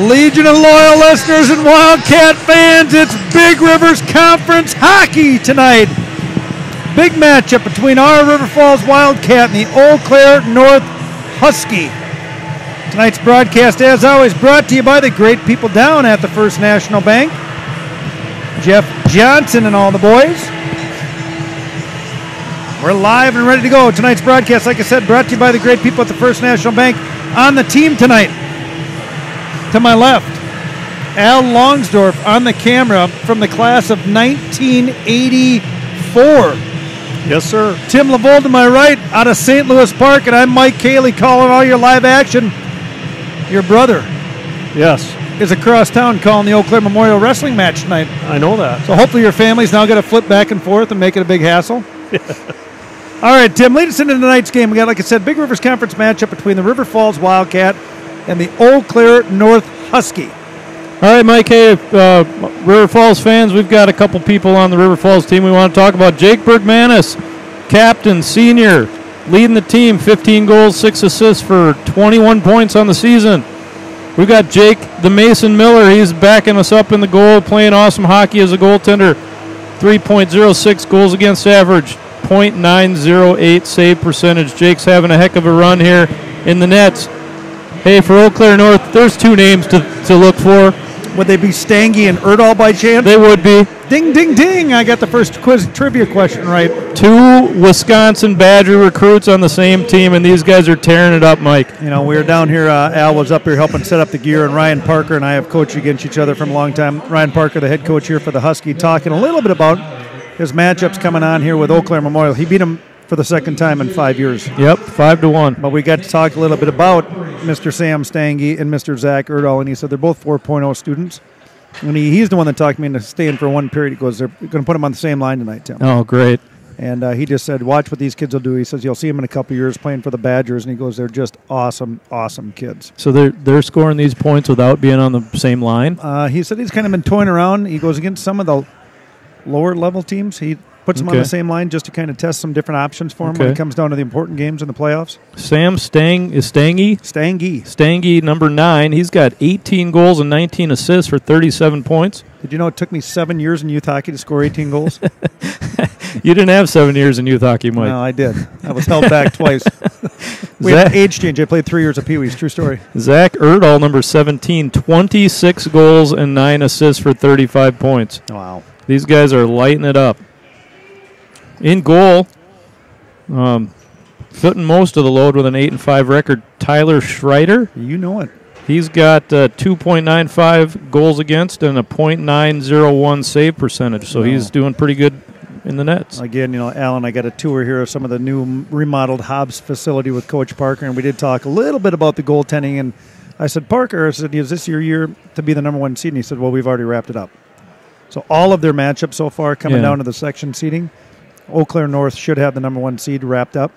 Legion of loyal listeners and Wildcat fans, it's Big Rivers Conference hockey tonight. Big matchup between our River Falls Wildcat and the Eau Claire North Husky. Tonight's broadcast, as always, brought to you by the great people down at the First National Bank. Jeff Johnson and all the boys. We're live and ready to go. Tonight's broadcast, like I said, brought to you by the great people at the First National Bank. On the team tonight, to my left, Al Longsdorf on the camera from the class of 1984. Yes, sir. Tim Lavold to my right out of St. Louis Park, and I'm Mike Cayley calling all your live action. Your brother Yes, is across town calling the Eau Claire Memorial Wrestling match tonight. I know that. So hopefully your family's now got to flip back and forth and make it a big hassle. All right, Tim, lead us into tonight's game. We got, like I said, Big Rivers Conference matchup between the River Falls Wildcat and the Eau Claire North Husky. All right, Mike, hey, River Falls fans, we've got a couple people on the River Falls team we want to talk about. Jake Bergmanis, captain, senior, leading the team, 15 goals, 6 assists for 21 points on the season. We've got Jake the Mason Miller. He's backing us up in the goal, playing awesome hockey as a goaltender. 3.06 goals against average, .908 save percentage. Jake's having a heck of a run here in the nets. Hey, for Eau Claire North, there's two names to look for. Would they be Stangy and Erdahl by chance? They would be. Ding, ding, ding. I got the first quiz trivia question right. Two Wisconsin Badger recruits on the same team, and these guys are tearing it up, Mike. You know, we were down here. Al was up here helping set up the gear, and Ryan Parker and I have coached against each other from a long time. Ryan Parker, the head coach here for the Husky, talking a little bit about his matchups coming on here with Eau Claire Memorial. He beat him for the second time in 5 years. Yep, 5-1. But we got to talk a little bit about Mr. Sam Stangy and Mr. Zach Erdahl, and he said they're both 4.0 students. And he's the one that talked me into staying for one period. He goes, they're going to put him on the same line tonight, Tim. Oh, great. And he just said, watch what these kids will do. He says, you'll see them in a couple of years playing for the Badgers. And he goes, they're just awesome, awesome kids. So they're scoring these points without being on the same line? He said he's kind of been toying around. He goes against some of the lower level teams. He puts them on the same line just to kind of test some different options for him when it comes down to the important games in the playoffs. Sam Stangy, number 9. He's got 18 goals and 19 assists for 37 points. Did you know it took me 7 years in youth hockey to score 18 goals? You didn't have 7 years in youth hockey, Mike. No, I did. I was held back twice. We had age change. I played 3 years of Pee Wee's. True story. Zach Erdahl, number 17, 26 goals and 9 assists for 35 points. Wow. These guys are lighting it up. In goal, footing most of the load with an 8-5 record, Tyler Schreider. You know it. He's got 2.95 goals against and a .901 save percentage, so he's doing pretty good in the nets. Again, you know, Alan, I got a tour here of some of the new remodeled Hobbs facility with Coach Parker, and we did talk a little bit about the goaltending. And I said, Parker, I said, is this your year to be the number 1 seed? And he said, well, we've already wrapped it up. So all of their matchups so far coming down to the section seeding, Eau Claire North should have the number 1 seed wrapped up.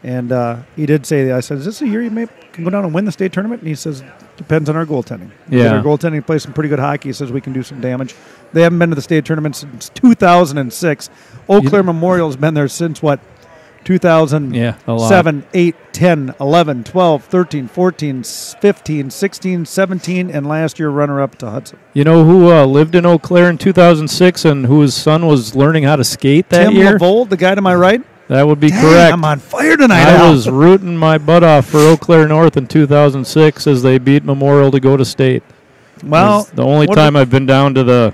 And he did say, I said, is this a year you can go down and win the state tournament? And he says, depends on our goaltending. Yeah. Our goaltending plays some pretty good hockey. He says we can do some damage. They haven't been to the state tournament since 2006. Eau Claire Memorial has been there since, 2007, 8, 10, 11, 12, 13, 14, 15, 16, 17, and last year runner-up to Hudson. You know who lived in Eau Claire in 2006 and whose son was learning how to skate that year? Tim Lavold, the guy to my right? That would be correct. I'm on fire tonight. I was rooting my butt off for Eau Claire North in 2006 as they beat Memorial to go to state. Well, the only time I've been down to the...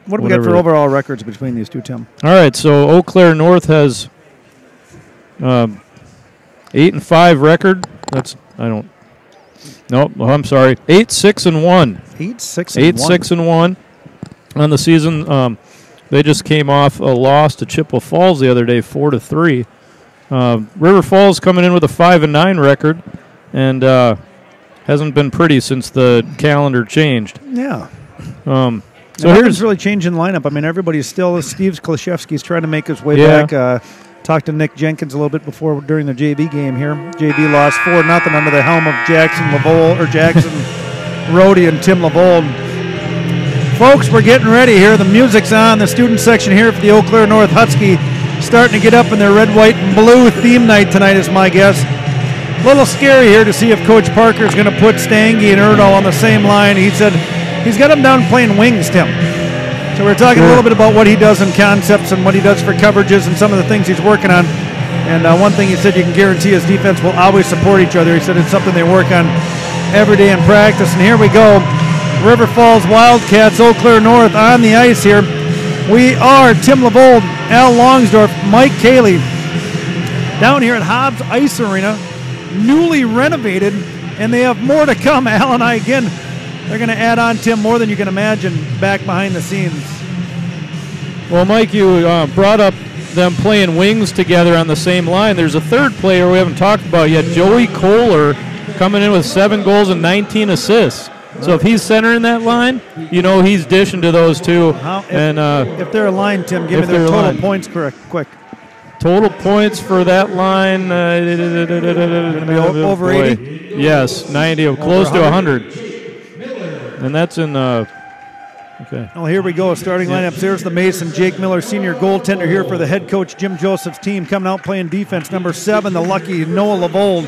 What do we got for overall records between these two, Tim? All right, so Eau Claire North has 8-5 record. That's I'm sorry. 8-6-1. 8-6-1 on the season. They just came off a loss to Chippewa Falls the other day, 4-3. River Falls coming in with a 5-9 record, and hasn't been pretty since the calendar changed. Yeah. So here's really changing lineup. I mean, everybody's still. Steve Klashevsky's trying to make his way back. Talked to Nick Jenkins a little bit before during the JV game here. JV lost 4-0 under the helm of Jackson Rhodey and Tim Lavold. Folks, we're getting ready here. The music's on. The student section here for the Eau Claire North Husky starting to get up in their red, white, and blue theme night tonight is my guess. A little scary here to see if Coach Parker is going to put Stange and Erdahl on the same line. He said he's got them down playing wings, Tim. So we're talking a little bit about what he does in concepts and what he does for coverages and some of the things he's working on. And one thing he said, you can guarantee his defense will always support each other. He said it's something they work on every day in practice. And here we go. River Falls Wildcats, Eau Claire North on the ice here. We are Tim Lavold, Al Longsdorf, Mike Cayley down here at Hobbs Ice Arena, newly renovated, and they have more to come. Al and I, again, they're going to add on, Tim, more than you can imagine back behind the scenes. Well, Mike, you brought up them playing wings together on the same line. There's a third player we haven't talked about yet, Joey Kohler, coming in with 7 goals and 19 assists. So if he's centering that line, you know he's dishing to those two. If they're aligned, Tim, give me their total points quick. Total points for that line, over 80? Yes, 90, close to 100. And that's in okay. Well, here we go. Starting lineups. There's the Mason, Jake Miller, senior goaltender here for the head coach, Jim Joseph's team. Coming out playing defense, number 7, the lucky Noah Lavold.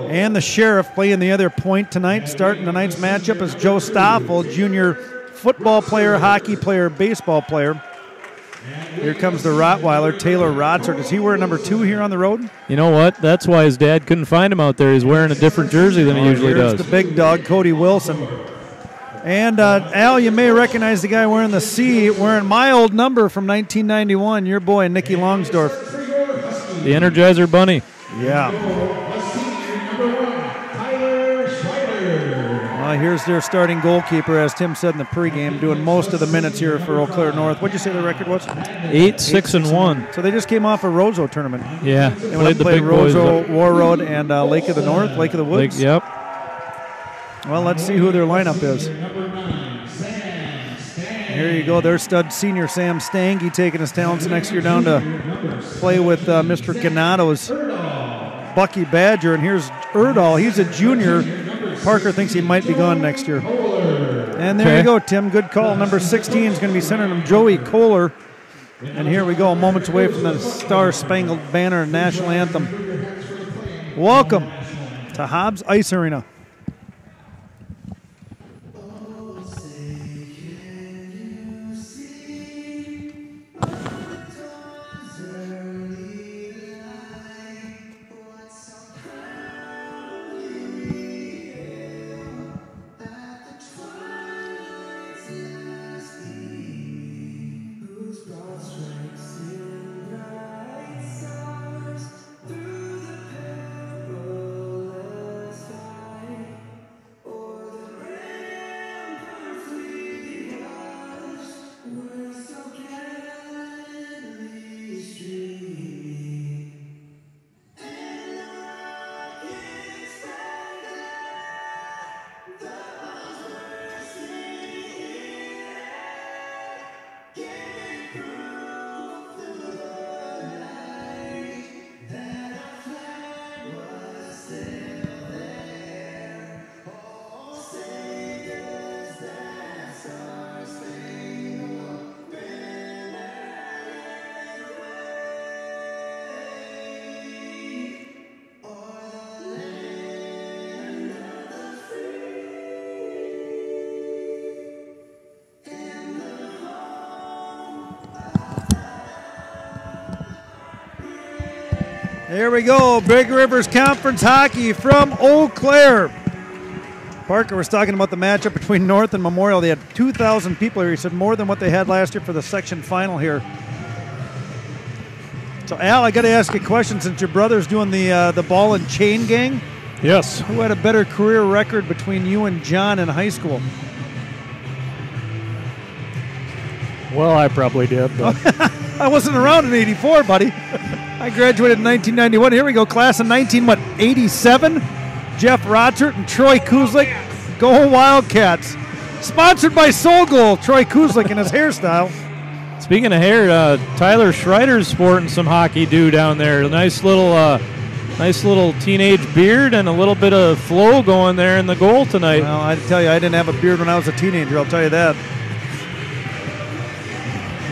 And the Sheriff playing the other point tonight. Starting tonight's matchup is Joe Stoffel, junior football player, hockey player, baseball player. Here comes the Rottweiler, Taylor Rodser. Does he wear number 2 here on the road? You know what? That's why his dad couldn't find him out there. He's wearing a different jersey than he usually does. Here's the big dog, Cody Wilson. And Al, you may recognize the guy wearing the C, wearing my old number from 1991, your boy, Nicky Longsdorf. The Energizer Bunny. Yeah. Here's their starting goalkeeper, as Tim said in the pregame, doing most of the minutes here for Eau Claire North. What'd you say the record was? 8-6-1. So they just came off a Roseau tournament. Yeah. They went up and played Roseau, War Road, and Lake of the North, Lake of the Woods. Yep. Well, let's see who their lineup is. Here you go. Their stud senior Sam Stange taking his talents next year down to play with Mr. Ganato's Bucky Badger. And here's Erdahl. He's a junior. Parker thinks he might be gone next year. And there you go, Tim. Good call. Number 16 is going to be centering him, Joey Kohler. And here we go, moments away from the Star-Spangled Banner national anthem. Welcome to Hobbs Ice Arena. There we go, Big Rivers Conference Hockey from Eau Claire. Parker was talking about the matchup between North and Memorial. They had 2,000 people here. He said more than what they had last year for the section final here. So, Al, I got to ask you a question since your brother's doing the ball and chain gang. Yes. Who had a better career record between you and John in high school? Well, I probably did, but I wasn't around in '84, buddy. I graduated in 1991. Here we go, class of 87. Jeff Rodgert and Troy Kuzlik. Go Wildcats. Sponsored by Soul Goal. Troy Kuzlik and his hairstyle. Speaking of hair, Tyler Schreider's sporting some hockey do down there. Nice little teenage beard and a little bit of flow going there in the goal tonight. Well, I tell you, I didn't have a beard when I was a teenager. I'll tell you that.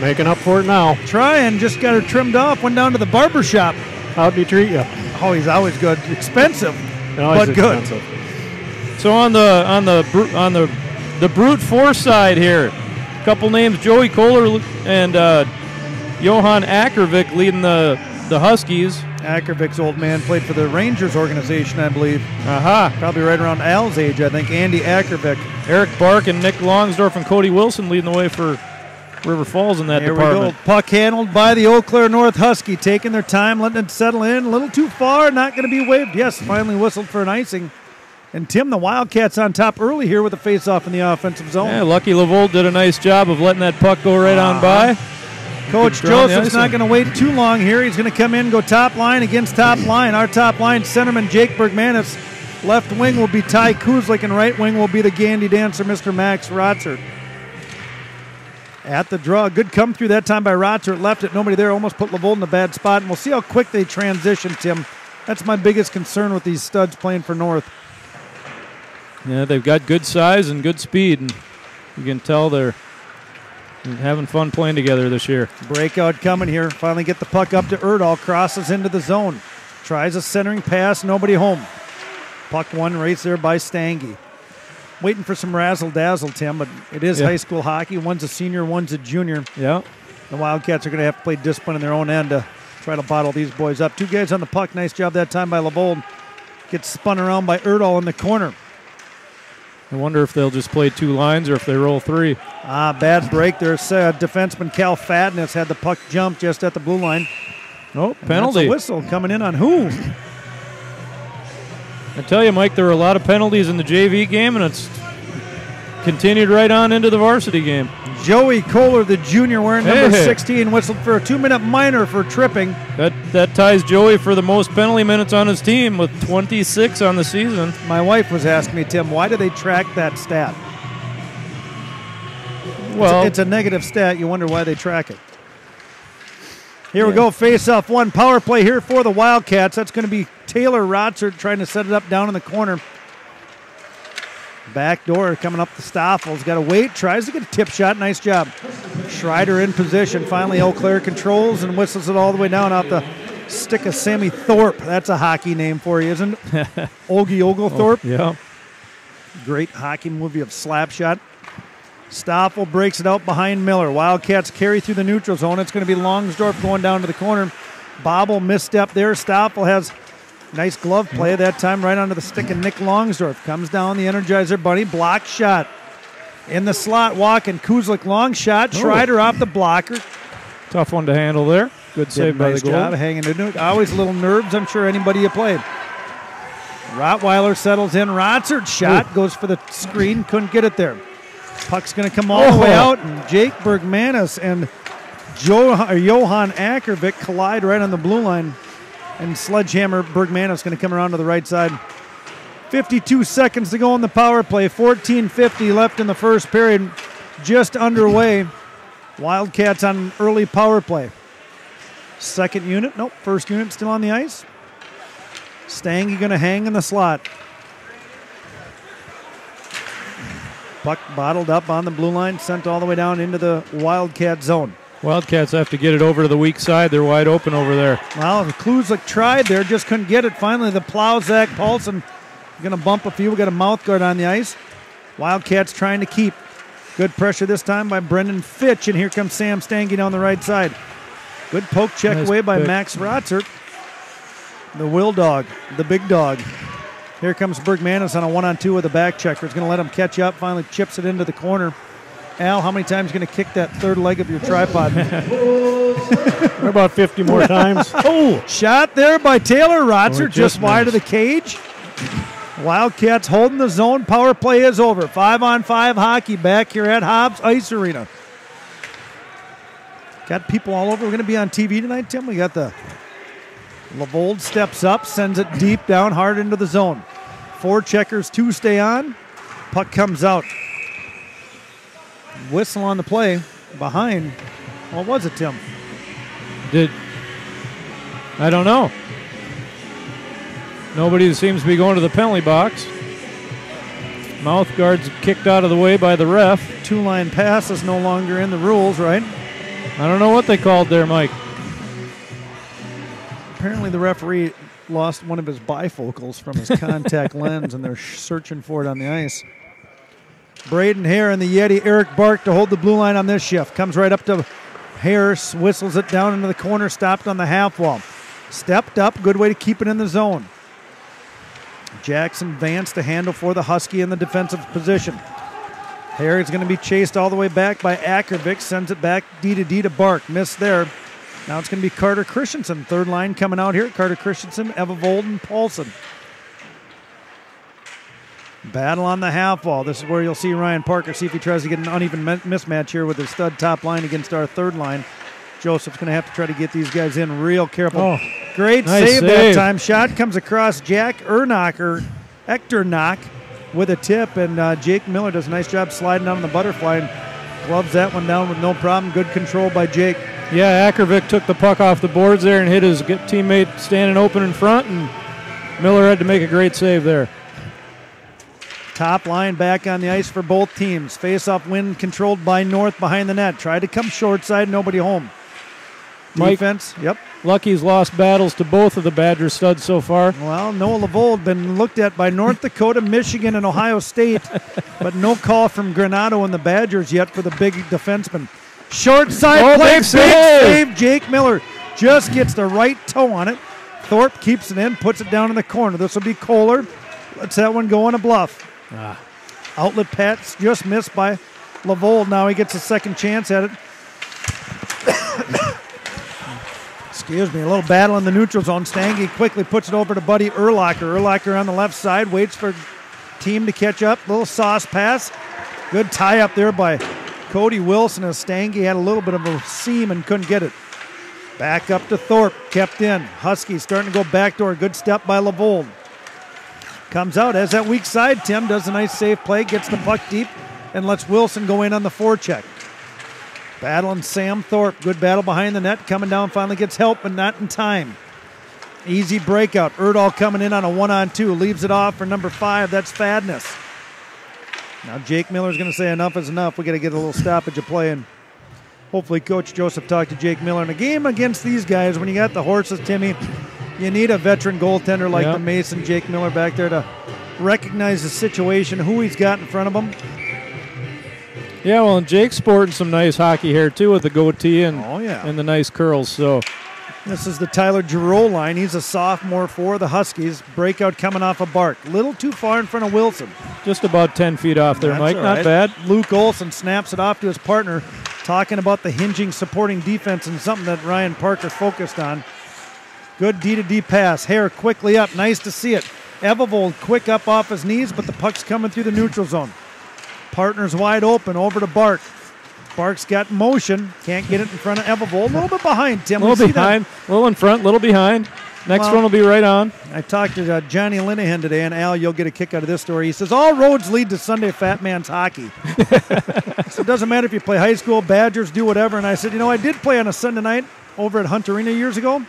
making up for it now. Trying, just got her trimmed off. Went down to the barber shop. How'd he treat you? Oh, he's always good. Expensive, Always but good. expensive. So on the brute force side here, a couple names: Joey Kohler and Johan Akervik leading the Huskies. Akervik's old man played for the Rangers organization, I believe. Aha. Probably right around Al's age, I think. Andy Akervik. Eric Bark and Nick Longsdorf and Cody Wilson leading the way for River Falls in that Here department. we go. Puck handled by the Eau Claire North Husky, taking their time, letting it settle in. A little too far, not going to be waved. Yes, finally whistled for an icing. And Tim, the Wildcats on top early here with a face-off in the offensive zone. Yeah, Lucky Lavold did a nice job of letting that puck go right on by. Coach Good draw on the Joseph's not icing. going to wait too long here. He's going to come in, go top line against top line. Our top line centerman, Jake Bergmanis. Left wing will be Ty Kuzlik, and right wing will be the Gandy dancer, Mr. Max Rotzert. At the draw, good come through that time by Rotzert. Left it, nobody there. Almost put Lavold in a bad spot, and we'll see how quick they transition, Tim. That's my biggest concern with these studs playing for North. Yeah, they've got good size and good speed, and you can tell they're having fun playing together this year. Breakout coming here. Finally get the puck up to Erdahl. Crosses into the zone. Tries a centering pass. Nobody home. Puck won right there by Stange. Waiting for some razzle-dazzle, Tim, but it is high school hockey. One's a senior, one's a junior. Yeah. The Wildcats are going to have to play discipline in their own end to try to bottle these boys up. Two guys on the puck. Nice job that time by Lavold. Gets spun around by Erdahl in the corner. I wonder if they'll just play two lines or if they roll three. Bad break there. Defenseman Cal Fadness had the puck jump just at the blue line. Oh, And penalty. that's a whistle coming in on who? I tell you, Mike, there were a lot of penalties in the JV game, and it's continued right on into the varsity game. Joey Kohler, the junior, wearing number Hey. 16, whistled for a 2-minute minor for tripping. That ties Joey for the most penalty minutes on his team with 26 on the season. My wife was asking me, Tim, why do they track that stat? Well, It's a negative stat. You wonder why they track it. Here we go, face-off one. Power play here for the Wildcats. That's going to be Taylor Rotzert trying to set it up down in the corner. Back door coming up the Stoffel's got to wait. Tries to get a tip shot. Nice job. Schreider in position. Finally, Eau Claire controls and whistles it all the way down off the stick of Sammy Thorpe. That's a hockey name for you, isn't it? Ogie Oglethorpe. yeah. Great hockey movie of Slapshot. Stoffel breaks it out behind Miller. Wildcats carry through the neutral zone. It's going to be Longsdorf going down to the corner. Bobble misstep there. Stoffel has nice glove play that time right onto the stick of Nick Longsdorf. Comes down the Energizer Bunny. Block shot. In the slot, walking. Kuzlik long shot. Schreider off the blocker. Tough one to handle there. Good save by Nice the job goal. hanging into it. Always a little nerves, I'm sure anybody you played. Rottweiler settles in. Rotzert shot. Goes for the screen. Couldn't get it there. Puck's going to come all the way out, and Jake Bergmanis and Johan Akervik collide right on the blue line, and Sledgehammer Bergmanis going to come around to the right side. 52 seconds to go in the power play. 14:50 left in the first period. Just underway. Wildcats on an early power play. Second unit. Nope, first unit still on the ice. Stange going to hang in the slot. Puck bottled up on the blue line, sent all the way down into the Wildcat zone. Wildcats have to get it over to the weak side. They're wide open over there. Well, the Kluzlik tried there, just couldn't get it. Finally, the plow, Zach Paulson, going to bump a few. We got a mouth guard on the ice. Wildcats trying to keep. Good pressure this time by Brendan Fitch, and here comes Sam Stange down the right side. Good poke check Nice away by pick. Max Rotzert. The Will Dog, the big dog. Here comes Bergmanis on a 1-on-2 with a back checker. He's going to let him catch up. Finally chips it into the corner. Al, how many times are you going to kick that third leg of your tripod? About 50 more times. Oh, shot there by Taylor Rotzert, Boy, just just wide of the missed. cage. Wildcats holding the zone. Power play is over. 5-on-5 hockey back here at Hobbs Ice Arena. Got people all over. We're going to be on TV tonight, Tim. We got the Lavold steps up, sends it deep down, hard into the zone. 4 checkers, 2 stay on. Puck comes out. Whistle on the play behind. What was it, Tim? I don't know. Nobody seems to be going to the penalty box. Mouth guard's kicked out of the way by the ref. 2-line pass is no longer in the rules, right? I don't know what they called there, Mike. Apparently the referee lost one of his bifocals from his contact lens, and they're searching for it on the ice. Braden Hare and the Yeti Eric Bark to hold the blue line on this shift. Comes right up to Harris, whistles it down into the corner, stopped on the half wall. Stepped up, good way to keep it in the zone. Jackson Vance to handle for the Husky in the defensive position. Harry's going to be chased all the way back by Ackervik, sends it back D to Bark. Missed there. Now it's going to be Carter Christensen, third line coming out here. Carter Christensen, Evovold, and Paulson. Battle on the half wall. This is where you'll see Ryan Parker see if he tries to get an uneven mismatch here with his stud top line against our third line. Joseph's going to have to try to get these guys in real careful. Oh, great nice save that time. Shot comes across Jack Echternock with a tip, and Jake Miller does a nice job sliding on the butterfly and gloves that one down with no problem. Good control by Jake. Yeah, Ackervik took the puck off the boards there and hit his teammate standing open in front, and Miller had to make a great save there. Top line back on the ice for both teams. Face-off win controlled by North behind the net. Tried to come short side, nobody home. Defense, Mike, Lucky's lost battles to both of the Badger studs so far. Well, Noah Lavold been looked at by North Dakota, Michigan, and Ohio State, but no call from Granado and the Badgers yet for the big defenseman. Short side play, big save. Jake Miller just gets the right toe on it. Thorpe keeps it in, puts it down in the corner. This will be Kohler. Lets that one go on a bluff. Outlet pass just missed by Lavold. Now he gets a second chance at it. Excuse me, a little battle in the neutral zone. Stange quickly puts it over to Buddy Urlacher. Urlacher on the left side, waits for team to catch up. Little sauce pass. Good tie up there by Cody Wilson as Stange had a little bit of a seam and couldn't get it. Back up to Thorpe, kept in. Husky starting to go backdoor. Good step by Lavold. Comes out, has that weak side. Tim does a nice safe play, gets the puck deep, and lets Wilson go in on the forecheck. Battling Sam Thorpe. Good battle behind the net. Coming down, finally gets help, but not in time. Easy breakout. Erdahl coming in on a 1-on-2. Leaves it off for number 5. That's Fadness. Now Jake Miller's going to say enough is enough. We got to get a little stoppage of play, and hopefully Coach Joseph talked to Jake Miller. In a game against these guys, when you got the horses, Timmy, you need a veteran goaltender like the Mason Jake Miller back there to recognize the situation, who he's got in front of him. Yeah, well, and Jake's sporting some nice hockey hair too with the goatee and and the nice curls. So this is the Tyler Giroux line. He's a sophomore for the Huskies. Breakout coming off of Bark. Little too far in front of Wilson. Just about 10 feet off there, That's Mike. Not Not bad. Luke Olson snaps it off to his partner, talking about the hinging, supporting defense and something that Ryan Parker focused on. Good D-to-D pass. Hare quickly up. Nice to see it. Evovold quick up off his knees, but the puck's coming through the neutral zone. Partner's wide open. Over to Bark. Bark's got motion. Can't get it in front of Evovold. A little bit behind, Tim. A little behind. A little in front, a little behind. Next one will be right on. I talked to Johnny Linehan today, and Al, you'll get a kick out of this story. He says, all roads lead to Sunday Fat Man's Hockey. So it doesn't matter if you play high school, Badgers, do whatever. And I said, I did play on a Sunday night over at Hunt Arena years ago.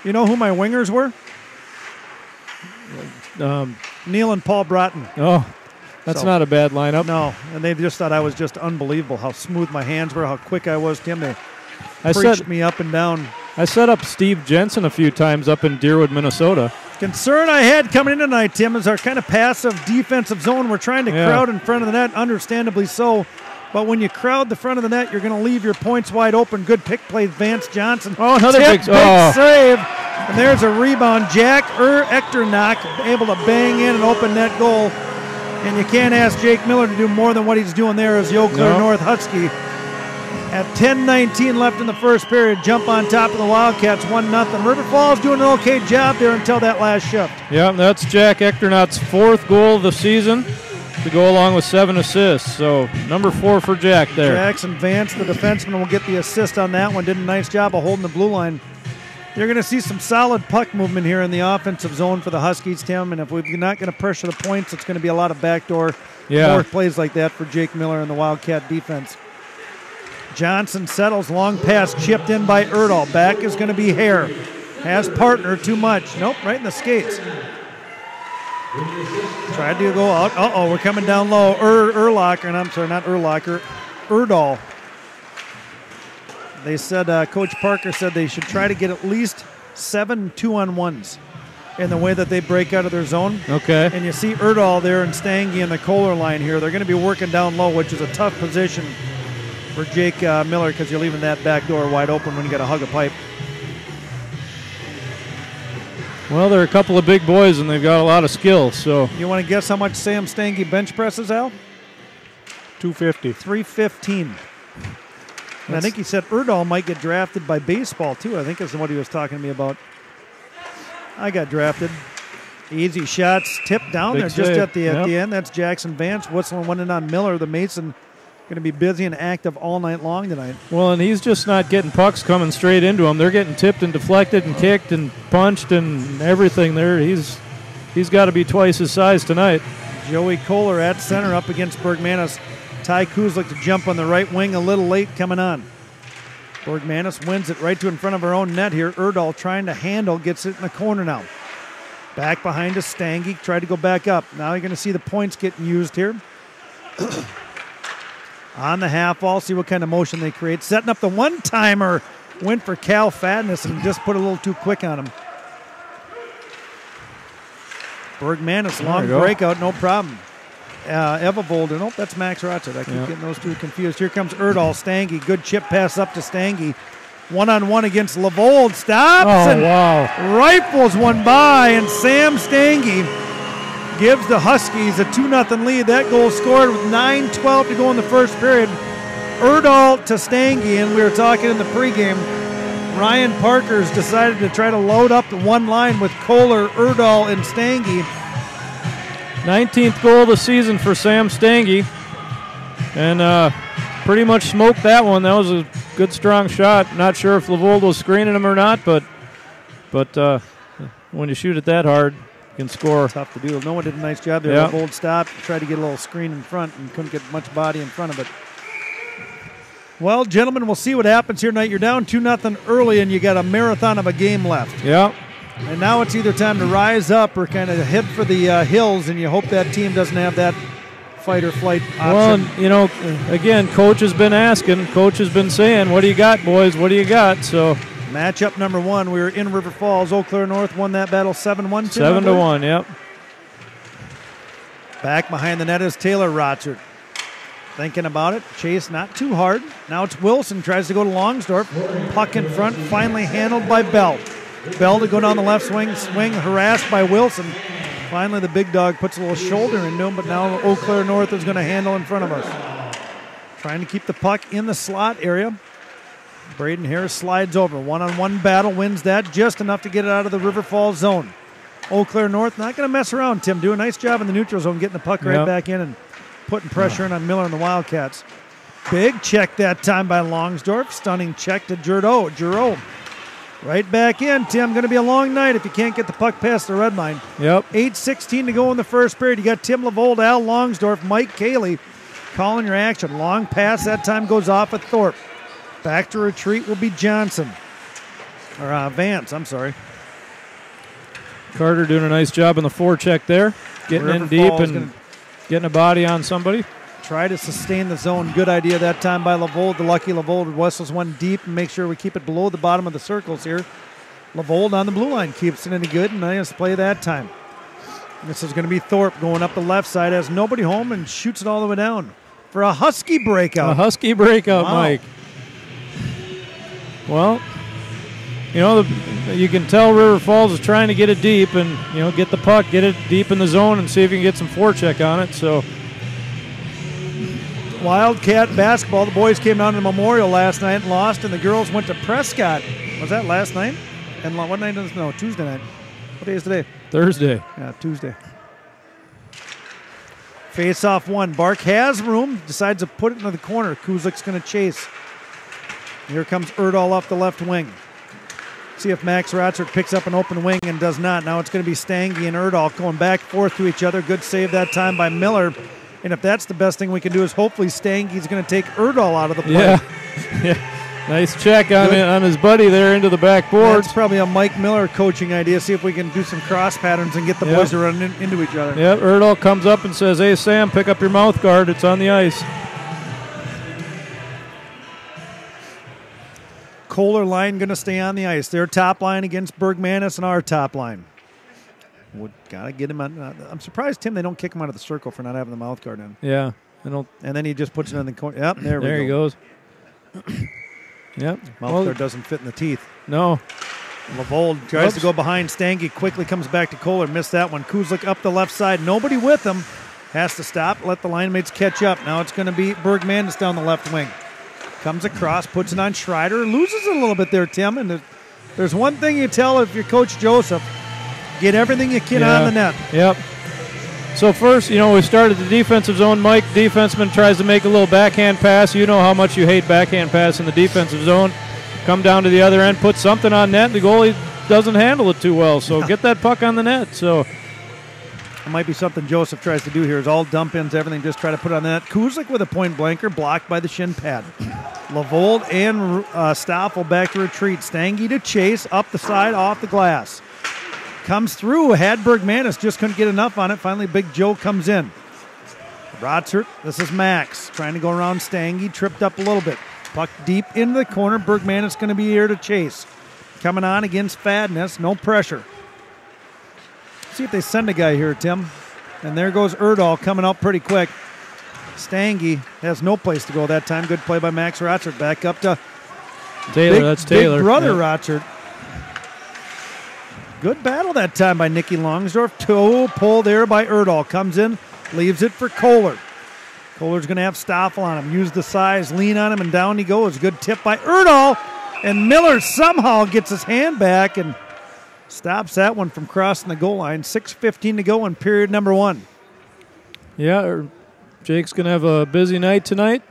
You know who my wingers were? Neil and Paul Broughton. Oh, that's not a bad lineup. No, and they just thought I was just unbelievable how smooth my hands were, how quick I was, Tim. They preached me up and down. I set up Steve Jensen a few times up in Deerwood, Minnesota. Concern I had coming in tonight, Tim, is our kind of passive defensive zone. We're trying to crowd in front of the net, understandably so. But when you crowd the front of the net, you're going to leave your points wide open. Good pick play, Vance Johnson. Oh, another big save. And there's a rebound. Jack Echternock able to bang in an open net goal. And you can't ask Jake Miller to do more than what he's doing there as the Eau Claire North Husky. At 10:19 left in the first period, jump on top of the Wildcats, 1-0. River Falls doing an okay job there until that last shift. Yeah, that's Jack Echternock's 4th goal of the season to go along with 7 assists. So number 4 for Jack there. Jackson Vance, the defenseman, will get the assist on that one. Did a nice job of holding the blue line. You're going to see some solid puck movement here in the offensive zone for the Huskies, Tim. And if we're not going to pressure the points, it's going to be a lot of backdoor more plays like that for Jake Miller and the Wildcat defense. Johnson settles, long pass chipped in by Erdahl. Back is going to be Hare. Has partner too much. Nope, right in the skates. Tried to go out. We're coming down low. Erlacher, and I'm sorry, not Erlacher, Erdahl. They said, Coach Parker said they should try to get at least 7 2-on-1s in the way that they break out of their zone. Okay. And you see Erdahl there and Stange in the Kohler line here. They're going to be working down low, which is a tough position for Jake Miller because you're leaving that back door wide open when you got to hug a pipe. Well, they're a couple of big boys, and they've got a lot of skill. So you want to guess how much Sam Stange bench presses, Al? 250. 315. And I think he said Erdahl might get drafted by baseball, too. I think is what he was talking to me about. I got drafted. Easy shots, tipped down Big there save. just at the Yep. end. That's Jackson Vance whistling one in on Miller. The Mason going to be busy and active all night long tonight. well, and he's just not getting pucks coming straight into him. They're getting tipped and deflected and kicked and punched and everything there. He's got to be twice his size tonight. Joey Kohler at center up against Bergmanis. Ty Kuzlik to jump on the right wing a little late coming on. Bergmanis wins it right to in front of our own net here. Erdahl trying to handle, gets it in the corner now. Back behind to Stange, tried to go back up. Now you're going to see the points getting used here. On the half wall, see what kind of motion they create. Setting up the one-timer. Went for Cal Fatness and just put a little too quick on him. Bergmanis, long breakout, no problem. Eva Volder, nope, that's Max Rotzert. I keep getting those two confused. Here comes Erdahl, Stange. Good chip pass up to Stange. One-on-one against Lavold. Stops and rifles one by, and Sam Stange gives the Huskies a 2-0 lead. That goal scored with 9:12 to go in the first period. Erdahl to Stange, and we were talking in the pregame. Ryan Parker's decided to try to load up the one line with Kohler, Erdahl, and Stange. 19th goal of the season for Sam Stange, and pretty much smoked that one. That was a good, strong shot. Not sure if Lavold was screening him or not, but when you shoot it that hard, you can score. Tough to do. No one did a nice job there. Yep. Lavold stopped, tried to get a little screen in front, and couldn't get much body in front of it. Well, gentlemen, we'll see what happens here tonight. You're down 2-0 early, and you got a marathon of a game left. Yeah. And now it's either time to rise up or kind of head for the hills, and you hope that team doesn't have that fight or flight option. Well, and, again, coach has been asking. Coach has been saying, what do you got, boys? What do you got? So matchup number one, we were in River Falls. Eau Claire North won that battle 7-1. 7-1, yep. Back behind the net is Taylor Rotzert. Thinking about it. Chase not too hard. Now it's Wilson. Tries to go to Longsdorf. Puck in front. Finally handled by Bell. Bell to go down the left swing, harassed by Wilson. Finally, the big dog puts a little shoulder into him, but now Eau Claire North is going to handle in front of us. Trying to keep the puck in the slot area. Braden Harris slides over. One-on-one battle, wins that just enough to get it out of the River Falls zone. Eau Claire North not going to mess around, Tim. Do a nice job in the neutral zone, getting the puck right back in and putting pressure in on Miller and the Wildcats. Big check that time by Longsdorf. Stunning check to Giroux. Right back in, Tim. Going to be a long night if you can't get the puck past the red line. Yep. 8:16 to go in the first period. You got Tim Lavold, Al Longsdorf, Mike Cayley calling your action. Long pass that time goes off at Thorpe. Back to retreat will be Johnson. Or Vance, I'm sorry. Carter doing a nice job in the forecheck there. Getting River in deep Falls and getting a body on somebody. Try to sustain the zone. Good idea that time by Lavold. The lucky Lavold whistles one deep and make sure we keep it below the bottom of the circles here. Lavold on the blue line keeps it any good, and nice play that time. This is going to be Thorpe going up the left side, has nobody home, and shoots it all the way down for a Husky breakout. A Husky breakout, Wow. Mike. Well, you can tell River Falls is trying to get it deep and, get the puck, get it deep in the zone and see if you can get some forecheck on it. So Wildcat basketball. The boys came down to Memorial last night and lost, and the girls went to Prescott. Was that last night? And what night is it? No, Tuesday night. What day is today? Thursday. Yeah, Tuesday. Face off one. Bark has room. Decides to put it into the corner. Kuzlik's going to chase. Here comes Erdahl off the left wing. See if Max Rotzert picks up an open wing and does not. Now it's going to be Stange and Erdahl going back forth to each other. Good save that time by Miller. And if that's the best thing we can do is hopefully Stange's going to take Erdahl out of the play. Yeah. Nice check on his buddy there into the backboard. That's probably a Mike Miller coaching idea. See if we can do some cross patterns and get the boys to run into each other. Yep, Erdahl comes up and says, "Hey, Sam, pick up your mouth guard. It's on the ice." Kohler line going to stay on the ice. Their top line against Bergmanis and our top line. Got to get him on. I'm surprised, Tim, they don't kick him out of the circle for not having the mouth guard in. Yeah. I don't. And then he just puts it in the corner. Yep, there we go. There he goes. Yep. Mouth guard doesn't fit in the teeth. No. Lavold tries to go behind Stange. Quickly comes back to Kohler. Missed that one. Kuzlik up the left side. Nobody with him. Has to stop. Let the line mates catch up. Now it's going to be Bergmanis down the left wing. Comes across. Puts it on Schreider. Loses it a little bit there, Tim. And there's one thing you tell if you're Coach Joseph. Get everything you can on the net. Yep. So first, we started the defensive zone. Mike, defenseman, tries to make a little backhand pass. You know how much you hate backhand pass in the defensive zone. Come down to the other end, put something on net. The goalie doesn't handle it too well, so get that puck on the net. So it might be something Joseph tries to do here is all dump ins, everything, just try to put on the net. Kuzlik with a point blanker, blocked by the shin pad. Lavold and Stoffel back to retreat. Stange to chase, up the side, off the glass. Comes through, had Bergmanis, just couldn't get enough on it. Finally, Big Joe comes in. Rotzert, this is Max, trying to go around Stange, tripped up a little bit. Puck deep into the corner. Bergmanis going to be here to chase. Coming on against Fadness, no pressure. See if they send a guy here, Tim. And there goes Erdahl coming out pretty quick. Stange has no place to go that time. Good play by Max Rotzert. Back up to Taylor. That's Taylor. Big brother Rotzert. Good battle that time by Nicky Longsdorff. Toe pull there by Erdahl. Comes in, leaves it for Kohler. Kohler's going to have Stoffel on him. Use the size, lean on him, and down he goes. Good tip by Erdahl. And Miller somehow gets his hand back and stops that one from crossing the goal line. 6:15 to go in period number 1. Yeah, Jake's going to have a busy night tonight.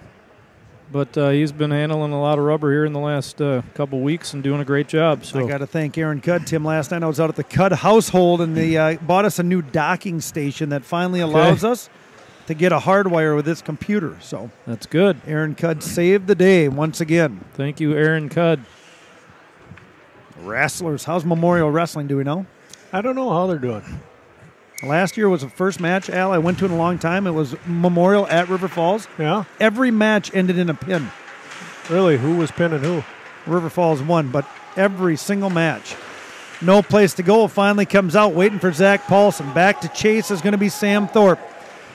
But he's been handling a lot of rubber here in the last couple weeks and doing a great job. So I got to thank Aaron Cudd. Tim, last night I was out at the Cudd household, and they bought us a new docking station that finally allows us to get a hardwire with this computer. So that's good. Aaron Cudd saved the day once again. Thank you, Aaron Cudd. Wrestlers. How's Memorial Wrestling, do we know? I don't know how they're doing. Last year was the first match, Al, I went to in a long time. It was Memorial at River Falls. Yeah? Every match ended in a pin. Really? Who was pinning who? River Falls won, but every single match. No place to go. Finally comes out, waiting for Zach Paulson. Back to chase is going to be Sam Thorpe.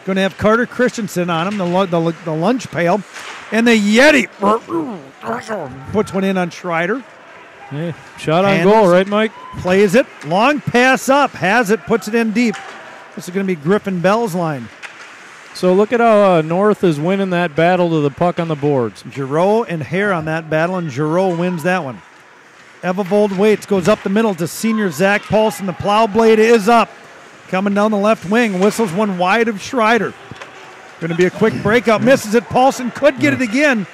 Going to have Carter Christensen on him, the lunch pail. And the Yeti puts one in on Schreider. Hey, shot on goal, right, Mike? Plays it. Long pass up. Has it. Puts it in deep. This is going to be Griffin Bell's line. So look at how North is winning that battle to the puck on the boards. Giroux and Hare on that battle, and Giroux wins that one. Evovold waits, goes up the middle to senior Zach Paulson. The plow blade is up. Coming down the left wing. Whistles one wide of Schreider. Going to be a quick breakout. Misses it. Paulson could get it again.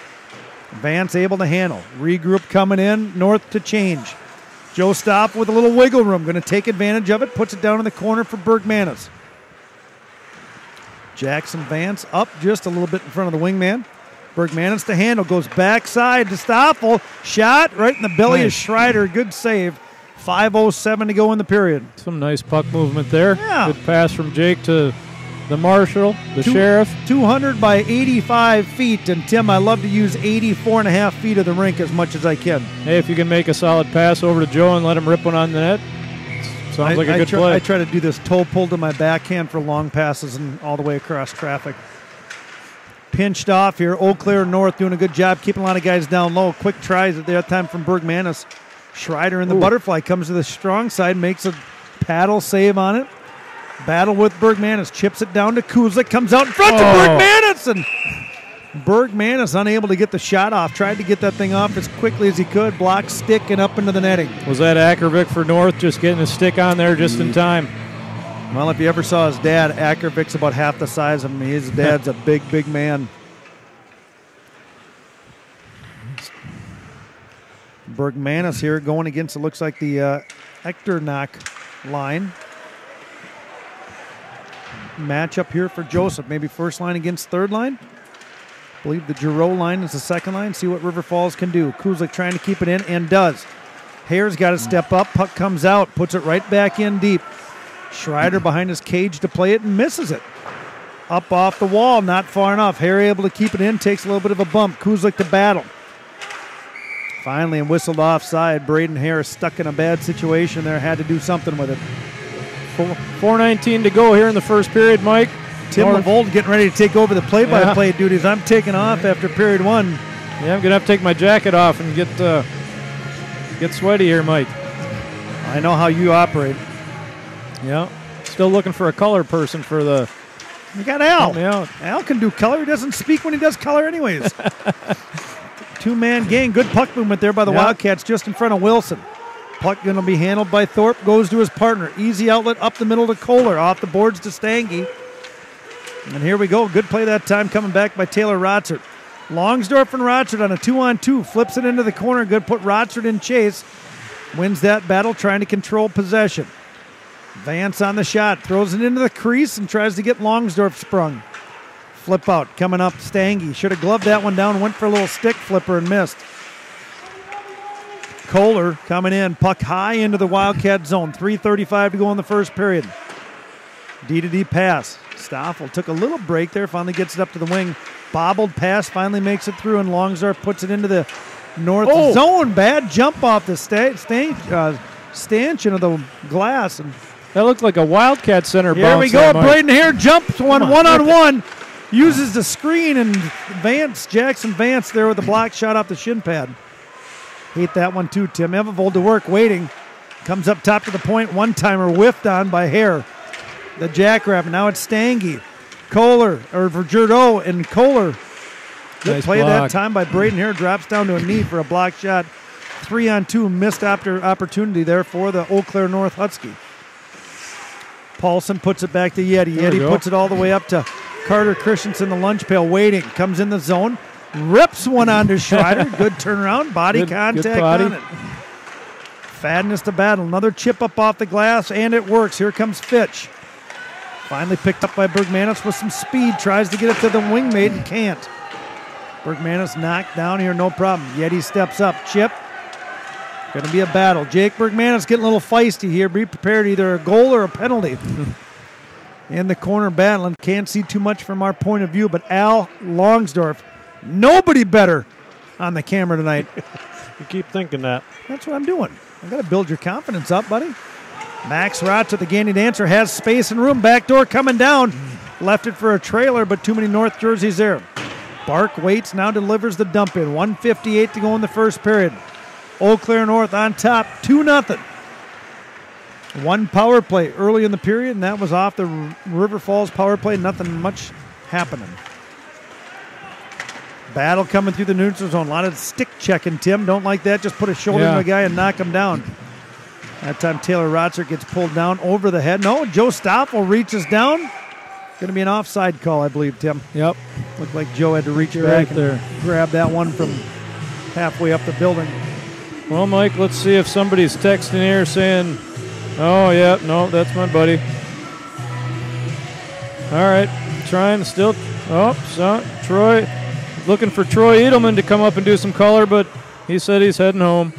Vance able to handle. Regroup coming in. North to change. Joe Stopp with a little wiggle room. Going to take advantage of it. Puts it down in the corner for Bergmanis. Jackson Vance up just a little bit in front of the wingman. Bergmanis to handle. Goes backside to Stoffel. Shot right in the belly of Schreider. Good save. 5:07 to go in the period. Some nice puck movement there. Yeah. Good pass from Jake to the marshal, the sheriff. 200 by 85 feet. And, Tim, I love to use 84.5 feet of the rink as much as I can. Hey, if you can make a solid pass over to Joe and let him rip one on the net, sounds like a good play. I try to do this toe pull to my backhand for long passes and all the way across traffic. Pinched off here. Eau Claire North doing a good job keeping a lot of guys down low. Quick tries at that time from Bergmanis. Schreider in the butterfly comes to the strong side, makes a paddle save on it. Battle with Bergmanis, chips it down to Kuzlik, comes out in front to Bergmanis, and Bergmanis unable to get the shot off. Tried to get that thing off as quickly as he could. Block, stick, and up into the netting. Was that Ackervik for North just getting his stick on there just in time? Well, if you ever saw his dad, Ackervik's about half the size of him. His dad's a big, big man. Bergmanis here going against, it looks like the Echternach line. Matchup here for Joseph. Maybe first line against third line. I believe the Giroux line is the second line. See what River Falls can do. Kuzlik trying to keep it in and does. Hare's got to step up. Puck comes out. Puts it right back in deep. Schreider behind his cage to play it and misses it. Up off the wall. Not far enough. Hare able to keep it in. Takes a little bit of a bump. Kuzlik to battle. Finally, and whistled offside. Braden Harris stuck in a bad situation there. Had to do something with it. 4:19 to go here in the first period, Mike. Tim Lavold getting ready to take over the play-by-play duties. I'm taking off after period 1. Yeah, I'm going to have to take my jacket off and get sweaty here, Mike. I know how you operate. Yeah. Still looking for a color person for the... You got Al. Yeah. Al can do color. He doesn't speak when he does color anyways. Two-man gang. Good puck movement there by the Wildcats just in front of Wilson. Puck going to be handled by Thorpe. Goes to his partner. Easy outlet up the middle to Kohler. Off the boards to Stange. And here we go. Good play that time coming back by Taylor Rotsert. Longsdorf and Rotsert on a 2-on-2. Flips it into the corner. Good. Put Rotsert in chase. Wins that battle trying to control possession. Vance on the shot. Throws it into the crease and tries to get Longsdorf sprung. Flip out. Coming up, Stange. Should have gloved that one down. Went for a little stick flipper and missed. Kohler coming in. Puck high into the Wildcat zone. 3:35 to go in the first period. D-to-D pass. Stoffel took a little break there. Finally gets it up to the wing. Bobbled pass. Finally makes it through, and Longsdorf puts it into the north zone. Bad jump off the stanchion of the glass. And that looked like a Wildcat center bounce. Here we go. Braden Hare jumps one-on-one. Uses the screen, and Jackson Vance there with a block shot off the shin pad. Hate that one too, Tim. Evevold to work, waiting. Comes up top to the point. One-timer whiffed on by Hare. The jackrabbit. Now it's Stange. Kohler, or Vergerdo, and Kohler. Good nice play block. that time by Braden Hare. Drops down to a knee for a block shot. 3-on-2. Missed opportunity there for the Eau Claire North Husky. Paulson puts it back to Yeti. Yeti puts it all the way up to Carter Christensen, the lunch pail, waiting. Comes in the zone. Rips one onto Schreider. Good turnaround. Body contact on it. Fadness to battle. Another chip up off the glass, and it works. Here comes Fitch. Finally picked up by Bergmanis with some speed. Tries to get it to the wingmate and can't. Bergmanis knocked down here, no problem. Yeti steps up. Chip. Going to be a battle. Jake Bergmanis getting a little feisty here. Be prepared, either a goal or a penalty. In the corner battling. Can't see too much from our point of view, but Al Longsdorf, nobody better on the camera tonight. You keep thinking that. That's what I'm doing. I got to build your confidence up, buddy. Max Rotz at the Gandy Dancer has space and room. Backdoor coming down. Left it for a trailer, but too many North jerseys there. Bark waits, now delivers the dump in. 1:58 to go in the first period. Eau Claire North on top, 2-0. One power play early in the period, and that was off the River Falls power play. Nothing much happening. Battle coming through the neutral zone. A lot of stick checking, Tim. Don't like that. Just put a shoulder on the guy and knock him down. That time Taylor Rotzer gets pulled down over the head. No, Joe Stoffel reaches down. Going to be an offside call, I believe, Tim. Yep. Looked like Joe had to reach back there. And grab that one from halfway up the building. Well, Mike, let's see if somebody's texting here saying, oh, yeah, no, that's my buddy. All right, trying still. Oh, so Troy, looking for Troy Edelman to come up and do some color, but he said he's heading home.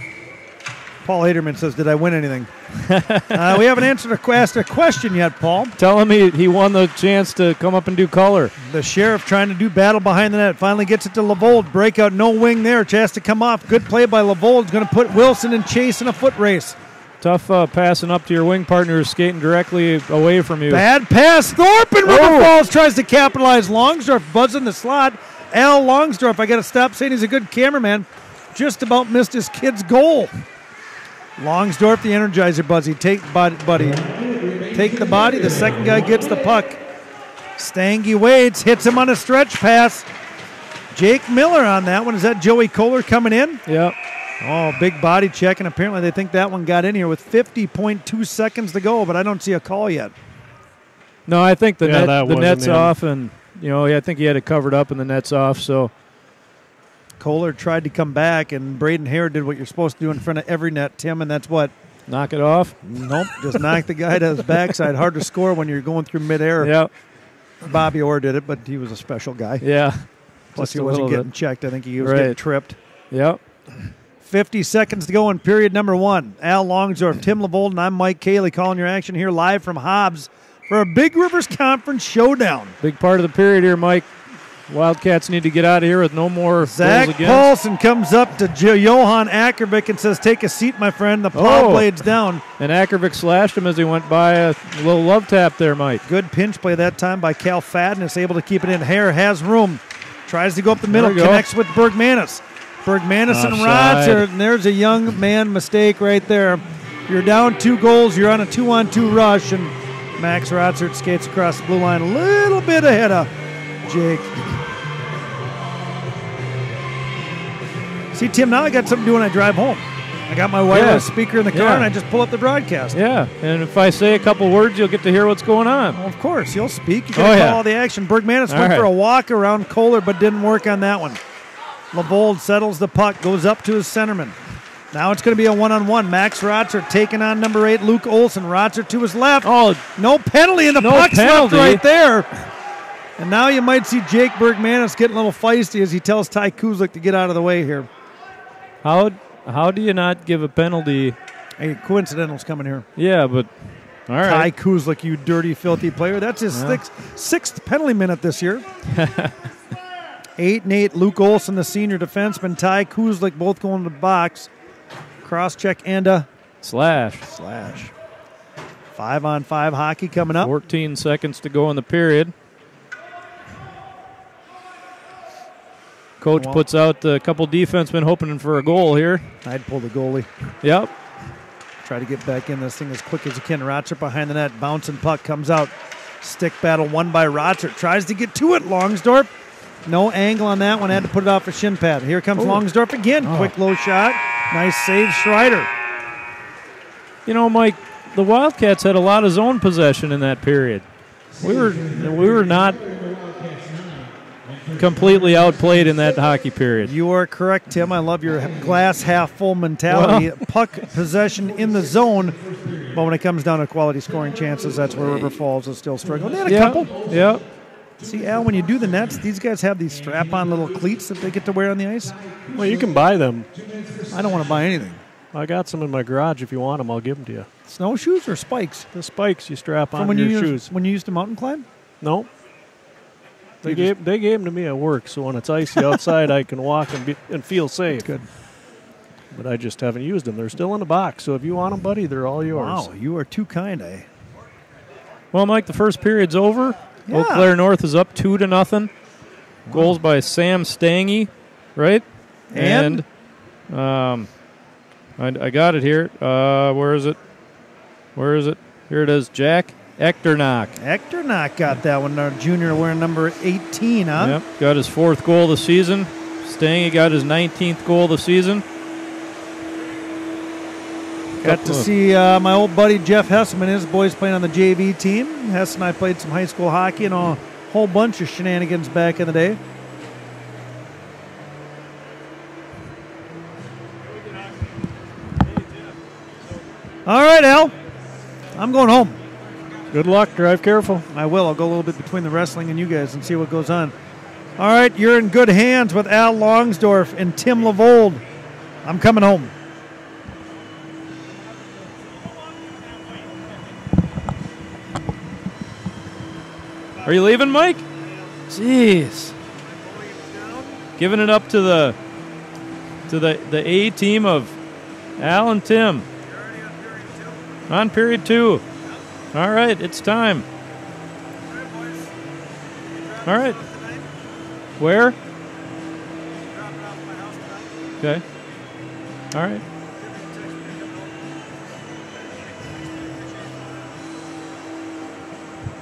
Paul Haderman says, did I win anything? We haven't asked a question yet, Paul. Tell him he won the chance to come up and do color. The Sheriff trying to do battle behind the net. Finally gets it to Lavold. Breakout, no wing there. Chance to come off. Good play by Lavold. Going to put Wilson in chase in a foot race. Tough passing up to your wing partner who's skating directly away from you. Bad pass. Thorpe in River Falls tries to capitalize. Longsdorf buzzing the slot. Al Longsdorf, I got to stop saying he's a good cameraman. Just about missed his kid's goal. Longsdorf, the Energizer Buzzy. Take the body. The second guy gets the puck. Stange waits, hits him on a stretch pass. Jake Miller on that one. Is that Joey Kohler coming in? Yep. Oh, big body check, and apparently they think that one got in here with 50.2 seconds to go, but I don't see a call yet. No, I think the net's in. off, and I think he had it covered up and the net's off, so. Kohler tried to come back, and Braden Hare did what you're supposed to do in front of every net, Tim, and that's what? Knock it off? Nope, just knock the guy to his backside. Hard to score when you're going through midair. Yep. Bobby Orr did it, but he was a special guy. Yeah. Plus Just he wasn't getting checked. I think he was getting tripped. Yep. 50 seconds to go in period number one. Al Longsdorf, Tim Lavold, and I'm Mike Cayley calling your action here live from Hobbs for a Big Rivers Conference showdown. Big part of the period here, Mike. Wildcats need to get out of here with no more Zach goals against. Paulson comes up to Johan Ackervik and says, take a seat, my friend. The plow blade's down. And Ackervik slashed him as he went by. A little love tap there, Mike. Good pinch play that time by Cal Fadness, able to keep it in. Hare has room. Tries to go up the middle, connects with Bergmanis. Bergmanis and Rodser, and there's a young man mistake right there. You're down 2 goals. You're on a 2-on-2 rush, and Max Rodser skates across the blue line a little bit ahead of Jake. See, Tim, now I got something to do when I drive home. I got my wireless speaker in the car, and I just pull up the broadcast. Yeah, and if I say a couple words, you'll get to hear what's going on. Well, of course, you'll speak. You got to call all the action. Bergmanis went for a walk around Kohler, but didn't work on that one. Lavold settles the puck, goes up to his centerman. Now it's going to be a one-on-one. Max Rotzer taking on number 8, Luke Olson. Rotzer to his left. Oh, no penalty, and the puck's left right there. And now you might see Jake Bergmanis getting a little feisty as he tells Ty Kuzlik to get out of the way here. How do you not give a penalty? Hey, coincidental's coming here. Yeah, but all right. Ty Kuzlik, you dirty, filthy player. That's his sixth penalty minute this year. 8 and 8, Luke Olson, the senior defenseman. Ty Kuzlik both going to the box. Cross-check and a slash. 5-on-5 hockey coming up. 14 seconds to go in the period. Coach puts out a couple defensemen hoping for a goal here. I'd pull the goalie. Yep. Try to get back in this thing as quick as you can. Rotzer behind the net. Bouncing puck comes out. Stick battle won by Rotzer. Tries to get to it. Longsdorff. No angle on that one. Had to put it off a shin pad. Here comes Longsdorff again. Quick low shot. Nice save, Schreider. You know, Mike, the Wildcats had a lot of zone possession in that period. We were not completely outplayed in that hockey period. You are correct, Tim. I love your glass half full mentality. Puck possession in the zone, but when it comes down to quality scoring chances, that's where River Falls is still struggling. They had a couple. Yeah. See, Al, when you do the nets, these guys have these strap-on little cleats that they get to wear on the ice. Well, you can buy them. I don't want to buy anything. I got some in my garage. If you want them, I'll give them to you. Snowshoes or spikes? The spikes you strap on your shoes. When you used to mountain climb? No. They gave them to me at work, so when it's icy outside, I can walk and feel safe. Good. But I just haven't used them. They're still in the box, so if you want them, buddy, they're all yours. Wow, you are too kind, eh? Well, Mike, the first period's over. Yeah. Eau Claire North is up 2-0. Goals by Sam Stange, right? And I got it here. Where is it? Here it is. Jack Echternock. Echternock got that one. Our junior wearing number 18, huh? Yep, got his 4th goal of the season. Stange got his 19th goal of the season. Got to see my old buddy Jeff Hessman. His boys playing on the JV team. Hess and I played some high school hockey and a whole bunch of shenanigans back in the day. All right, Al. I'm going home. Good luck. Drive careful. I will. I'll go a little bit between the wrestling and you guys and see what goes on. All right, you're in good hands with Al Longsdorff and Tim Lavold. I'm coming home. Are you leaving, Mike? Jeez. Giving it up to the A team of Al and Tim. On period 2. All right, it's time. All right. Where? Okay. All right.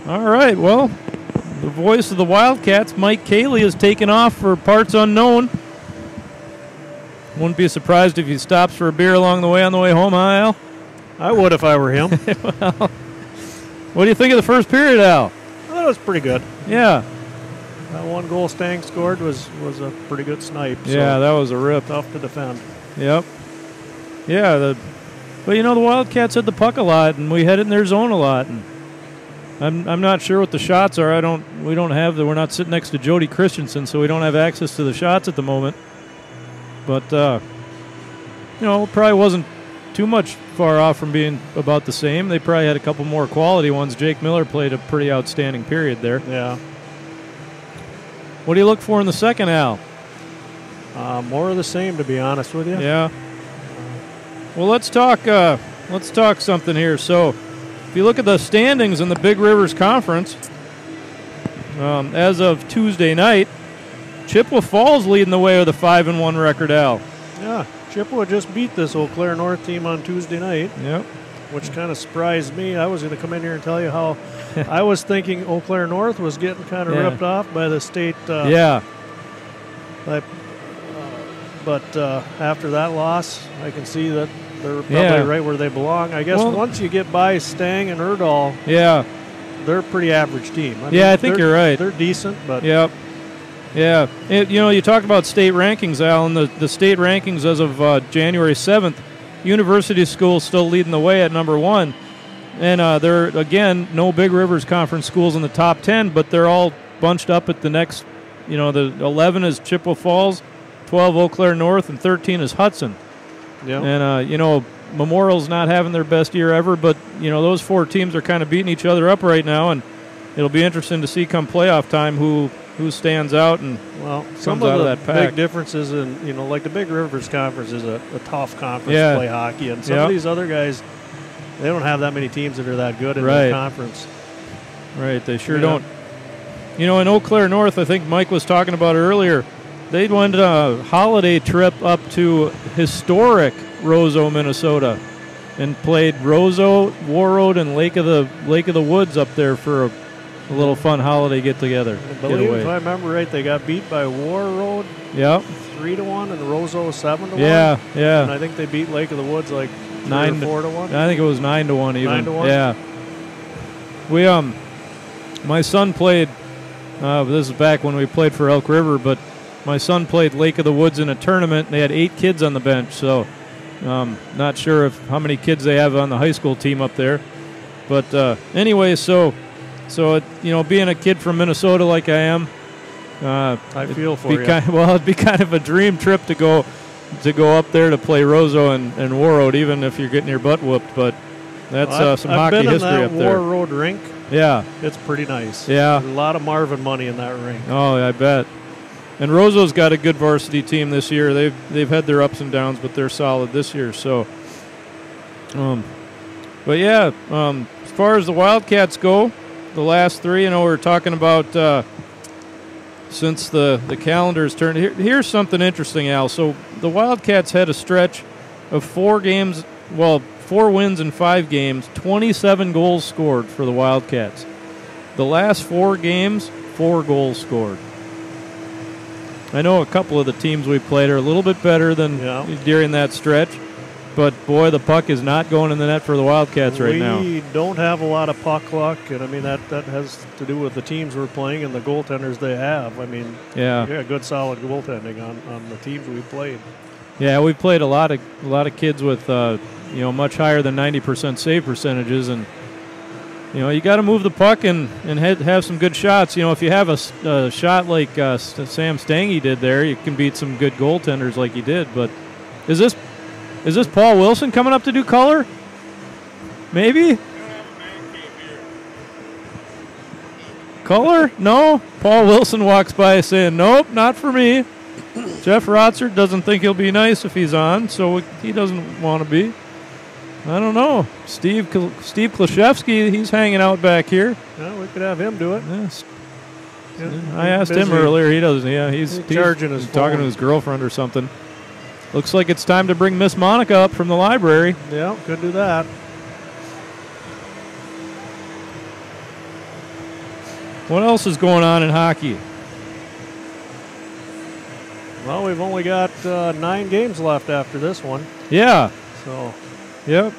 All right, well, the voice of the Wildcats, Mike Cayley, is taken off for parts unknown. Wouldn't be surprised if he stops for a beer along the way on the way home, huh, Al? I would if I were him. Well, what do you think of the first period, Al? I thought it was pretty good. Yeah. That one goal Stang scored was a pretty good snipe. Yeah, so that was a rip. Tough to defend. Yep. Yeah, but you know, the Wildcats had the puck a lot, and we had it in their zone a lot. And I'm not sure what the shots are. We're not sitting next to Jody Christensen, so we don't have access to the shots at the moment. But you know, probably wasn't too much far off from being about the same. They probably had a couple more quality ones. Jake Miller played a pretty outstanding period there. Yeah. What do you look for in the second, Al? More of the same, to be honest with you. Yeah. Well, let's talk something here. So, if you look at the standings in the Big Rivers Conference, as of Tuesday night, Chippewa Falls leading the way with a 5-1 record, Al. Yeah, Chippewa just beat this Eau Claire North team on Tuesday night. Yep. Which kind of surprised me. I was going to come in here and tell you how I was thinking Eau Claire North was getting kind of ripped off by the state. But after that loss, I can see that they're probably right where they belong. I guess once you get by Stang and Erdahl, they're a pretty average team. I mean, I think you're right. They're decent, but yeah. You talk about state rankings, Al, and the state rankings as of January 7th. University schools still leading the way at number 1. And there are, again, no Big Rivers Conference schools in the top 10, but they're all bunched up at the next, the 11 is Chippewa Falls, 12 Eau Claire North, and 13 is Hudson. Yeah. And, Memorial's not having their best year ever, but, those 4 teams are kind of beating each other up right now, and it'll be interesting to see come playoff time who stands out and some comes out of of the that pack. big differences in, like the Big Rivers Conference is a tough conference to play hockey, and some of these other guys, they don't have that many teams that are that good in their conference. Right, they sure don't. In Eau Claire North, I think Mike was talking about it earlier, they went on a holiday trip up to historic Roseau, Minnesota, and played Roseau, Warroad, and Lake of the Woods up there for a little fun holiday get-together. I believe, if I remember right, they got beat by Warroad 3-1 and Roseau 7-1. Yeah. And I think they beat Lake of the Woods like 9 or 4-1. I think it was 9-1 even. 9-1. Yeah. We my son played. This is back when we played for Elk River, but my son played Lake of the Woods in a tournament. And they had 8 kids on the bench, so not sure how many kids they have on the high school team up there. But anyway, so being a kid from Minnesota like I am, I feel for you. It'd be kind of a dream trip to go up there to play Roseau and Warroad, even if you're getting your butt whooped. But that's some hockey history up there. Warroad rink. Yeah, it's pretty nice. Yeah, there's a lot of Marvin money in that rink. Oh, I bet. And Roseau's got a good varsity team this year. They've had their ups and downs, but they're solid this year. So, as far as the Wildcats go, the last 3, we're talking about since the calendar's turned. Here's something interesting, Al. So the Wildcats had a stretch of 4 wins in 5 games, 27 goals scored for the Wildcats. The last 4 games, 4 goals scored. I know a couple of the teams we played are a little bit better than during that stretch, but boy, the puck is not going in the net for the Wildcats right now. We don't have a lot of puck luck, and I mean that has to do with the teams we're playing and the goaltenders they have. I mean, good solid goaltending on the teams we played. Yeah, we played a lot of kids with much higher than 90% save percentages, and you got to move the puck and have some good shots. If you have a shot like Sam Stange did there, you can beat some good goaltenders like he did. But is this Paul Wilson coming up to do color? Maybe. Color? No. Paul Wilson walks by saying, "Nope, not for me." Jeff Rotzer doesn't think he'll be nice if he's on, so he doesn't want to be. I don't know. Steve Klashevsky, he's hanging out back here. Well, we could have him do it. Yes. I asked him earlier. He doesn't. Yeah, he's charging his phone. Talking to his girlfriend or something. Looks like it's time to bring Miss Monica up from the library. Yeah, could do that. What else is going on in hockey? Well, we've only got 9 games left after this one. Yeah. So. Yep.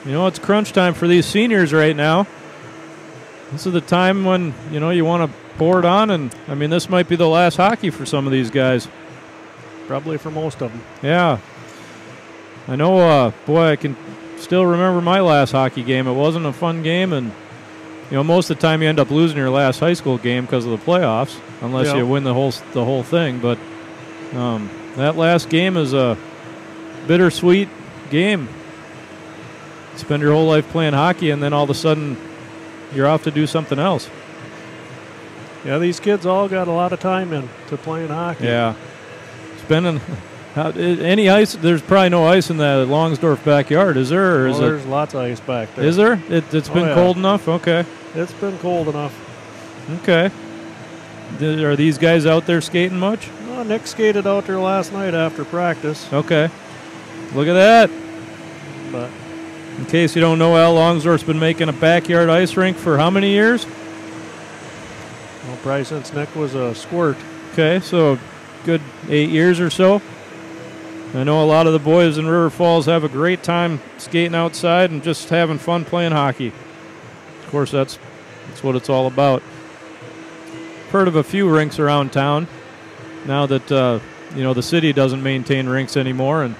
It's crunch time for these seniors right now. This is the time when, you want to pour it on, and, I mean, this might be the last hockey for some of these guys. Probably for most of them. Yeah. I know, I can still remember my last hockey game. It wasn't a fun game, and, most of the time you end up losing your last high school game because of the playoffs, unless you win the whole thing. But that last game is a bittersweet game. Spend your whole life playing hockey, and then all of a sudden you're off to do something else. Yeah, these kids all got a lot of time into playing hockey. Yeah. Spending any ice, there's probably no ice in the Longsdorf backyard, is there? Or there's lots of ice back there. Is there? It's been cold enough? Okay. It's been cold enough. Okay. Are these guys out there skating much? No, Nick skated out there last night after practice. Okay. Look at that. But in case you don't know, Al Longsdorf's been making a backyard ice rink for how many years? Well, probably since Nick was a squirt. Okay, so good 8 years or so. I know a lot of the boys in River Falls have a great time skating outside and just having fun playing hockey. Of course, that's what it's all about. Heard of a few rinks around town now that the city doesn't maintain rinks anymore, and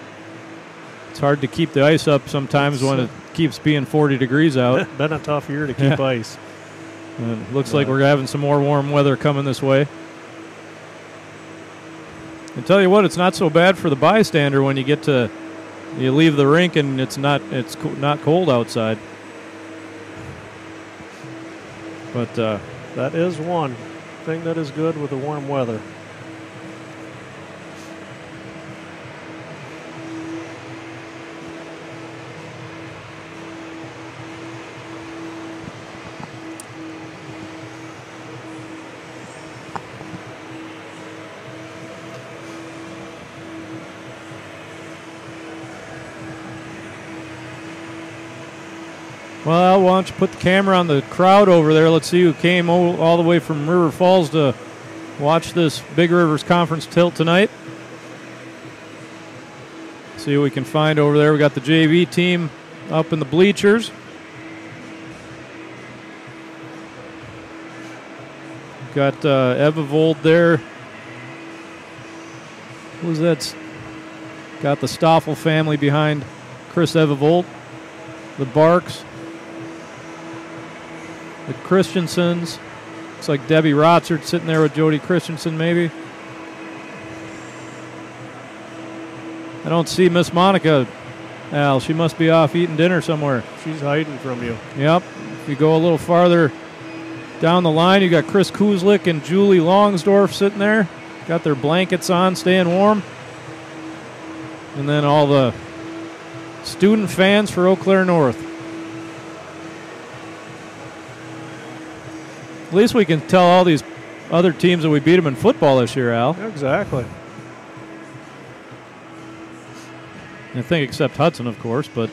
it's hard to keep the ice up sometimes when it keeps being 40 degrees out. Been a tough year to keep ice. And it looks like we're having some more warm weather coming this way. I tell you what, it's not so bad for the bystander when you leave the rink and it's not cold outside. But that is one thing that is good with the warm weather. Well, why don't you put the camera on the crowd over there? Let's see who came all the way from River Falls to watch this Big Rivers Conference tilt tonight. See what we can find over there. We got the JV team up in the bleachers. Got Evivold there. Who's that? Got the Stoffel family behind Chris Evivold. The Barks. The Christensens. Looks like Debbie Rotzert sitting there with Jody Christensen, maybe. I don't see Miss Monica, Al. She must be off eating dinner somewhere. She's hiding from you. Yep. If you go a little farther down the line, you got Chris Kuzlik and Julie Longsdorf sitting there. Got their blankets on, staying warm. And then all the student fans for Eau Claire North. At least we can tell all these other teams that we beat them in football this year, Al. Exactly. I think except Hudson, of course, but...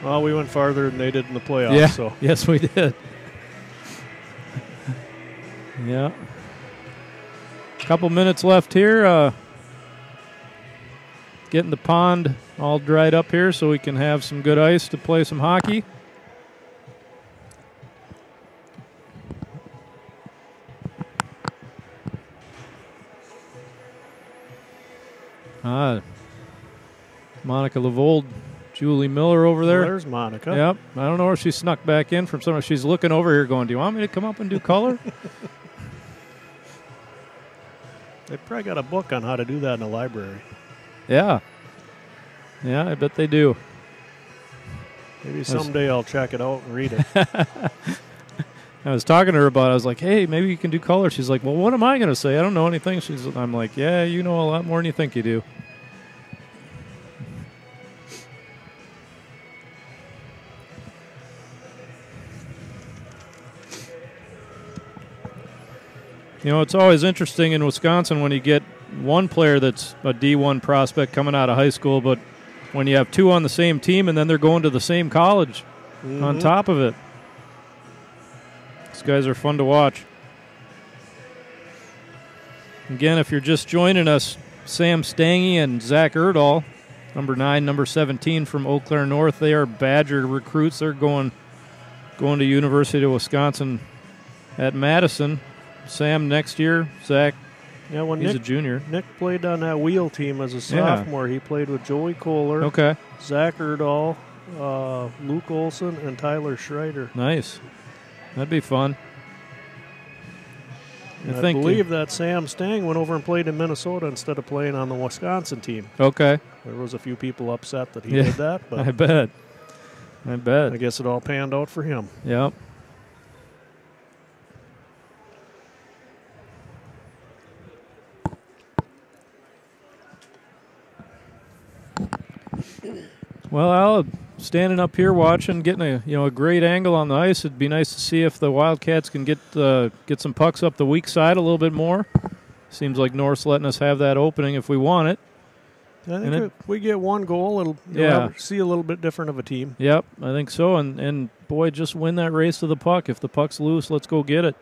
Well, we went farther than they did in the playoffs. Yeah, so. Yes, we did. Yeah. Couple minutes left here. Getting the pond all dried up here so we can have some good ice to play some hockey. Monica Levold, Julie Miller over there. There's Monica. Yep. I don't know if she snuck back in from somewhere. She's looking over here going, do you want me to come up and do color? They probably got a book on how to do that in the library. Yeah. Yeah, I bet they do. Maybe someday I'll check it out and read it. I was talking to her about it. I was like, hey, maybe you can do color. She's like, well, what am I going to say? I don't know anything. I'm like, yeah, you know a lot more than you think you do. You know, it's always interesting in Wisconsin when you get one player that's a D1 prospect coming out of high school, but when you have two on the same team and then they're going to the same college on top of it. These guys are fun to watch. Again, if you're just joining us, Sam Stange and Zach Erdahl, number 9, number 17 from Eau Claire North, they are Badger recruits. They're going to University of Wisconsin at Madison. Sam next year, Zach, he's a junior. Nick played on that wheel team as a sophomore. He played with Joey Kohler, Zach Erdahl, Luke Olson, and Tyler Schreider. Nice. That'd be fun. I believe that Sam Stang went over and played in Minnesota instead of playing on the Wisconsin team. Okay. There was a few people upset that he did that. But I bet. I guess it all panned out for him. Yep. Well, Al, standing up here watching, getting a great angle on the ice. It'd be nice to see if the Wildcats can get some pucks up the weak side a little bit more. Seems like North's letting us have that opening if we want it. I think if we get one goal, you'll see a little bit different of a team. Yep, I think so. And boy, just win that race to the puck. If the puck's loose, let's go get it.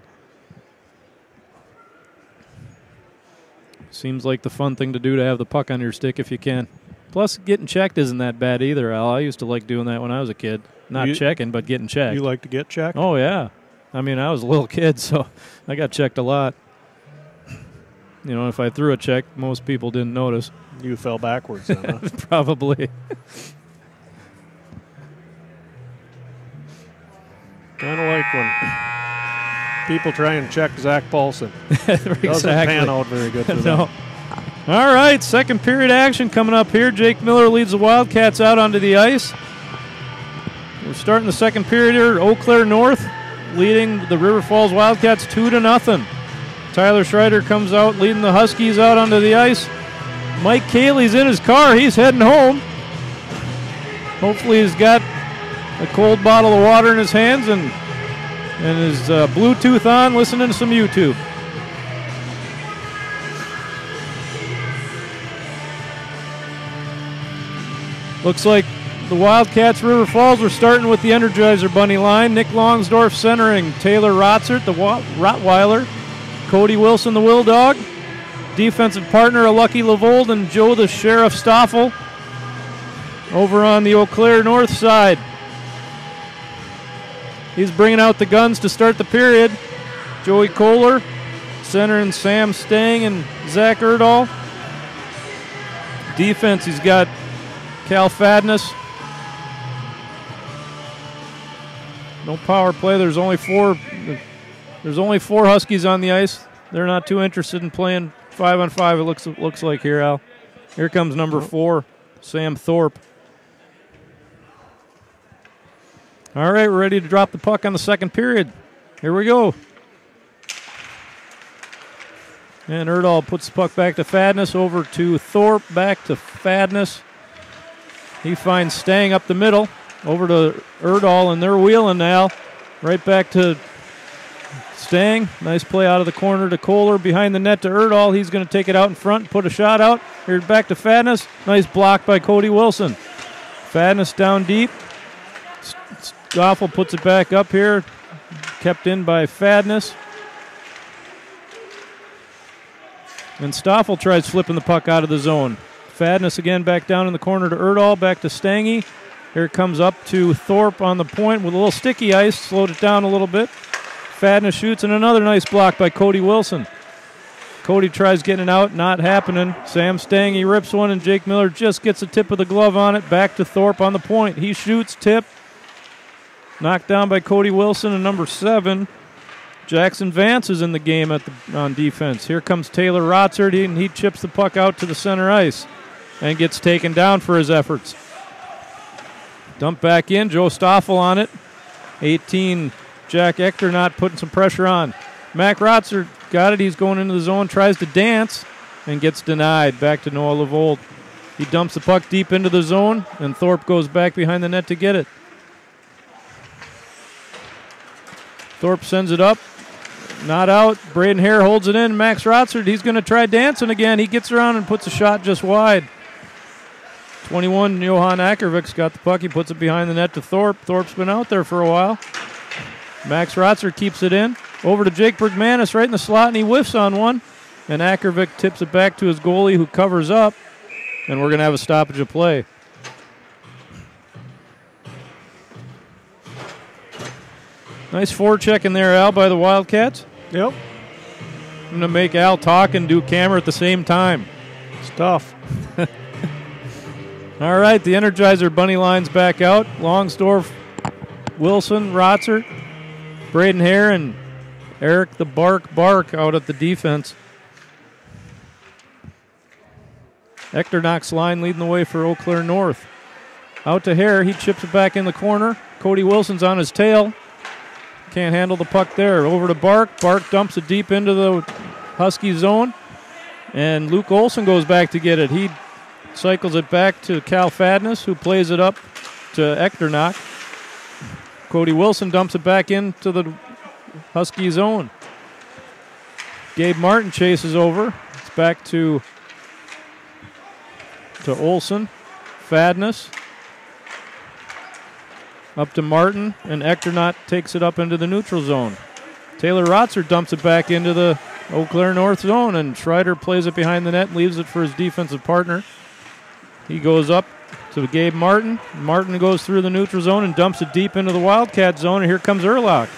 Seems like the fun thing to do to have the puck on your stick if you can. Plus, getting checked isn't that bad either, Al. I used to like doing that when I was a kid. Not checking, but getting checked. You like to get checked? Oh, yeah. I mean, I was a little kid, so I got checked a lot. If I threw a check, most people didn't notice. You fell backwards then, huh? Probably. Kind of like when people try and check Zach Paulson. Exactly. Doesn't pan out very good for them. No. All right, second period action coming up here. Jake Miller leads the Wildcats out onto the ice. We're starting the second period here. Eau Claire North leading the River Falls Wildcats 2-0. Tyler Schreider comes out leading the Huskies out onto the ice. Mike Cayley's in his car. He's heading home. Hopefully he's got a cold bottle of water in his hands and his Bluetooth on, listening to some YouTube. Looks like the Wildcats River Falls are starting with the Energizer Bunny line. Nick Longsdorf centering. Taylor Rotzert, the Rottweiler. Cody Wilson, the Will Dog. Defensive partner, a Lucky Lavold, and Joe the Sheriff Stoffel over on the Eau Claire North side. He's bringing out the guns to start the period. Joey Kohler centering Sam Stang and Zach Erdahl. Defense, he's got Cal Fadness. No power play. There's only four Huskies on the ice. They're not too interested in playing 5-on-5. It looks like here, Al. Here comes number 4, Sam Thorpe. All right, we're ready to drop the puck on the second period. Here we go. And Erdahl puts the puck back to Fadness, over to Thorpe, back to Fadness. He finds Stang up the middle, over to Erdahl, and they're wheeling now. Right back to Stang. Nice play out of the corner to Kohler, behind the net to Erdahl. He's going to take it out in front and put a shot out. Here's back to Fadness. Nice block by Cody Wilson. Fadness down deep. Stoffel puts it back up here. Kept in by Fadness. And Stoffel tries flipping the puck out of the zone. Fadness again back down in the corner to Erdahl, back to Stangy. Here it comes up to Thorpe on the point with a little sticky ice, slowed it down a little bit. Fadness shoots, and another nice block by Cody Wilson. Cody tries getting it out, not happening. Sam Stangy rips one, and Jake Miller just gets the tip of the glove on it. Back to Thorpe on the point. He shoots, tip. Knocked down by Cody Wilson, and number 7, Jackson Vance is in the game on defense. Here comes Taylor Rotzert, and he chips the puck out to the center ice and gets taken down for his efforts. Dump back in, Joe Stoffel on it. 18, Jack Ector not putting some pressure on. Mac Rotzert got it, he's going into the zone, tries to dance, and gets denied. Back to Noah Lavold. He dumps the puck deep into the zone, and Thorpe goes back behind the net to get it. Thorpe sends it up. Not out. Braden Hare holds it in. Max Rotzert, he's going to try dancing again. He gets around and puts a shot just wide. 21, Johan Ackervik's got the puck. He puts it behind the net to Thorpe. Thorpe's been out there for a while. Max Rotzert keeps it in. Over to Jake Bergmanis right in the slot, and he whiffs on one. And Ackervik tips it back to his goalie, who covers up. And we're going to have a stoppage of play. Nice forecheck in there, Al, by the Wildcats. Yep. I'm going to make Al talk and do camera at the same time. It's tough. All right, the Energizer Bunny line's back out. Longsdorf, Wilson, Rotzert, Braden Hare, and Eric the Bark out at the defense. Ector Knox line leading the way for Eau Claire North. Out to Hare, he chips it back in the corner. Cody Wilson's on his tail. Can't handle the puck there. Over to Bark. Bark dumps it deep into the Husky zone. And Luke Olson goes back to get it. He cycles it back to Cal Fadness, who plays it up to Echternach. Cody Wilson dumps it back into the Husky zone. Gabe Martin chases over. It's back to Olsen. Fadness. Up to Martin, and Echternach takes it up into the neutral zone. Taylor Rotzer dumps it back into the Eau Claire North zone, and Schreider plays it behind the net and leaves it for his defensive partner. He goes up to Gabe Martin. Martin goes through the neutral zone and dumps it deep into the Wildcat zone, and here comes Erlach.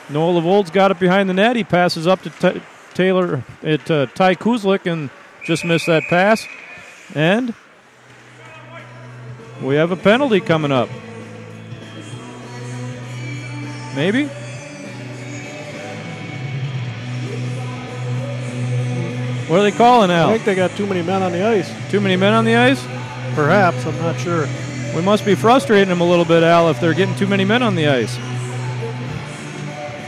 Noah Levold's got it behind the net. He passes up to Ty Kuzlik and just missed that pass. And we have a penalty coming up. Maybe? What are they calling, Al? I think they got too many men on the ice. Too many men on the ice? Perhaps, I'm not sure. We must be frustrating them a little bit, Al, if they're getting too many men on the ice.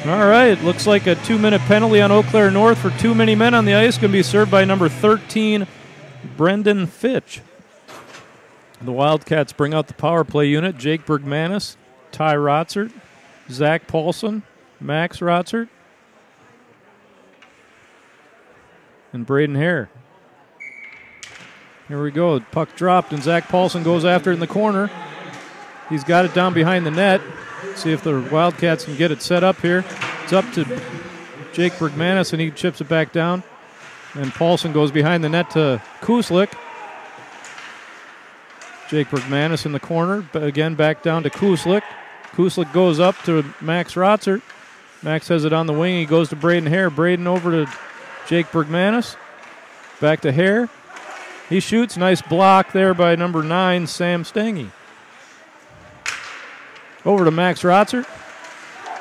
All right, looks like a 2-minute penalty on Eau Claire North for too many men on the ice. Going to be served by number 13, Brendan Fitch. The Wildcats bring out the power play unit. Jake Bergmanis, Ty Rotzert, Zach Paulson, Max Rotzert, and Braden Hare. Here we go. Puck dropped, and Zach Paulson goes after it in the corner. He's got it down behind the net. See if the Wildcats can get it set up here. It's up to Jake Bergmanis, and he chips it back down. And Paulson goes behind the net to Kuslik. Jake Bergmanis in the corner. But again, back down to Kuslik. Kuslik goes up to Max Rotzert. Max has it on the wing. He goes to Braden Hare. Braden over to Jake Bergmanis. Back to Hare. He shoots. Nice block there by number 9, Sam Stange. Over to Max Rotzert.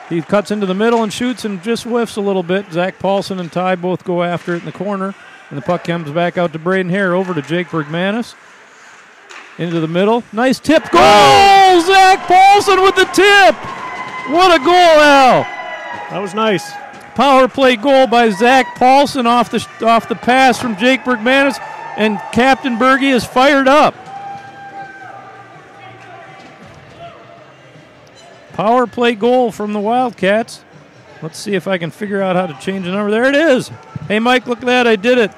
He cuts into the middle and shoots and just whiffs a little bit. Zach Paulson and Ty both go after it in the corner. And the puck comes back out to Braden Hare. Over to Jake Bergmanis. Into the middle. Nice tip. Goal! Zach Paulson with the tip! What a goal, Al! That was nice. Power play goal by Zach Paulson off the pass from Jake Bergmanis. And Captain Berge is fired up. Power play goal from the Wildcats. Let's see if I can figure out how to change the number. There it is. Hey, Mike, look at that. I did it.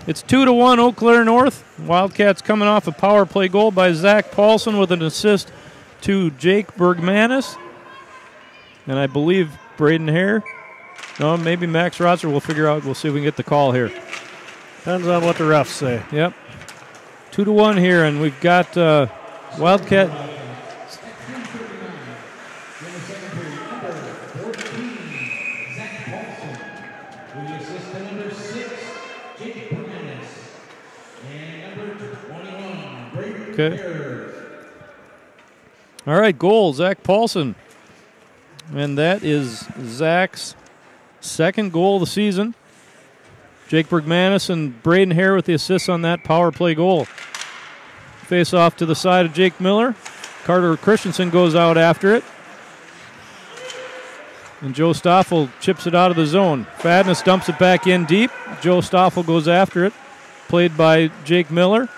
It's 2-1 Eau Claire North. Wildcats coming off a power play goal by Zach Paulson with an assist to Jake Bergmanis. And I believe Braden Hare. No, maybe Max Rotzert. We'll figure out. We'll see if we can get the call here. Depends on what the refs say. Yep. 2-1 here, and we've got Wildcat. Okay. All right, goal, Zach Paulson. And that is Zach's second goal of the season. Jake Bergmanis and Braden Hare with the assists on that power play goal. Face off to the side of Jake Miller. Carter Christensen goes out after it. And Joe Stoffel chips it out of the zone. Fadness dumps it back in deep. Joe Stoffel goes after it. Played by Jake Miller.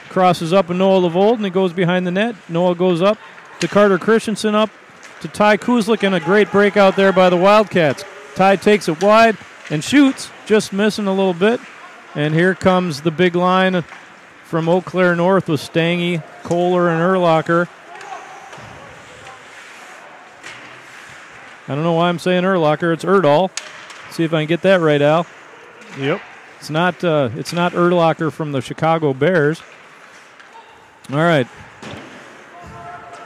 Crosses up with Noah Levold, and he goes behind the net. Noah goes up to Carter Christensen, up to Ty Kuzlik, and a great breakout there by the Wildcats. Ty takes it wide and shoots, just missing a little bit. And here comes the big line from Eau Claire North with Stange, Kohler, and Erlacher. I don't know why I'm saying Erlacher. It's Erdahl. See if I can get that right, Al. Yep. It's not Erlacher from the Chicago Bears. All right.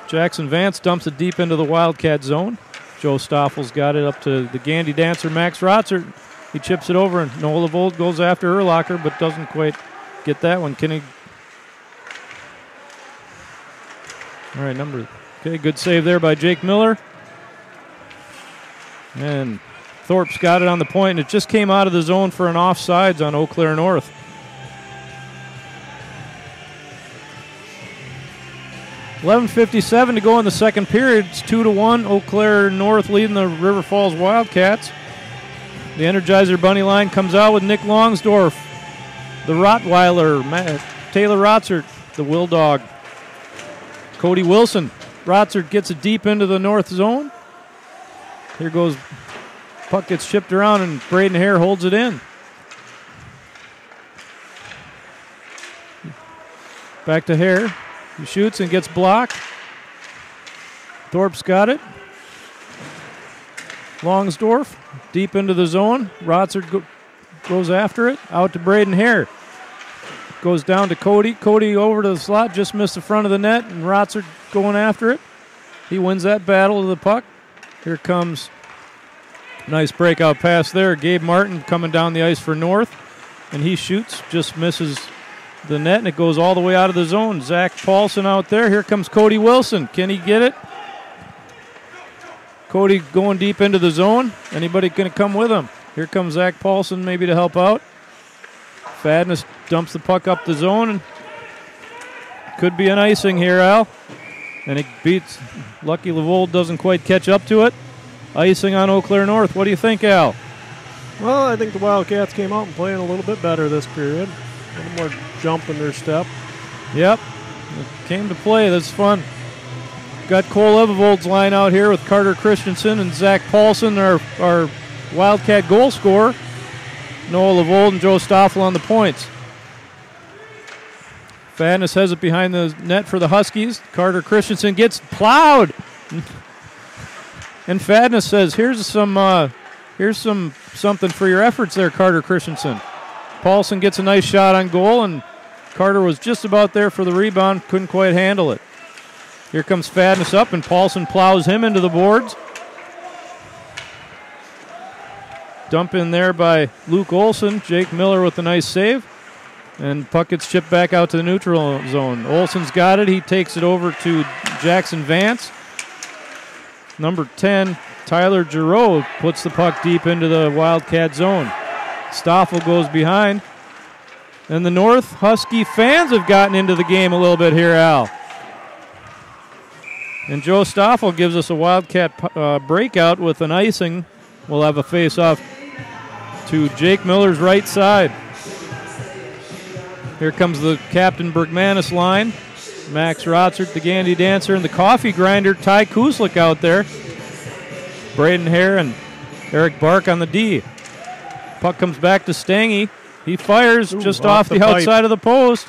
Jackson Vance dumps it deep into the Wildcat zone. Joe Stoffel's got it up to the Gandy dancer, Max Rotzert. He chips it over, and Noah Levold goes after Erlacher, but doesn't quite get that one. Can he? All right, okay, good save there by Jake Miller. And Thorpe's got it on the point, and it just came out of the zone for an offsides on Eau Claire North. $11:57 to go in the second period. It's 2-1. Eau Claire North leading the River Falls Wildcats. The Energizer Bunny line comes out with Nick Longsdorf. The Rottweiler, Taylor Rotzert, the Will Dog. Cody Wilson. Rotzert gets it deep into the north zone. Here goes, puck gets chipped around, and Braden Hare holds it in. Back to Hare. He shoots and gets blocked. Thorpe's got it. Longsdorff deep into the zone. Rotzert goes after it. Out to Braden Hare. Goes down to Cody. Cody over to the slot. Just missed the front of the net. And Rotzert going after it. He wins that battle to the puck. Here comes nice breakout pass there. Gabe Martin coming down the ice for North. And he shoots. Just misses the net. And it goes all the way out of the zone. Zach Paulson out there. Here comes Cody Wilson. Can he get it? Cody going deep into the zone. Anybody going to come with him? Here comes Zach Paulson maybe to help out. Fadness dumps the puck up the zone. And could be an icing here, Al. And it beats. Lucky Lavold doesn't quite catch up to it. Icing on Eau Claire North. What do you think, Al? Well, I think the Wildcats came out and playing a little bit better this period. A little more jump in their step. Yep. It came to play. That's fun. Got Cole Evold's line out here with Carter Christensen and Zach Paulson, our Wildcat goal scorer. Noah Lavold and Joe Stoffel on the points. Fadness has it behind the net for the Huskies. Carter Christensen gets plowed. And Fadness says, here's something for your efforts there, Carter Christensen. Paulson gets a nice shot on goal, and Carter was just about there for the rebound, couldn't quite handle it. Here comes Fadness up, and Paulson plows him into the boards. Dump in there by Luke Olson. Jake Miller with a nice save. And puck gets chipped back out to the neutral zone. Olson's got it. He takes it over to Jackson Vance. Number 10, Tyler Giroux, puts the puck deep into the Wildcat zone. Stoffel goes behind. And the North Husky fans have gotten into the game a little bit here, Al. And Joe Stoffel gives us a Wildcat breakout with an icing. We'll have a face-off to Jake Miller's right side. Here comes the Captain Bergmanis line. Max Rotzert, the Gandy Dancer, and the Coffee Grinder, Ty Kuslik out there. Braden Hare and Eric Bark on the D. Puck comes back to Stangy. He fires just off the outside of the post.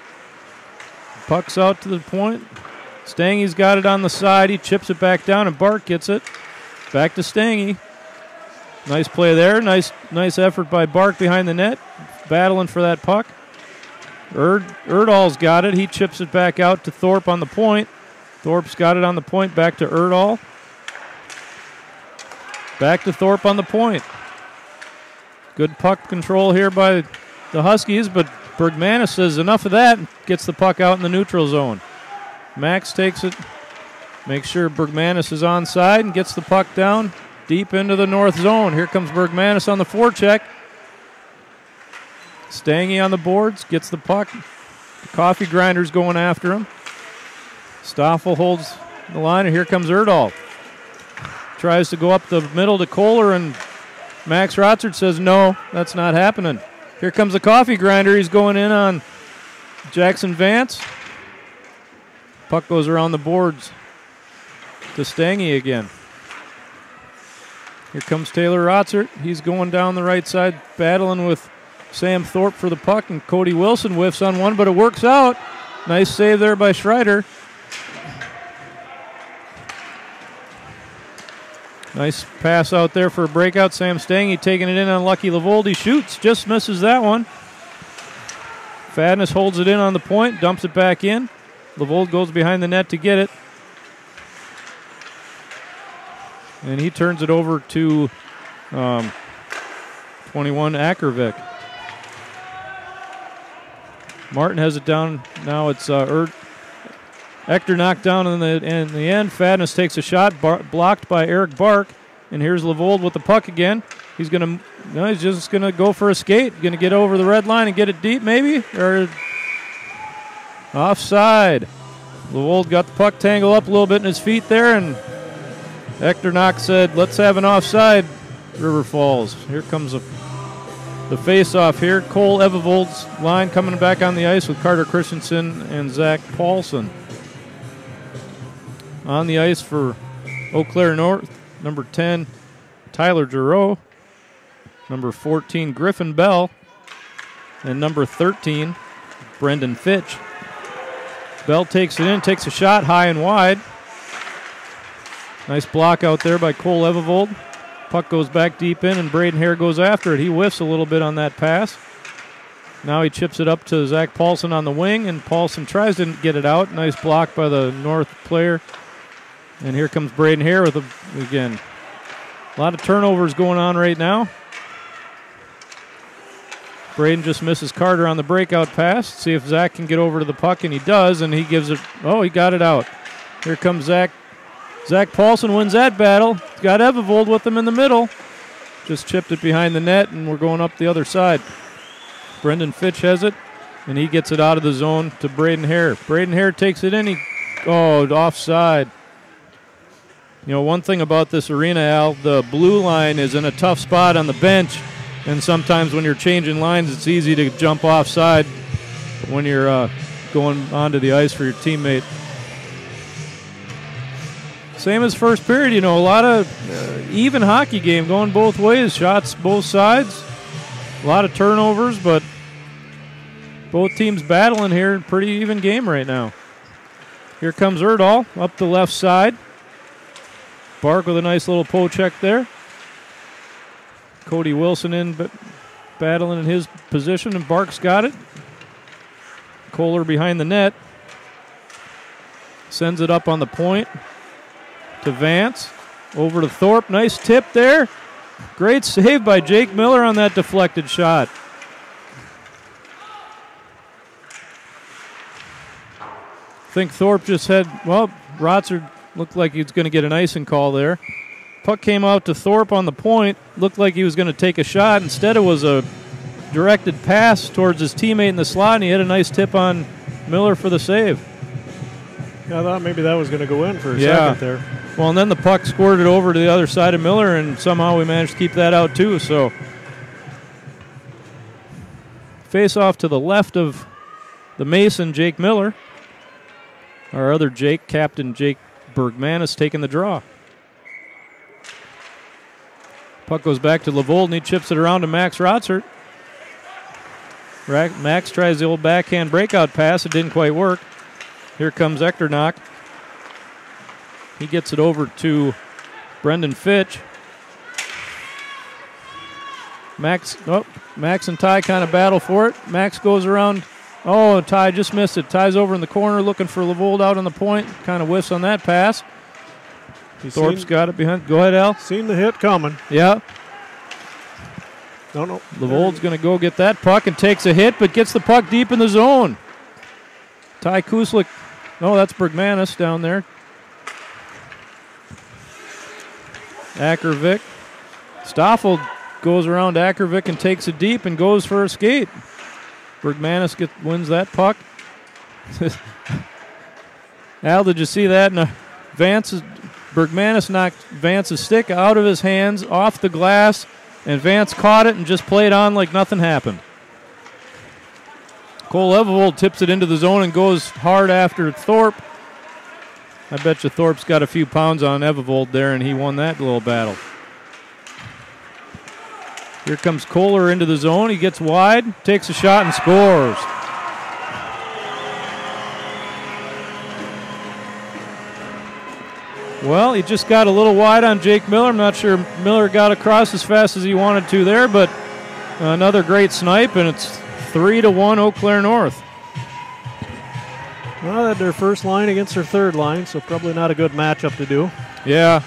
Puck's out to the point. Stangy's got it on the side. He chips it back down, and Bark gets it. Back to Stangy. Nice play there. Nice effort by Bark behind the net, battling for that puck. Erdahl's got it. He chips it back out to Thorpe on the point. Thorpe's got it on the point. Back to Erdahl. Back to Thorpe on the point. Good puck control here by the Huskies, but Bergmanis says enough of that and gets the puck out in the neutral zone. Max takes it, makes sure Bergmanis is onside and gets the puck down deep into the north zone. Here comes Bergmanis on the forecheck. Stangy on the boards, gets the puck. The Coffee Grinder's going after him. Stoffel holds the line, and here comes Erdahl. Tries to go up the middle to Kohler, and Max Rotzert says, no, that's not happening. Here comes the Coffee Grinder. He's going in on Jackson Vance. Puck goes around the boards to Stangy again. Here comes Taylor Rotzert. He's going down the right side, battling with Sam Thorpe for the puck, and Cody Wilson whiffs on one, but it works out. Nice save there by Schreider. Nice pass out there for a breakout. Sam Stangy taking it in on Lucky Lavold. He shoots, just misses that one. Fadness holds it in on the point, dumps it back in. Lavold goes behind the net to get it. And he turns it over to 21 Ackervik. Martin has it down. Now it's Ector knocked down in the end. Fadness takes a shot, blocked by Eric Bark. And here's Lavold with the puck again. He's just gonna go for a skate. Gonna get over the red line and get it deep, maybe, or offside. Lavold got the puck tangled up a little bit in his feet there, and Ector Knock said, "Let's have an offside." River Falls. Here comes a the face-off here. Cole Evevold's line coming back on the ice with Carter Christensen and Zach Paulson. On the ice for Eau Claire North, number 10, Tyler Giroux, number 14, Griffin Bell, and number 13, Brendan Fitch. Bell takes it in, takes a shot high and wide. Nice block out there by Cole Evevold. Puck goes back deep in, and Braden Hare goes after it. He whiffs a little bit on that pass. Now he chips it up to Zach Paulson on the wing, and Paulson tries to get it out. Nice block by the North player. And here comes Braden Hare with again. A lot of turnovers going on right now. Braden just misses Carter on the breakout pass. See if Zach can get over to the puck, and he does, and he gives it. Oh, he got it out. Here comes Zach. Zach Paulson wins that battle. He's got Evevold with him in the middle. Just chipped it behind the net, and we're going up the other side. Brendan Fitch has it, and he gets it out of the zone to Braden Hare. Braden Hare takes it in. Offside. You know, one thing about this arena, Al, the blue line is in a tough spot on the bench, and sometimes when you're changing lines, it's easy to jump offside when you're going onto the ice for your teammate. Same as first period, you know, a lot of even hockey game going both ways, shots both sides, a lot of turnovers, but both teams battling here. Pretty even game right now. Here comes Erdahl up the left side. Bark with a nice little poke-check there. Cody Wilson in battling in his position, and Bark's got it. Kohler behind the net. Sends it up on the point to Vance. Over to Thorpe. Nice tip there. Great save by Jake Miller on that deflected shot. I think Thorpe just had, well, Rotzer looked like he was going to get an icing call there. Puck came out to Thorpe on the point. Looked like he was going to take a shot. Instead, it was a directed pass towards his teammate in the slot, and he had a nice tip on Miller for the save. Yeah, I thought maybe that was going to go in for a second there. Well, and then the puck squirted over to the other side of Miller, and somehow we managed to keep that out too. So, face off to the left of the Mason, Jake Miller. Our other Jake, Captain Jake Bergmanis, taking the draw. Puck goes back to Levold, and he chips it around to Max Rotzert. Max tries the old backhand breakout pass. It didn't quite work. Here comes Echternach. He gets it over to Brendan Fitch. Max and Ty kind of battle for it. Max goes around. Oh, Ty just missed it. Ty's over in the corner looking for Levold out on the point. Kind of whiffs on that pass. Thorpe's got it behind. Go ahead, Al. Seen the hit coming. Yeah. No. Levold's going to go get that puck and takes a hit, but gets the puck deep in the zone. Ty Kuslik. No, that's Bergmanis down there. Ackervik. Stoffel goes around Ackervik and takes it deep and goes for a skate. Bergmanis wins that puck. Al, did you see that? No, Bergmanis knocked Vance's stick out of his hands, off the glass, and Vance caught it and just played on like nothing happened. Cole Evevold tips it into the zone and goes hard after Thorpe. I bet you Thorpe's got a few pounds on Evevold there, and he won that little battle. Here comes Kohler into the zone. He gets wide, takes a shot, and scores. Well, he just got a little wide on Jake Miller. I'm not sure Miller got across as fast as he wanted to there, but another great snipe, and it's 3-1 Eau Claire North. Well, they had their first line against their third line, so probably not a good matchup to do. Yeah.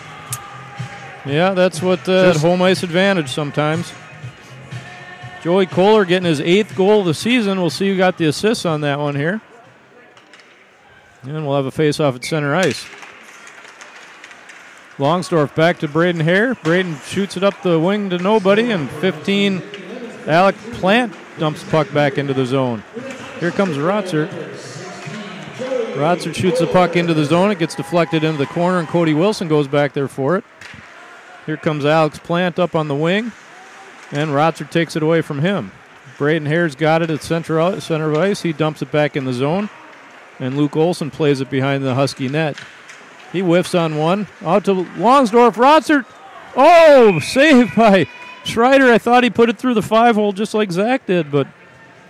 Yeah, that's what home ice advantage sometimes. Joey Kohler getting his 8th goal of the season. We'll see who got the assists on that one here. And we'll have a face-off at center ice. Longsdorff back to Braden Hare. Braden shoots it up the wing to nobody, and 15, Alec Plant dumps the puck back into the zone. Here comes Rotzert. Rotzert shoots the puck into the zone. It gets deflected into the corner, and Cody Wilson goes back there for it. Here comes Alex Plant up on the wing. and Rotzer takes it away from him. Braden Hare's got it at center of ice. He dumps it back in the zone, and Luke Olson plays it behind the Husky net. He whiffs on one. Out to Longsdorf. Rotzer. Oh, saved by Schreider. I thought he put it through the 5-hole just like Zach did, but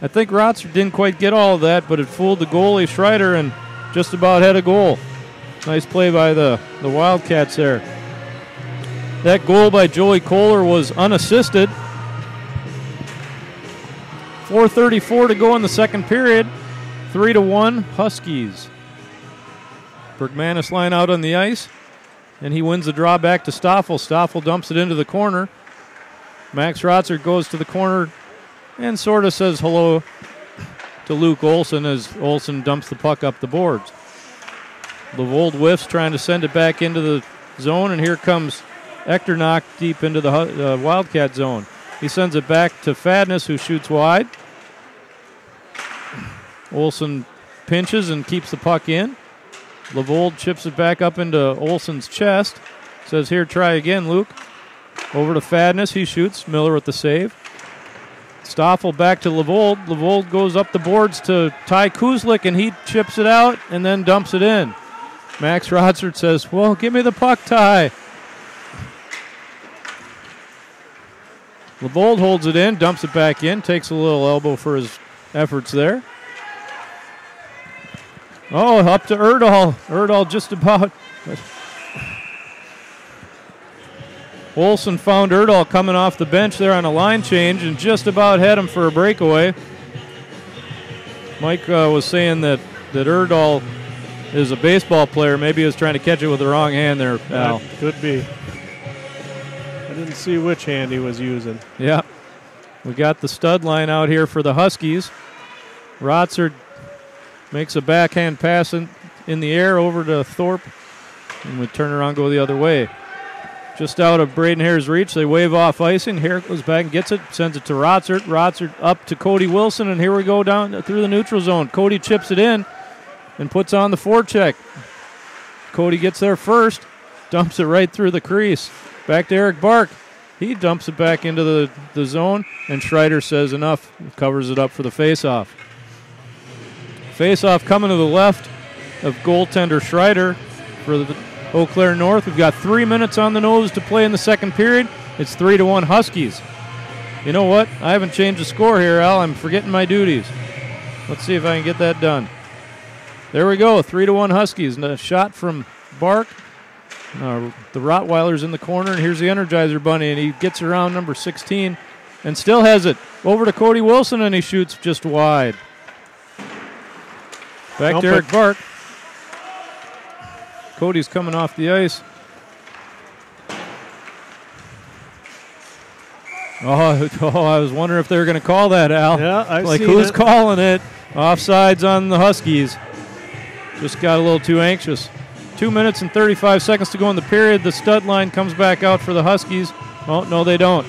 I think Rotzer didn't quite get all of that, but it fooled the goalie, Schreider, and just about had a goal. Nice play by the Wildcats there. That goal by Joey Kohler was unassisted. 4:34 to go in the second period. 3-1 Huskies. Bergmanis line out on the ice, and he wins the draw back to Stoffel. Stoffel dumps it into the corner. Max Rotzer goes to the corner and sort of says hello to Luke Olson as Olson dumps the puck up the boards. Levold whiffs, trying to send it back into the zone, and here comes Echternach deep into the Wildcat zone. He sends it back to Fadness, who shoots wide. Olson pinches and keeps the puck in. Levold chips it back up into Olson's chest. Says, here, try again, Luke. Over to Fadness. He shoots. Miller with the save. Stoffel back to Levold. Levold goes up the boards to Ty Kuzlik, and he chips it out and then dumps it in. Max Rotzer says, well, give me the puck, Ty. Levold holds it in, dumps it back in, takes a little elbow for his efforts there. Oh, up to Erdahl. Erdahl just about. Olson found Erdahl coming off the bench there on a line change and just about had him for a breakaway. Mike was saying that Erdahl is a baseball player. Maybe he was trying to catch it with the wrong hand there, Al. Could be. I didn't see which hand he was using. Yeah. We got the stud line out here for the Huskies. Rotzer makes a backhand pass in the air over to Thorpe, and we turn around and go the other way. Just out of Braden Hare's reach, they wave off icing. Hare goes back and gets it, sends it to Rotzer. Rotzer up to Cody Wilson, and here we go down through the neutral zone. Cody chips it in and puts on the forecheck. Cody gets there first, dumps it right through the crease. Back to Eric Bark. He dumps it back into the zone, and Schreider says enough, covers it up for the faceoff. Faceoff coming to the left of goaltender Schreider for the Eau Claire North. We've got 3 minutes on the nose to play in the second period. It's 3-1 Huskies. You know what? I haven't changed the score here, Al. I'm forgetting my duties. Let's see if I can get that done. There we go, 3-1 Huskies. And a shot from Bark. The Rottweiler's in the corner, and here's the Energizer Bunny, and he gets around number 16 and still has it. Over to Cody Wilson, and he shoots just wide. Back to Eric Bark. Cody's coming off the ice. Oh, I was wondering if they were going to call that, Al. Yeah, I've like, seen who's it. calling it? Offsides on the Huskies. Just got a little too anxious. 2 minutes and 35 seconds to go in the period. The stud line comes back out for the Huskies. Oh, no, they don't.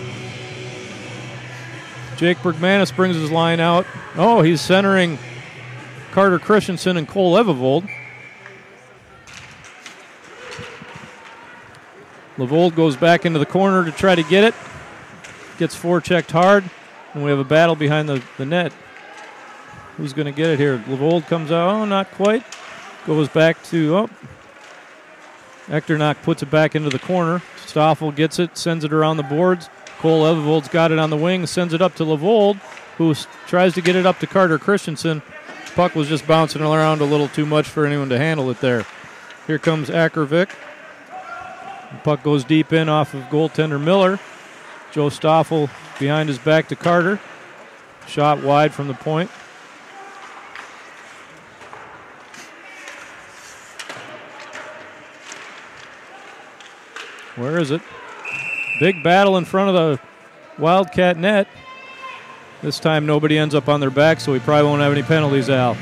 Jake Bergmanis brings his line out. Oh, he's centering Carter Christensen and Cole Evevold. Levold goes back into the corner to try to get it. Gets forechecked hard, and we have a battle behind the net. Who's going to get it here? Levold comes out. Oh, not quite. Goes back to, Echternach puts it back into the corner. Stoffel gets it, sends it around the boards. Cole Evevold's got it on the wing, sends it up to Levold, who tries to get it up to Carter Christensen. Puck was just bouncing around a little too much for anyone to handle it there. Here comes Akervik. The puck goes deep in off of goaltender Miller. Joe Stoffel behind his back to Carter. Shot wide from the point. Where is it? Big battle in front of the Wildcat net. This time nobody ends up on their back, so we probably won't have any penalties, Al.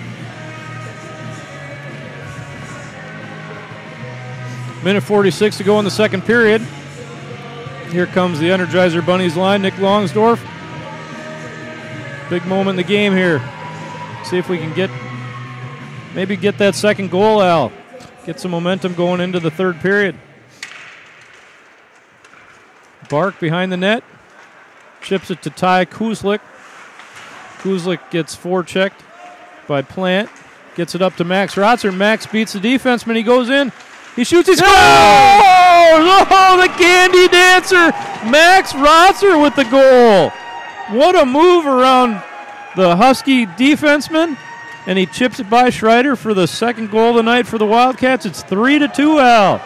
Minute 46 to go in the second period. Here comes the Energizer Bunnies line, Nick Longsdorf. Big moment in the game here. See if we can get that second goal, Al. Get some momentum going into the third period. Bark behind the net. Chips it to Ty Kuzlik. Kuzlik gets forechecked by Plant. Gets it up to Max Rotzer. Max beats the defenseman. He goes in. He shoots. He scores! Oh, the candy dancer. Max Rotzer with the goal. What a move around the Husky defenseman. And he chips it by Schreider for the second goal of the night for the Wildcats. It's 3-2, Al.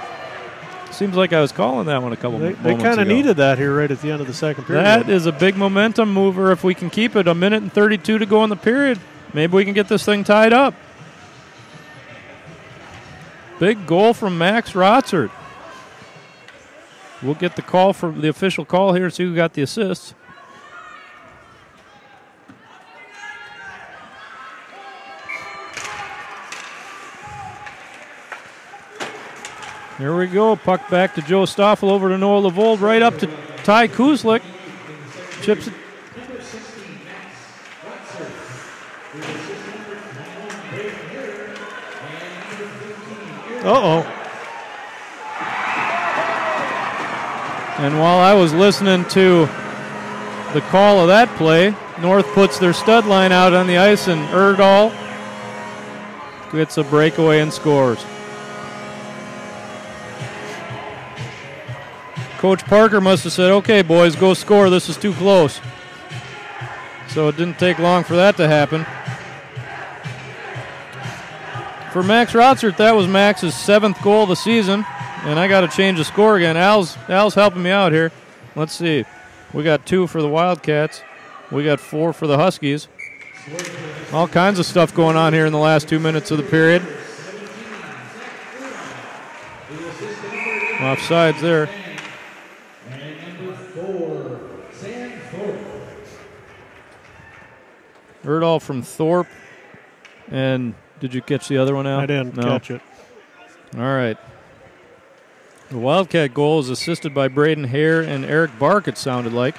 Seems like I was calling that one a couple moments ago. They kind of needed that here right at the end of the second period. That is a big momentum mover if we can keep it. 1:32 to go in the period. Maybe we can get this thing tied up. Big goal from Max Rotzer. We'll get the call from the official call here, see who got the assists. Here we go. Puck back to Joe Stoffel, over to Noah Lavold, right up to Ty Kuzlik. Chips it. Uh-oh. And while I was listening to the call of that play, North puts their stud line out on the ice, and Erdahl gets a breakaway and scores. Coach Parker must have said, okay, boys, go score. This is too close. So it didn't take long for that to happen. For Max Rotzer, that was Max's 7th goal of the season, and I got to change the score again. Al's helping me out here. Let's see. We got 2 for the Wildcats. We got 4 for the Huskies. All kinds of stuff going on here in the last 2 minutes of the period. Offsides there. Erdahl from Thorpe. And did you catch the other one out? I didn't catch it. All right. The Wildcat goal is assisted by Braden Hare and Eric Bark, it sounded like.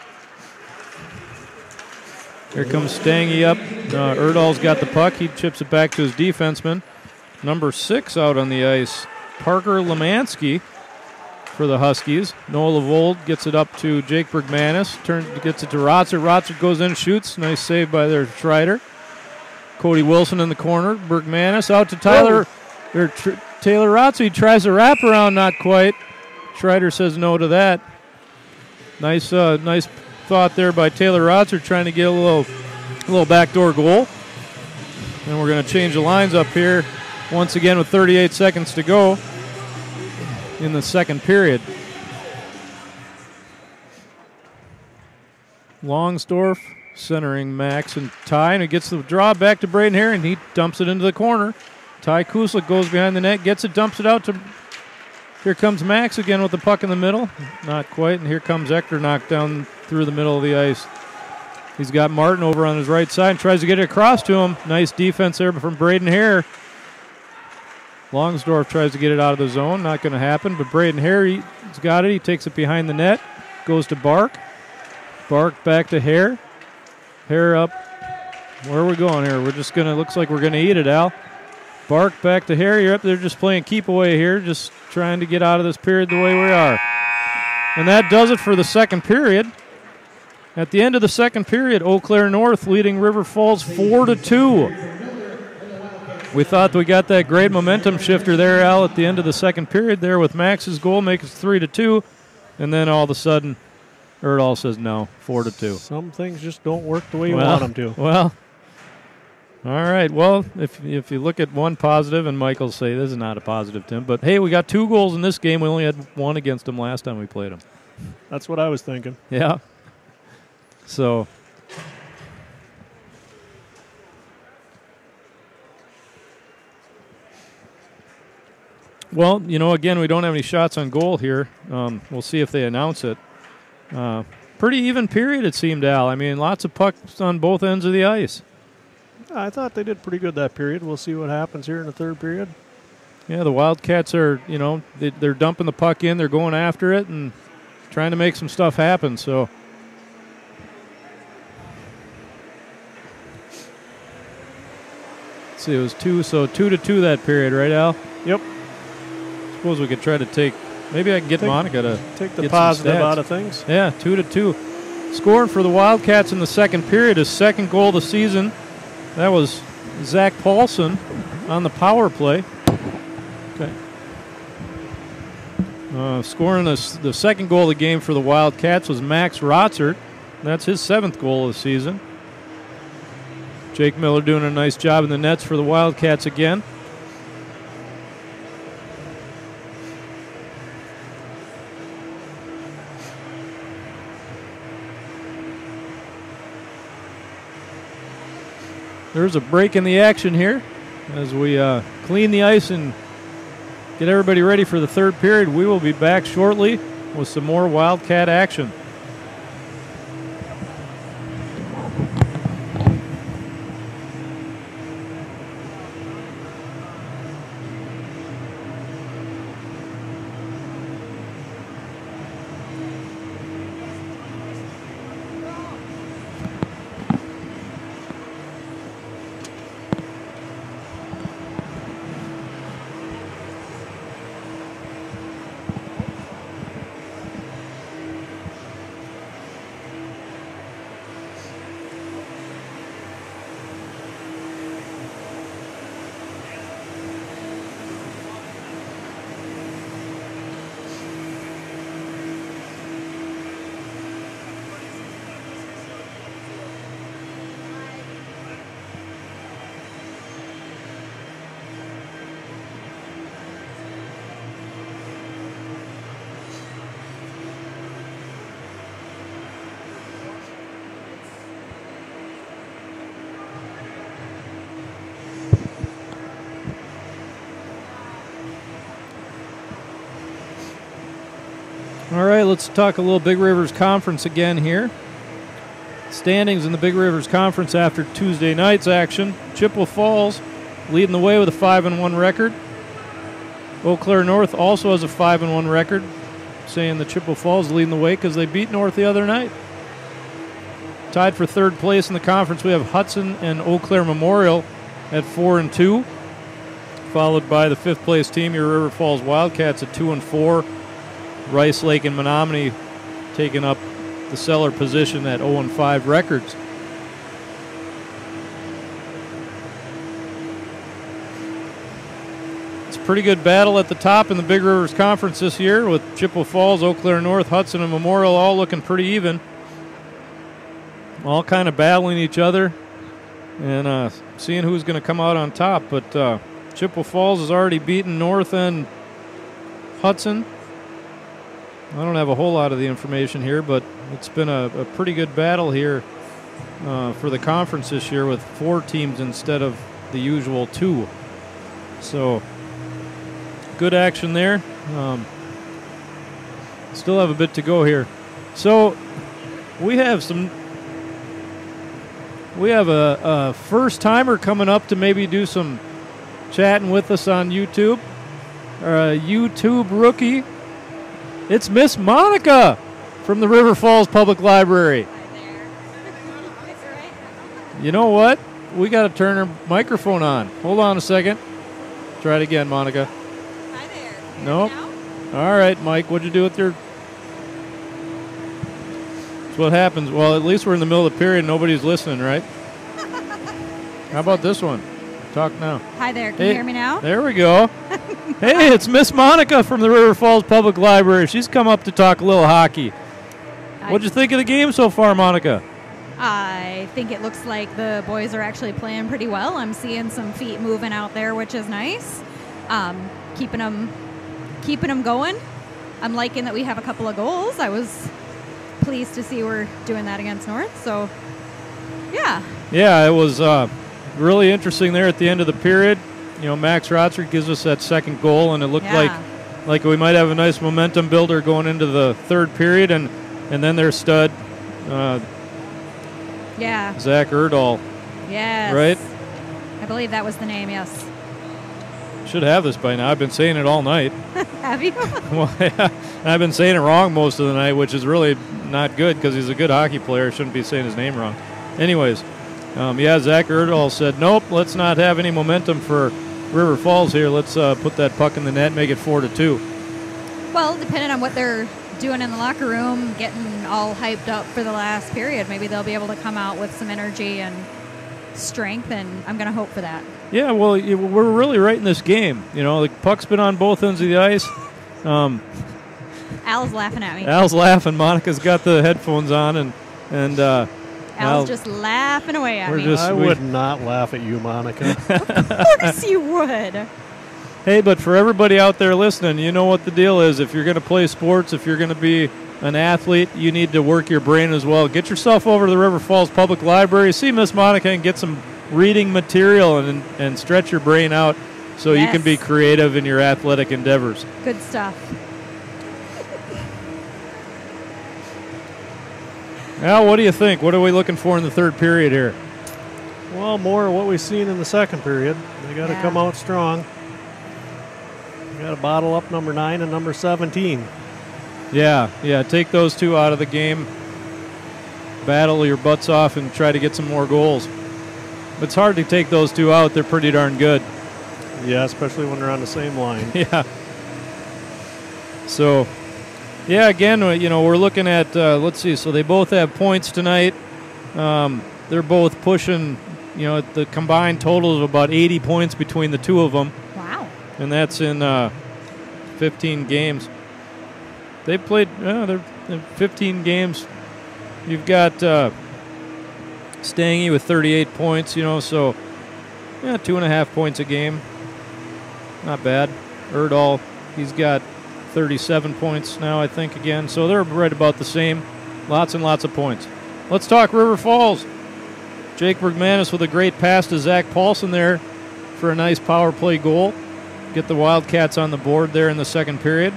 Here comes Stangy up. Erdahl's got the puck. He chips it back to his defenseman. Number 6 out on the ice, Parker Lemansky for the Huskies. Noah Lavold gets it up to Jake Bergmanis. Gets it to Rotzer. Rotzer goes in, shoots. Nice save by their Schreider. Cody Wilson in the corner. Bergmanis out to Taylor Rotzer. He tries a wraparound, not quite. Schreider says no to that. Nice thought there by Taylor Rotzer, trying to get a little backdoor goal. And we're going to change the lines up here once again with 38 seconds to go in the second period. Longsdorff centering Max and Ty, and he gets the draw back to Braden Hare, and he dumps it into the corner. Ty Kuzlik goes behind the net, gets it, dumps it out to... Here comes Max again with the puck in the middle. Not quite, and here comes Ector knocked down through the middle of the ice. He's got Martin over on his right side and tries to get it across to him. Nice defense there from Braden Hare. Longsdorff tries to get it out of the zone. Not going to happen, but Braden Hare, he's got it. He takes it behind the net. Goes to Bark. Bark back to Hare. Hare up. Where are we going here? We're just going to, looks like we're going to eat it, Al. Bark back to Hare. You're up there just playing keep away here, just trying to get out of this period the way we are. And that does it for the second period. At the end of the second period, Eau Claire North leading River Falls 4-2. We thought we got that great momentum shifter there, Al, at the end of the second period there with Max's goal, make it 3-2. And then all of a sudden, Erdahl says no, 4-2. Some things just don't work the way you want them to. Well, all right. Well, if you look at one positive, and Michael say this is not a positive, Tim, but hey, we got 2 goals in this game. We only had 1 against them last time we played them. That's what I was thinking. Yeah. So, well, again, we don't have any shots on goal here. We'll see if they announce it. Pretty even period, it seemed, Al. I mean, lots of pucks on both ends of the ice. I thought they did pretty good that period. We'll see what happens here in the third period. Yeah, the Wildcats are, they're dumping the puck in. They're going after it and trying to make some stuff happen. So, let's see, it was 2-2 that period, right, Al? Yep. Suppose we could try to maybe I can get Monica to take the positive out of things. Yeah, 2-2. Scoring for the Wildcats in the second period, his second goal of the season. That was Zach Paulson on the power play. Okay. Scoring the second goal of the game for the Wildcats was Max Rotzert. That's his 7th goal of the season. Jake Miller doing a nice job in the nets for the Wildcats again. There's a break in the action here as we clean the ice and get everybody ready for the third period. We will be back shortly with some more Wildcat action. All right, let's talk a little Big Rivers Conference again here. Standings in the Big Rivers Conference after Tuesday night's action. Chippewa Falls leading the way with a 5-1 record. Eau Claire North also has a 5-1 record, saying the Chippewa Falls leading the way because they beat North the other night. Tied for third place in the conference, we have Hudson and Eau Claire Memorial at 4-2, followed by the 5th place team, your River Falls Wildcats, at 2-4. Rice Lake and Menominee taking up the cellar position at 0-5 records. It's a pretty good battle at the top in the Big Rivers Conference this year, with Chippewa Falls, Eau Claire North, Hudson, and Memorial all looking pretty even. All kind of battling each other and seeing who's going to come out on top. But Chippewa Falls has already beaten North and Hudson. I don't have a whole lot of the information here, but it's been a pretty good battle here for the conference this year with 4 teams instead of the usual 2. So good action there. Still have a bit to go here. So we have a first-timer coming up to maybe do some chatting with us on YouTube. A YouTube rookie. It's Miss Monica from the River Falls Public Library. You know what? We got to turn her microphone on. Hold on a second. Try it again, Monica. Hi there. Nope. All right, Mike, what'd you do with your... That's what happens. Well, at least we're in the middle of the period and nobody's listening, right? How about this one? Talk now. Hi there. Can you hear me now? There we go. Hey, it's Miss Monica from the River Falls Public Library. She's come up to talk a little hockey. What'd you think of the game so far, Monica? I think it looks like the boys are actually playing pretty well. I'm seeing some feet moving out there, which is nice. Keeping them going. I'm liking that we have a couple of goals. I was pleased to see we're doing that against North. So, yeah. Yeah, it was really interesting there at the end of the period. You know, Max Rotzert gives us that second goal, and it looked like we might have a nice momentum builder going into the third period, and then their stud, Zach Erdahl. Yes. Right? I believe that was the name, yes. Should have this by now. I've been saying it all night. Have you? Well, yeah. I've been saying it wrong most of the night, which is really not good because he's a good hockey player. Shouldn't be saying his name wrong. Anyways, Zach Erdahl said, nope, let's not have any momentum for River Falls here. Let's put that puck in the net, make it 4-2. Well, depending on what they're doing in the locker room, getting all hyped up for the last period. Maybe they'll be able to come out with some energy and strength, and I'm going to hope for that. Yeah, well, we're really right in this game. You know, the puck's been on both ends of the ice. Al's laughing at me. Al's laughing. Monica's got the headphones on, and Al's just laughing away at me. I would not laugh at you, Monica. Of course you would. Hey, but for everybody out there listening, you know what the deal is. If you're going to play sports, if you're going to be an athlete, you need to work your brain as well. Get yourself over to the River Falls Public Library, see Miss Monica, and get some reading material and stretch your brain out so you can be creative in your athletic endeavors. Good stuff. Al, what do you think? What are we looking for in the third period here? Well, more of what we've seen in the second period. They got to come out strong. Got to bottle up number 9 and number 17. Yeah. Take those two out of the game. Battle your butts off and try to get some more goals. It's hard to take those two out. They're pretty darn good. Yeah, especially when they're on the same line. Yeah. So, yeah, again, you know, we're looking at, let's see, so they both have points tonight. They're both pushing, you know, the combined total of about 80 points between the two of them. Wow. And that's in 15 games. They played, they're 15 games. You've got Stange with 38 points, you know, so, 2.5 points a game. Not bad. Erdahl, he's got 37 points now, I think, again. So they're right about the same. Lots and lots of points. Let's talk River Falls. Jake Bergmanis with a great pass to Zach Paulson there for a nice power play goal. Get the Wildcats on the board there in the second period.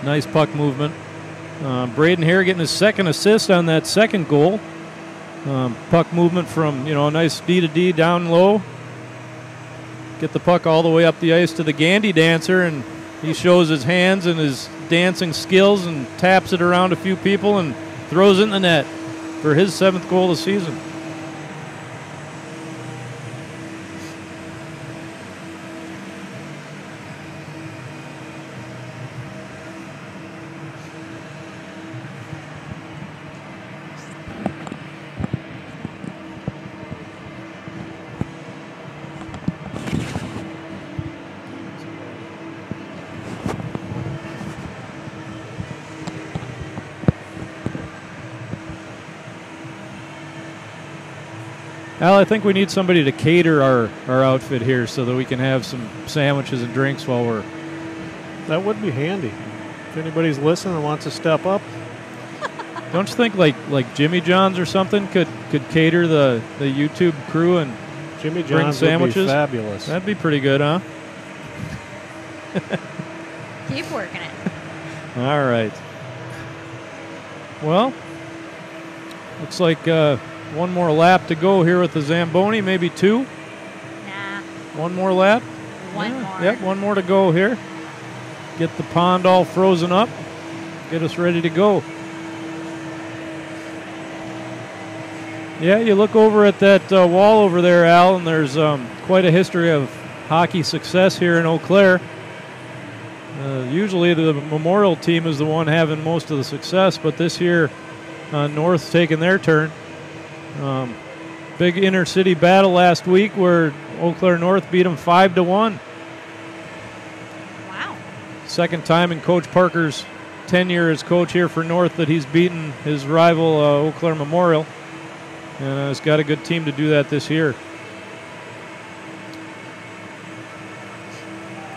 Nice puck movement. Braden Hare getting his second assist on that second goal. Puck movement from, a nice D to D down low. Get the puck all the way up the ice to the Gandy dancer, and he shows his hands and his dancing skills and taps it around a few people and throws it in the net for his 7th goal of the season. Al, I think we need somebody to cater our outfit here so that we can have some sandwiches and drinks while we're... That would be handy. If anybody's listening and wants to step up. Don't you think like Jimmy John's or something could cater the YouTube crew and Jimmy bring John's sandwiches? Would be fabulous. That'd be pretty good, huh? Keep working it. All right. Well, looks like one more lap to go here with the Zamboni, maybe 2. Nah. One more lap? One more. Yep, one more to go here. Get the pond all frozen up. Get us ready to go. Yeah, you look over at that wall over there, Al, and there's quite a history of hockey success here in Eau Claire. Usually the Memorial team is the one having most of the success, but this year North's taking their turn. Big inter-city battle last week where Eau Claire North beat them 5-1. Wow. Second time in Coach Parker's tenure as coach here for North that he's beaten his rival Eau Claire Memorial. And he's got a good team to do that this year.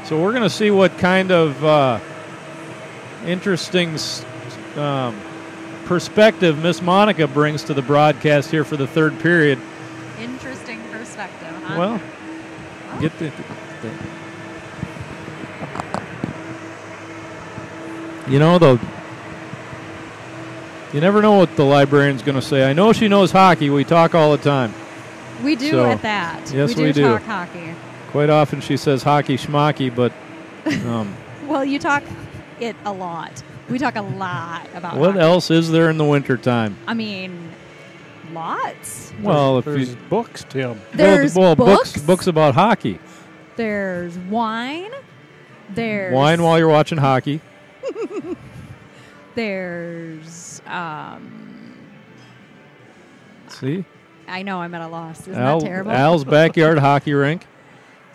So we're going to see what kind of interesting perspective Miss Monica brings to the broadcast here for the third period. Interesting perspective, huh? Well, get the though, you never know what the librarian's going to say. I know she knows hockey. We talk all the time. We do at that. Yes, we do talk do. hockey. Quite often she says hockey schmocky, but... well, you talk it a lot. We talk a lot about what hockey. else is there in the wintertime? I mean, lots. Well, there's books, Tim. There's books about hockey. There's wine. There's wine while you're watching hockey. There's, See? I know I'm at a loss. Isn't that terrible? Al's backyard hockey rink.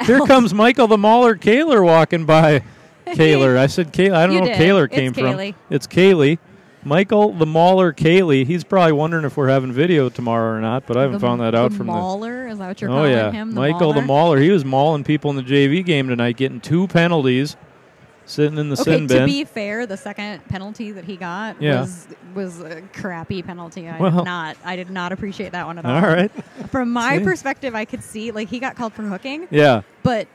Here comes Michael the Mauler Kaler walking by. Kaler. I said Kaler. I don't know where Kaler came from. Kaylee. It's Kaylee. Michael the Mauler Kaylee. He's probably wondering if we're having video tomorrow or not, but I haven't found that out from the Mauler? Is that what you're calling him? Michael the Mauler. He was mauling people in the JV game tonight, getting 2 penalties, sitting in the sin bin. To be fair, the second penalty that he got was a crappy penalty. I did not appreciate that one at all. All right. From my perspective, I could see he got called for hooking. Yeah. But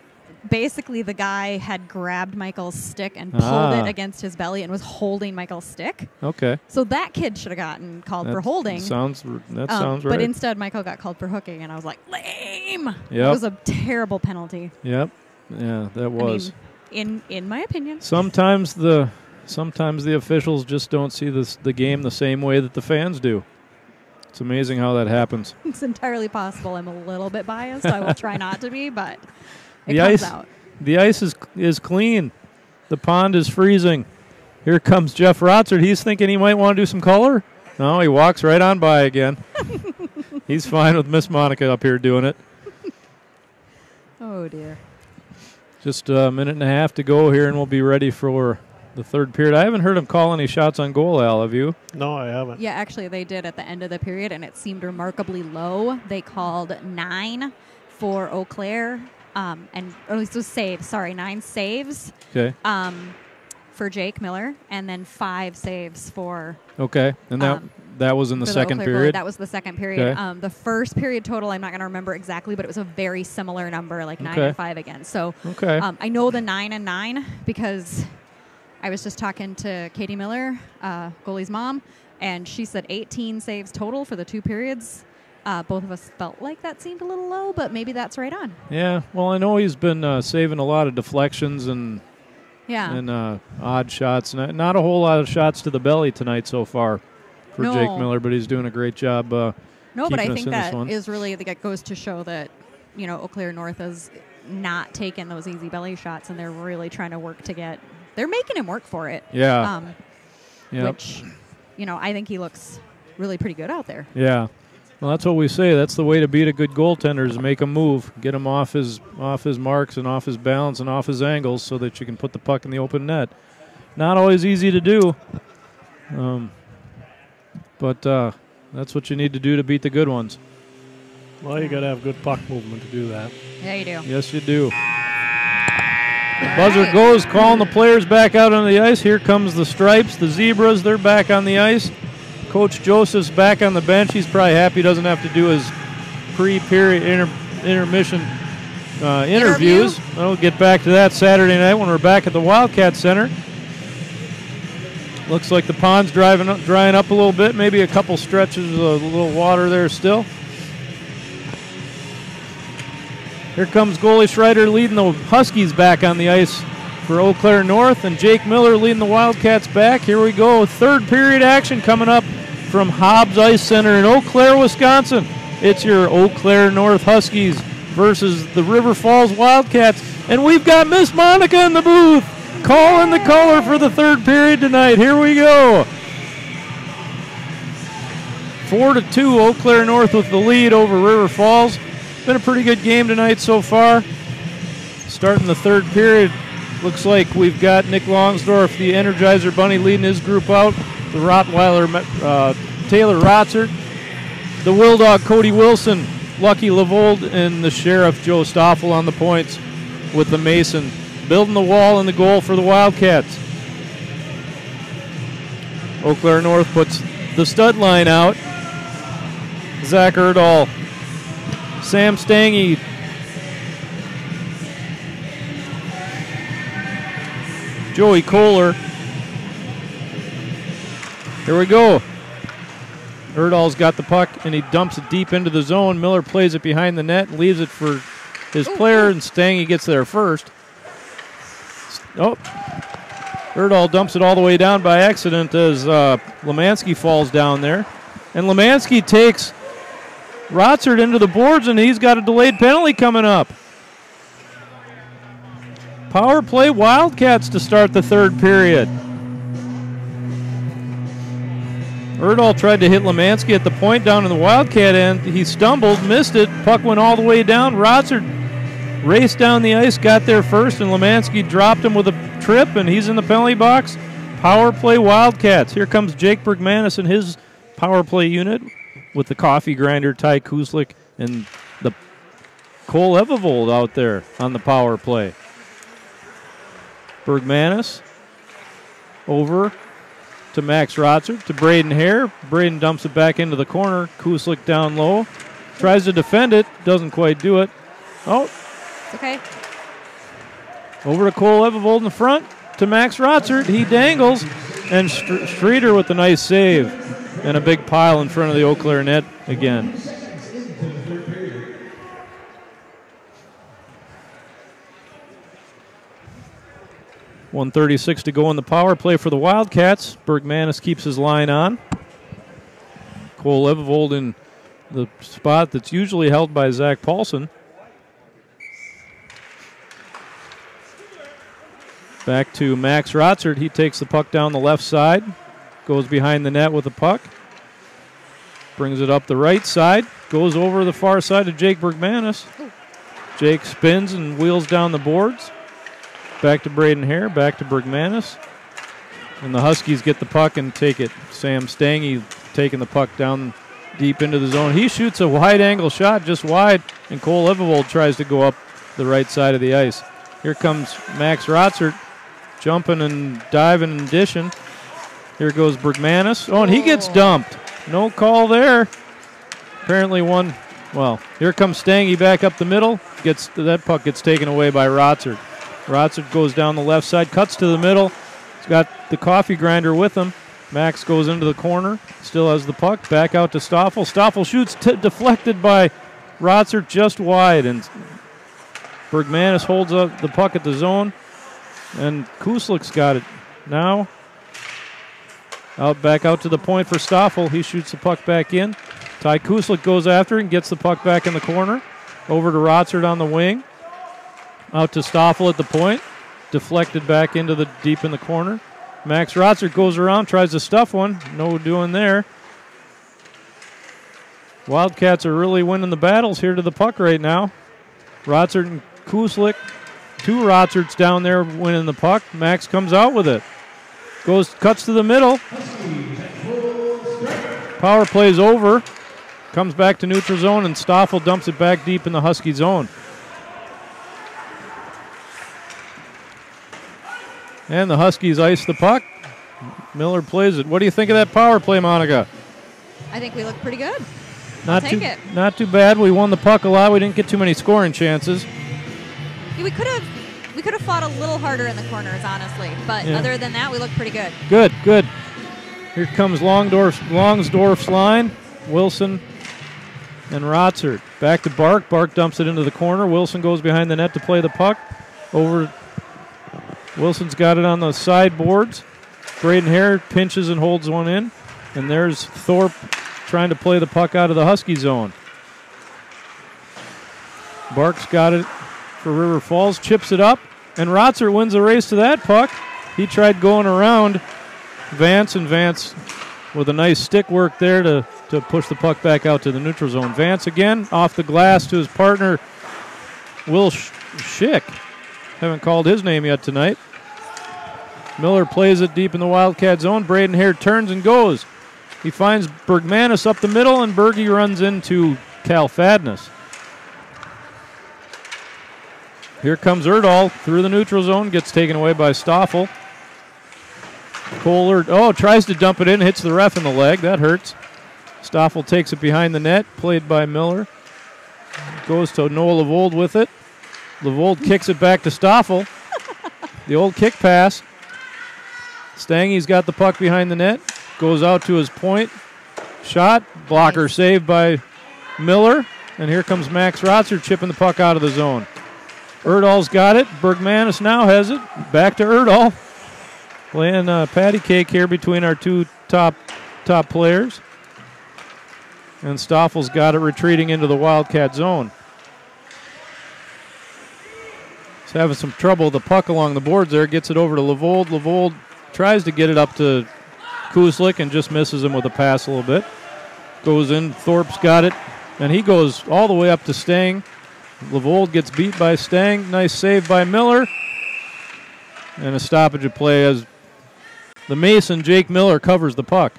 basically the guy had grabbed Michael's stick and pulled it against his belly and was holding Michael's stick. Okay. So that kid should have gotten called for holding. Sounds right. But instead Michael got called for hooking, and I was like, lame. Yep. It was a terrible penalty. Yep. Yeah, that was. I mean, in my opinion. Sometimes the officials just don't see the game the same way that the fans do. It's amazing how that happens. It's entirely possible. I'm a little bit biased. I will try not to be, but it comes out. The ice is clean. The pond is freezing. Here comes Jeff Rotzert. He's thinking he might want to do some color. No, he walks right on by again. He's fine with Miss Monica up here doing it. Oh, dear. Just a minute and a half to go here, and we'll be ready for the third period. I haven't heard him call any shots on goal, Al, have you? No, I haven't. Yeah, actually, they did at the end of the period, and it seemed remarkably low. They called 9 for Eau Claire. And at least it was saves. Sorry, 9 saves. Okay. For Jake Miller, and then 5 saves for. Okay, and that was in the second period. That was the second period. Okay. The first period total, I'm not going to remember exactly, but it was a very similar number, like 9 and 5 again. So. Okay. I know the 9 and 9 because I was just talking to Katie Miller, goalie's mom, and she said 18 saves total for the 2 periods. Both of us felt like that seemed a little low, but maybe that's right on. Yeah, well, I know he's been saving a lot of deflections and odd shots. Not a whole lot of shots to the belly tonight so far for Jake Miller, but he's doing a great job. But I think that is really that goes to show that Eau Claire North has not taken those easy belly shots, and they're really trying to work to get. They're making him work for it. Yeah. Which, I think he looks really pretty good out there. Yeah. Well, that's what we say. That's the way to beat a good goaltender is make him move, get him off his marks and off his balance and off his angles so that you can put the puck in the open net. Not always easy to do, but that's what you need to do to beat the good ones. Well, you got to have good puck movement to do that. Yeah, you do. Yes, you do. The buzzer goes, calling the players back out on the ice. Here comes the Stripes, the Zebras. They're back on the ice. Coach Joseph's back on the bench. He's probably happy he doesn't have to do his pre-period intermission interviews. We'll get back to that Saturday night when we're back at the Wildcat Center. Looks like the pond's drying up a little bit. Maybe a couple stretches of a little water there still. Here comes goalie Schreider leading the Huskies back on the ice for Eau Claire North, and Jake Miller leading the Wildcats back. Here we go. Third period action coming up from Hobbs Ice Center in Eau Claire, Wisconsin. It's your Eau Claire North Huskies versus the River Falls Wildcats. And we've got Miss Monica in the booth calling the color for the third period tonight. Here we go. 4-2, Eau Claire North with the lead over River Falls. Been a pretty good game tonight so far. Starting the third period, looks like we've got Nick Longsdorff, the Energizer Bunny, leading his group out. The Rottweiler, Taylor Rotzert. The Will Dog, Cody Wilson. Lucky Lavold, and the Sheriff, Joe Stoffel, on the points with the Mason. Building the wall and the goal for the Wildcats. Eau Claire North puts the stud line out. Zach Erdahl. Sam Stange. Joey Kohler. Here we go. Erdahl's got the puck, and he dumps it deep into the zone. Miller plays it behind the net, leaves it for his player, and Stange gets there first. Oh, Erdahl dumps it all the way down by accident as Lemansky falls down there. And Lemansky takes Rotzert into the boards, and he's got a delayed penalty coming up. Power play Wildcats to start the third period. Erdahl tried to hit Lemansky at the point down in the Wildcat end. He stumbled, missed it. Puck went all the way down. Rotzert raced down the ice, got there first, and Lemansky dropped him with a trip, and he's in the penalty box. Power play Wildcats. Here comes Jake Bergmanis and his power play unit with the coffee grinder, Ty Kuslik, and the Cole Evevold out there on the power play. Bergmanis over to Max Rotzert, to Braden Hare. Braden dumps it back into the corner. Kuslik down low. Tries to defend it. Doesn't quite do it. Oh. It's okay. Over to Cole Evevold in the front. To Max Rotzert. He dangles. And Streeter with a nice save. And a big pile in front of the Eau Claire net again. .136 to go in the power play for the Wildcats. Bergmanis keeps his line on. Cole Evevold in the spot that's usually held by Zach Paulson. Back to Max Rotzert. He takes the puck down the left side. Goes behind the net with the puck. Brings it up the right side. Goes over the far side to Jake Bergmanis. Jake spins and wheels down the boards. Back to Braden Hare, back to Bergmanis. And the Huskies get the puck and take it. Sam Stange taking the puck down deep into the zone. He shoots a wide-angle shot just wide, and Cole Evevold tries to go up the right side of the ice. Here comes Max Rotzert jumping and diving and dishing. Here goes Bergmanis. Oh, and he gets dumped. No call there. Apparently one. Well, here comes Stange back up the middle. That puck gets taken away by Rotzert. Rotzert goes down the left side, cuts to the middle. He's got the coffee grinder with him. Max goes into the corner, still has the puck. Back out to Stoffel. Stoffel shoots deflected by Rotzert just wide. And Bergmanis holds up the puck at the zone. And Kuslik's got it now. Back out to the point for Stoffel. He shoots the puck back in. Ty Kuslik goes after it and gets the puck back in the corner. Over to Rotzert on the wing. Out to Stoffel at the point. Deflected back into the deep in the corner. Max Rotzert goes around, tries to stuff one. No doing there. Wildcats are really winning the battles here to the puck right now. Rotzert and Kuslik. Two Rotzerts down there winning the puck. Max comes out with it. Cuts to the middle. Power plays over. Comes back to neutral zone, and Stoffel dumps it back deep in the Husky zone. And the Huskies ice the puck. Miller plays it. What do you think of that power play, Monica? I think we look pretty good. Not too bad. We won the puck a lot. We didn't get too many scoring chances. Yeah, we could have fought a little harder in the corners, honestly. But other than that, we look pretty good. Good. Here comes Longsdorf's line. Wilson and Rotzert. Back to Bark. Bark dumps it into the corner. Wilson goes behind the net to play the puck. Wilson's got it on the sideboards. Braden Hare pinches and holds one in. And there's Thorpe trying to play the puck out of the Husky zone. Bark's got it for River Falls, chips it up, and Rotzert wins the race to that puck. He tried going around Vance, and Vance with a nice stick work there to push the puck back out to the neutral zone. Vance again off the glass to his partner, Will Schick. Haven't called his name yet tonight. Miller plays it deep in the Wildcat zone. Braden Hare turns and goes. He finds Bergmanis up the middle, and Bergie runs into Cal Fadness. Here comes Erdahl through the neutral zone, gets taken away by Stoffel. Kohler, tries to dump it in, hits the ref in the leg. That hurts. Stoffel takes it behind the net, played by Miller. Goes to Noah Levold with it. Levold kicks it back to Stoffel. The old kick pass. Stange's got the puck behind the net. Goes out to his point. Shot. Blocker saved by Miller. And here comes Max Rotzert chipping the puck out of the zone. Erdahl's got it. Bergmanis now has it. Back to Erdahl. Playing patty cake here between our two top players. And Stoffel's got it retreating into the Wildcat zone. He's having some trouble with the puck along the boards there. Gets it over to Levold. Levold tries to get it up to Kuslik and just misses him with a pass a little bit. Goes in, Thorpe's got it, and he goes all the way up to Stang. Levold gets beat by Stang. Nice save by Miller. And a stoppage of play as the Mason, Jake Miller, covers the puck.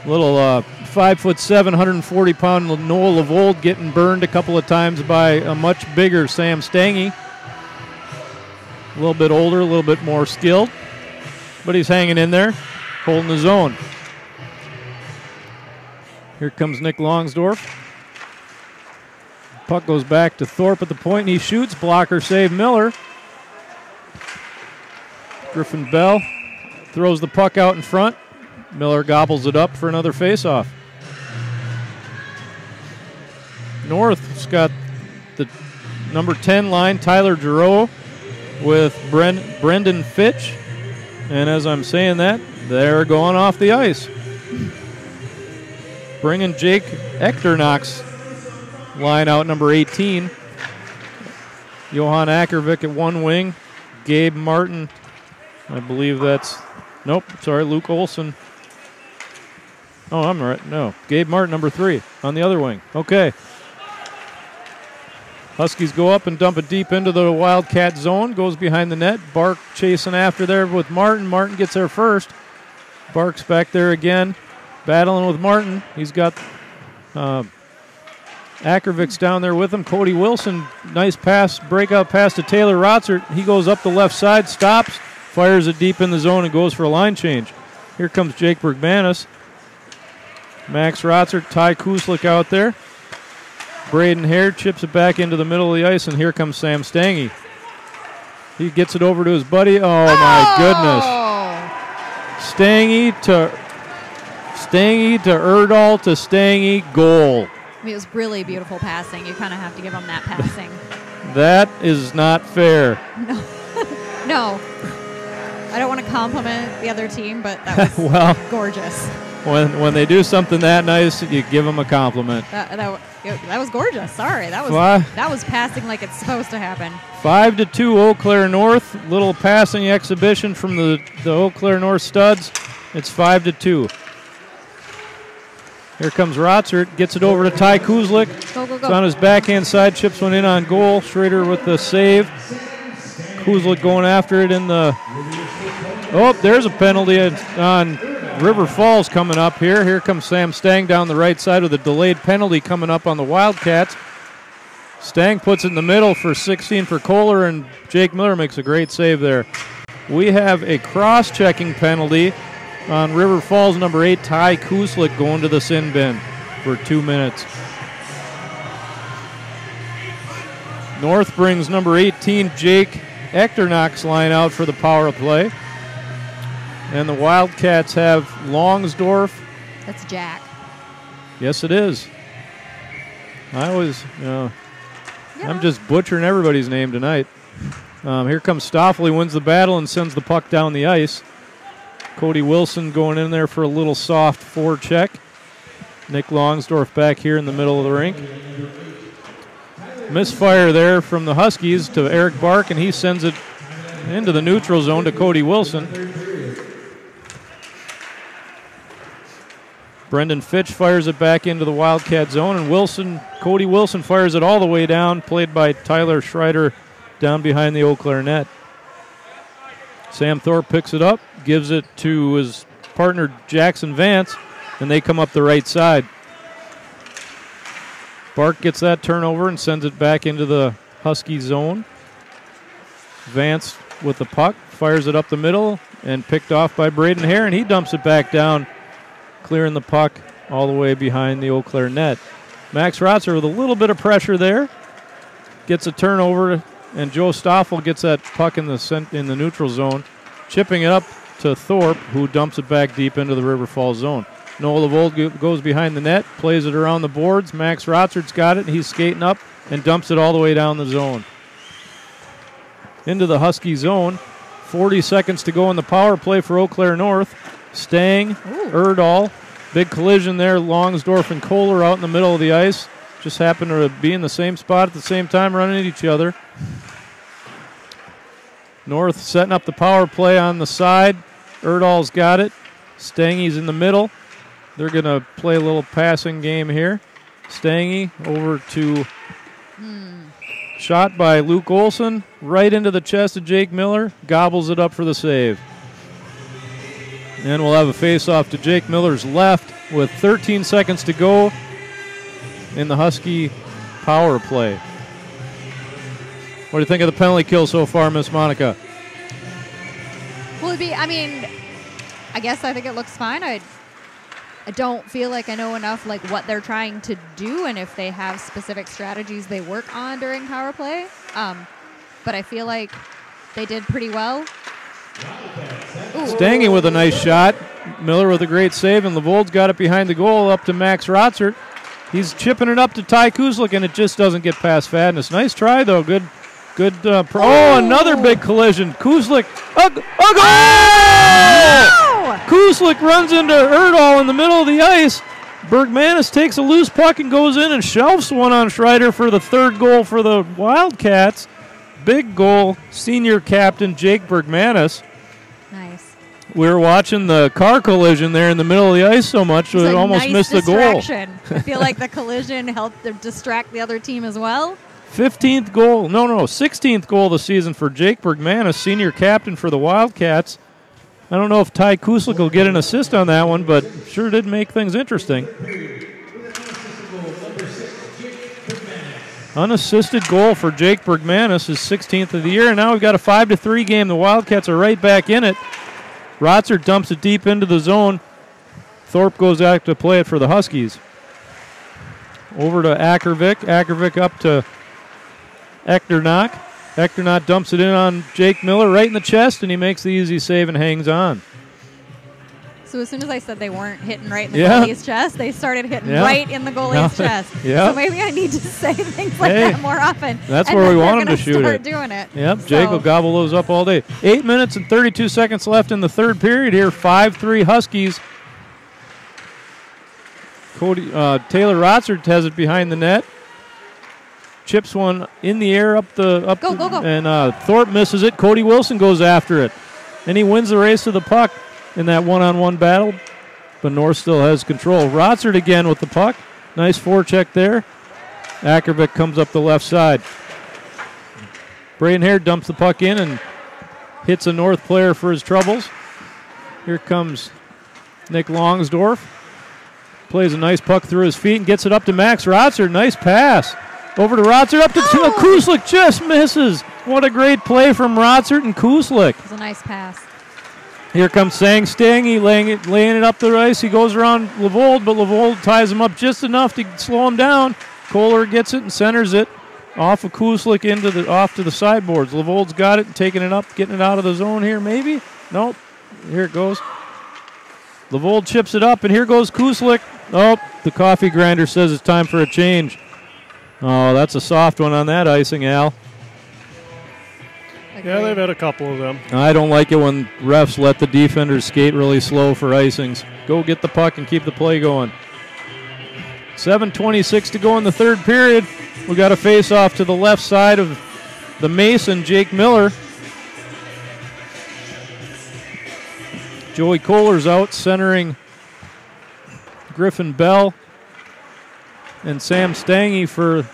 Little 5'7", 140-pound Noah Levold getting burned a couple of times by a much bigger Sam Stange. A little bit older, a little bit more skilled, but he's hanging in there, holding the zone. Here comes Nick Longsdorf. Puck goes back to Thorpe at the point, and he shoots. Blocker save, Miller. Griffin Bell throws the puck out in front. Miller gobbles it up for another faceoff. North's got the number 10 line, Tyler Giroux, with Brendan Fitch. And as I'm saying that, they're going off the ice. Bringing Jake Echternock's line out, number 18. Johan Ackervik at one wing. Gabe Martin, I believe that's, nope, sorry, Luke Olson. Oh, I'm right, no. Gabe Martin, number 3, on the other wing. Okay. Huskies go up and dump it deep into the Wildcat zone. Goes behind the net. Bark chasing after there with Martin. Martin gets there first. Bark's back there again, battling with Martin. He's got Ackervik's down there with him. Cody Wilson, nice pass, breakout pass to Taylor Rotzert. He goes up the left side, stops, fires it deep in the zone, and goes for a line change. Here comes Jake Bergmanis. Max Rotzert, Ty Kuslik out there. Braden Hare chips it back into the middle of the ice, and here comes Sam Stange. He gets it over to his buddy. Oh, my goodness. Stange to Erdahl to Stange, goal. I mean, it was really beautiful passing. You kind of have to give him that passing. That is not fair. No. I don't want to compliment the other team, but that was well, gorgeous. When they do something that nice, you give them a compliment. That was gorgeous. Sorry, that was passing like it's supposed to happen. 5-2 Eau Claire North. Little passing exhibition from the Eau Claire North studs. It's 5-2. Here comes Rotzert, gets it over to Ty Kuslik. Go. It's on his backhand side, chips one in on goal. Schrader with the save. Kuslik going after it in the. Oh, there's a penalty on River Falls coming up here. Here comes Sam Stang down the right side with a delayed penalty coming up on the Wildcats. Stang puts it in the middle for 16 for Kohler, and Jake Miller makes a great save there. We have a cross-checking penalty on River Falls, number 8, Ty Kuslik, going to the sin bin for 2 minutes. North brings number 18, Jake Echternock's line out for the power play. And the Wildcats have Longsdorf. That's Jack. Yes, it is. I always, I'm just butchering everybody's name tonight. Here comes Stoffel. He wins the battle and sends the puck down the ice. Cody Wilson going in there for a little soft forecheck. Nick Longsdorf back here in the middle of the rink. Misfire there from the Huskies to Eric Bark, and he sends it into the neutral zone to Cody Wilson. Brendan Fitch fires it back into the Wildcat zone, and Cody Wilson fires it all the way down, played by Tyler Schreider down behind the Eau Claire net. Sam Thorpe picks it up, gives it to his partner Jackson Vance, and they come up the right side. Bark gets that turnover and sends it back into the Husky zone. Vance with the puck, fires it up the middle, and picked off by Braden Hare, and he dumps it back down, clearing the puck all the way behind the Eau Claire net. Max Rotzer with a little bit of pressure there, gets a turnover, and Joe Stoffel gets that puck in the neutral zone, chipping it up to Thorpe, who dumps it back deep into the River Falls zone. Noah Levold goes behind the net, plays it around the boards. Max Rotzert's got it. He's skating up and dumps it all the way down the zone. Into the Husky zone. 40 seconds to go in the power play for Eau Claire North. Stang, Erdahl, big collision there. Longsdorf and Kohler out in the middle of the ice. Just happened to be in the same spot at the same time, running at each other. North setting up the power play on the side. Erdahl's got it. Stangy's in the middle. They're going to play a little passing game here. Stangy over to shot by Luke Olson. Right into the chest of Jake Miller. Gobbles it up for the save. And we'll have a face-off to Jake Miller's left with 13 seconds to go in the Husky power play. What do you think of the penalty kill so far, Miss Monica? Well, I guess I think it looks fine. I don't feel like I know enough like what they're trying to do and if they have specific strategies they work on during power play. But I feel like they did pretty well. Stangy with a nice shot. Miller with a great save, and Levold's got it behind the goal up to Max Rotzert. He's chipping it up to Ty Kuzlik, and it just doesn't get past Fadness. Nice try, though. Good. Another big collision. Kuzlik. A goal! No! Kuzlik runs into Erdahl in the middle of the ice. Bergmanis takes a loose puck and goes in and shelves one on Schreider for the third goal for the Wildcats. Big goal, senior captain Jake Bergmanis. Nice. We were watching the car collision there in the middle of the ice so much we almost missed the goal. I feel like the collision helped them distract the other team as well. 16th goal of the season for Jake Bergmanis, senior captain for the Wildcats. I don't know if Ty Kuzlik will get an assist on that one, but sure did make things interesting. Unassisted goal for Jake Bergmanis, his 16th of the year, and now we've got a 5-3 game. The Wildcats are right back in it. Rotzer dumps it deep into the zone. Thorpe goes out to play it for the Huskies. Over to Ackervik. Ackervik up to Echternach. Echternach dumps it in on Jake Miller right in the chest, and he makes the easy save and hangs on. So as soon as I said they weren't hitting right in the goalie's chest, they started hitting right in the goalie's chest. So maybe I need to say things like that more often. That's where we want them to shoot start it. Doing it. Yep, Jake will gobble those up all day. 8 minutes and 32 seconds left in the third period here. 5-3 Huskies. Taylor Rotzert has it behind the net. Chips one in the air go. And Thorpe misses it. Cody Wilson goes after it. And he wins the race to the puck in that one-on-one battle. But North still has control. Rotzert again with the puck. Nice forecheck there. Ackervik comes up the left side. Braden Hare dumps the puck in and hits a North player for his troubles. Here comes Nick Longsdorff. Plays a nice puck through his feet and gets it up to Max Rotzert. Nice pass. Over to Rotzert, up to Kuzlik, just misses. What a great play from Rotzert and Kuzlik. It was a nice pass. Here comes Stangy laying it up the ice. He goes around Levold, but Levold ties him up just enough to slow him down. Kohler gets it and centers it off of Kuzlik off to the sideboards. Levold's got it and taking it up, getting it out of the zone here, maybe? Nope. Here it goes. Levold chips it up, and here goes Kuzlik. Oh, the coffee grinder says it's time for a change. Oh, that's a soft one on that icing, Al. Yeah, they've had a couple of them. I don't like it when refs let the defenders skate really slow for icings. Go get the puck and keep the play going. 7:26 to go in the third period. We got a face-off to the left side of the Mason, Jake Miller. Joey Kohler's out, centering Griffin Bell and Sam Stangy for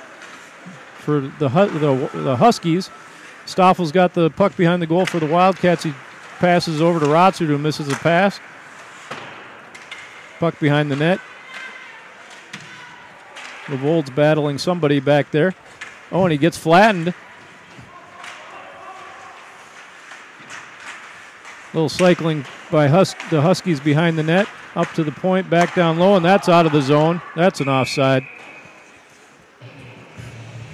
the Huskies. Stoffel's got the puck behind the goal for the Wildcats. He passes over to Rotzert, who misses a pass. Puck behind the net. Levold's battling somebody back there. Oh, and he gets flattened. Little cycling by the Huskies behind the net. Up to the point, back down low, and that's out of the zone. That's an offside.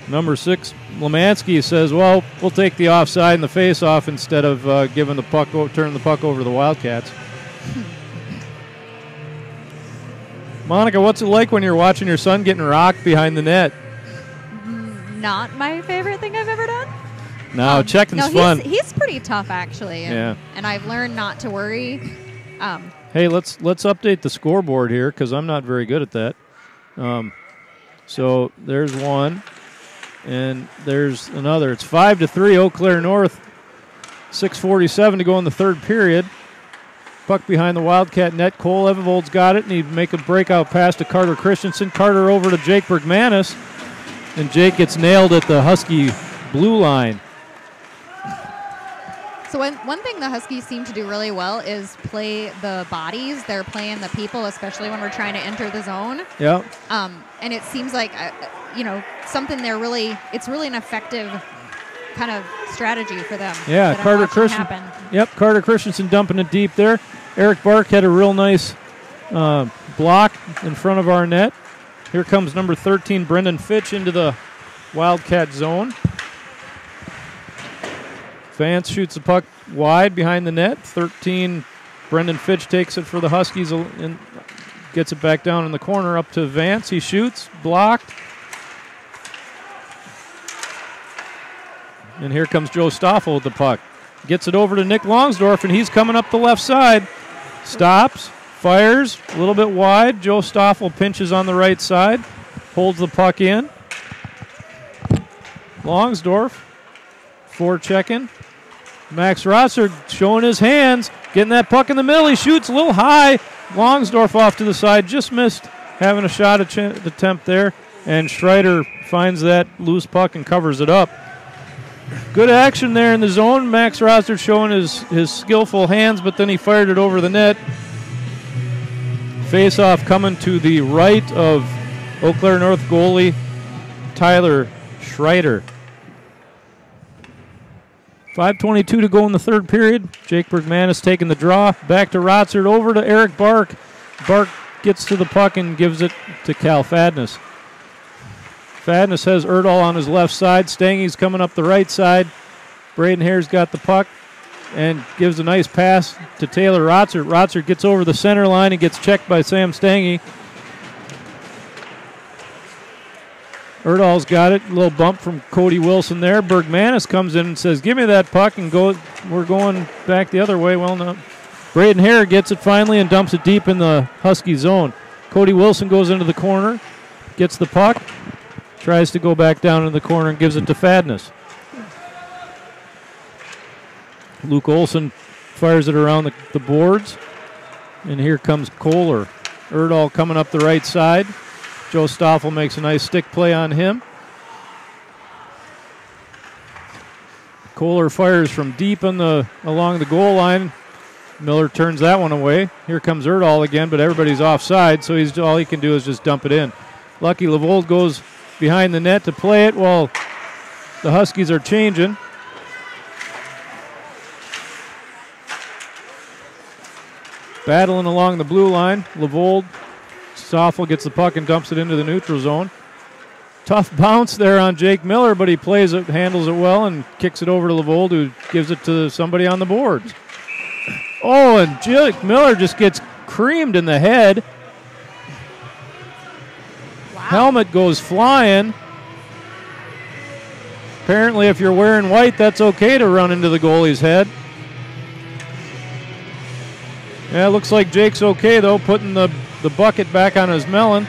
Number 6, Lemansky says, well, we'll take the offside and the face-off instead of turning the puck over to the Wildcats. Monica, what's it like when you're watching your son getting rocked behind the net? Not my favorite thing I've ever done. No, checking's fun. He's pretty tough, actually. And I've learned not to worry. Hey, let's update the scoreboard here because I'm not very good at that. So there's one. And there's another. It's 5-3 Eau Claire North 6:47 to go in the third period. Puck behind the Wildcat net. Cole Evold's got it, and he'd make a breakout pass to Carter Christensen. Carter over to Jake Bergmanis, and Jake gets nailed at the Husky blue line. So one thing the Huskies seem to do really well is play the bodies. They're playing the people, especially when we're trying to enter the zone. Yeah. And it seems like, something it's really an effective kind of strategy for them. Yeah, Carter Christensen. Yep, Carter Christensen dumping it deep there. Eric Bark had a real nice block in front of our net. Here comes number 13, Brendan Fitch, into the Wildcat zone. Vance shoots the puck wide behind the net. 13, Brendan Fitch takes it for the Huskies and gets it back down in the corner up to Vance. He shoots, blocked. And here comes Joe Stoffel with the puck. Gets it over to Nick Longsdorf, and he's coming up the left side. Stops, fires, a little bit wide. Joe Stoffel pinches on the right side, holds the puck in. Longsdorf, forechecking. Max Rosser showing his hands, getting that puck in the middle. He shoots a little high. Longsdorf off to the side, just missed having a shot attempt there. And Schreider finds that loose puck and covers it up. Good action there in the zone. Max Rosser showing his skillful hands, but then he fired it over the net. Face-off coming to the right of Eau Claire North goalie Tyler Schreider. 5:22 to go in the third period. Jake Bergmanis taking the draw. Back to Rotsert, over to Eric Bark. Bark gets to the puck and gives it to Cal Fadness. Fadness has Erdahl on his left side. Stangy's coming up the right side. Braden Hare's got the puck and gives a nice pass to Taylor Rotsert. Rotsert gets over the center line and gets checked by Sam Stangy. Erdahl's got it. A little bump from Cody Wilson there. Bergmanis comes in and says, give me that puck, and we're going back the other way. Well, no. Braden Hare gets it finally and dumps it deep in the Husky zone. Cody Wilson goes into the corner, gets the puck, tries to go back down in the corner and gives it to Fadness. Luke Olson fires it around the boards, and here comes Kohler. Erdahl coming up the right side. Joe Stoffel makes a nice stick play on him. Kohler fires from deep along the goal line. Miller turns that one away. Here comes Erdahl again, but everybody's offside, so all he can do is just dump it in. Lucky Levold goes behind the net to play it while the Huskies are changing. Battling along the blue line. Levold, Stoffel gets the puck and dumps it into the neutral zone. Tough bounce there on Jake Miller, but he plays it, handles it well, and kicks it over to Levold, who gives it to somebody on the boards. Oh, and Jake Miller just gets creamed in the head. Wow. Helmet goes flying. Apparently, if you're wearing white, that's okay to run into the goalie's head. Yeah, it looks like Jake's okay, though, putting the bucket back on his melon.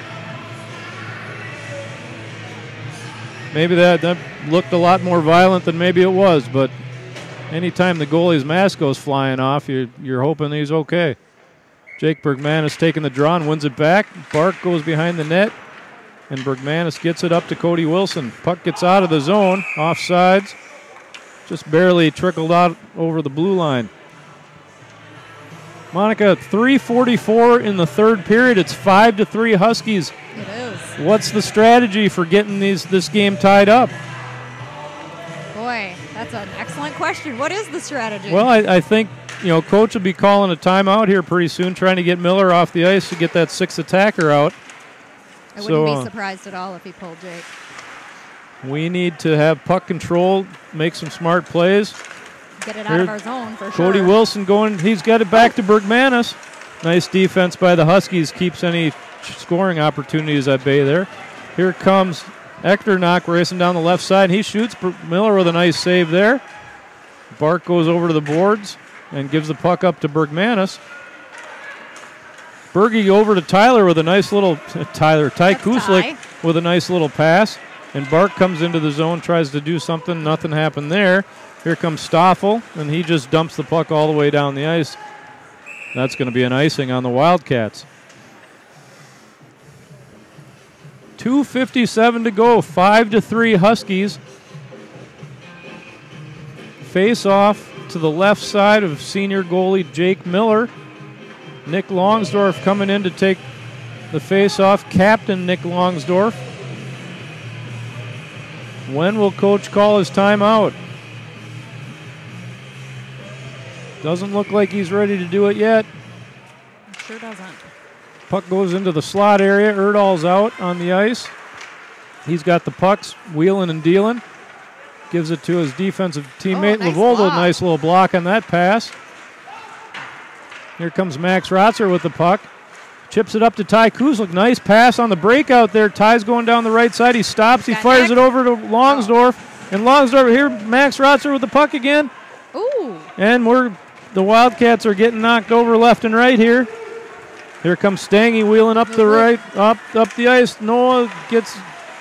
Maybe that looked a lot more violent than maybe it was, but anytime the goalie's mask goes flying off, you're hoping he's okay. Jake Bergmanis taking the draw and wins it back. Bark goes behind the net, and Bergmanis gets it up to Cody Wilson. Puck gets out of the zone, offsides, just barely trickled out over the blue line. Monica, 3:44 in the third period. It's 5-3 Huskies. It is. What's the strategy for getting this game tied up? Boy, that's an excellent question. What is the strategy? Well, I think Coach will be calling a timeout here pretty soon, trying to get Miller off the ice to get that sixth attacker out. I wouldn't be surprised at all if he pulled Jake. We need to have puck control, make some smart plays. Get it out of our zone for sure. Cody Wilson going. He's got it back to Bergmanis. Nice defense by the Huskies. Keeps any scoring opportunities at bay there. Here comes Echternach racing down the left side. He shoots. Miller with a nice save there. Bark goes over to the boards and gives the puck up to Bergmanis. Bergie over to Tyler with a nice little Ty Kuslik with a nice little pass. And Bark comes into the zone, tries to do something. Nothing happened there. Here comes Stoffel, and he just dumps the puck all the way down the ice. That's going to be an icing on the Wildcats. 2:57 to go, 5-3 Huskies. Face off to the left side of senior goalie Jake Miller. Nick Longsdorf coming in to take the face off, Captain Nick Longsdorf. When will coach call his timeout? Doesn't look like he's ready to do it yet. Sure doesn't. Puck goes into the slot area. Erdahl's out on the ice. He's got the pucks, wheeling and dealing. Gives it to his defensive teammate, nice Lavoldo. block. Nice little block on that pass. Here comes Max Rotzer with the puck. Chips it up to Ty Kuzlik. Nice pass on the breakout there. Ty's going down the right side. He stops. He fires it over to Longsdorf. And Longsdorf, here, Max Rotzer with the puck again. Ooh. And the Wildcats are getting knocked over left and right here. Here comes Stangy wheeling up the right, up the ice. Noah gets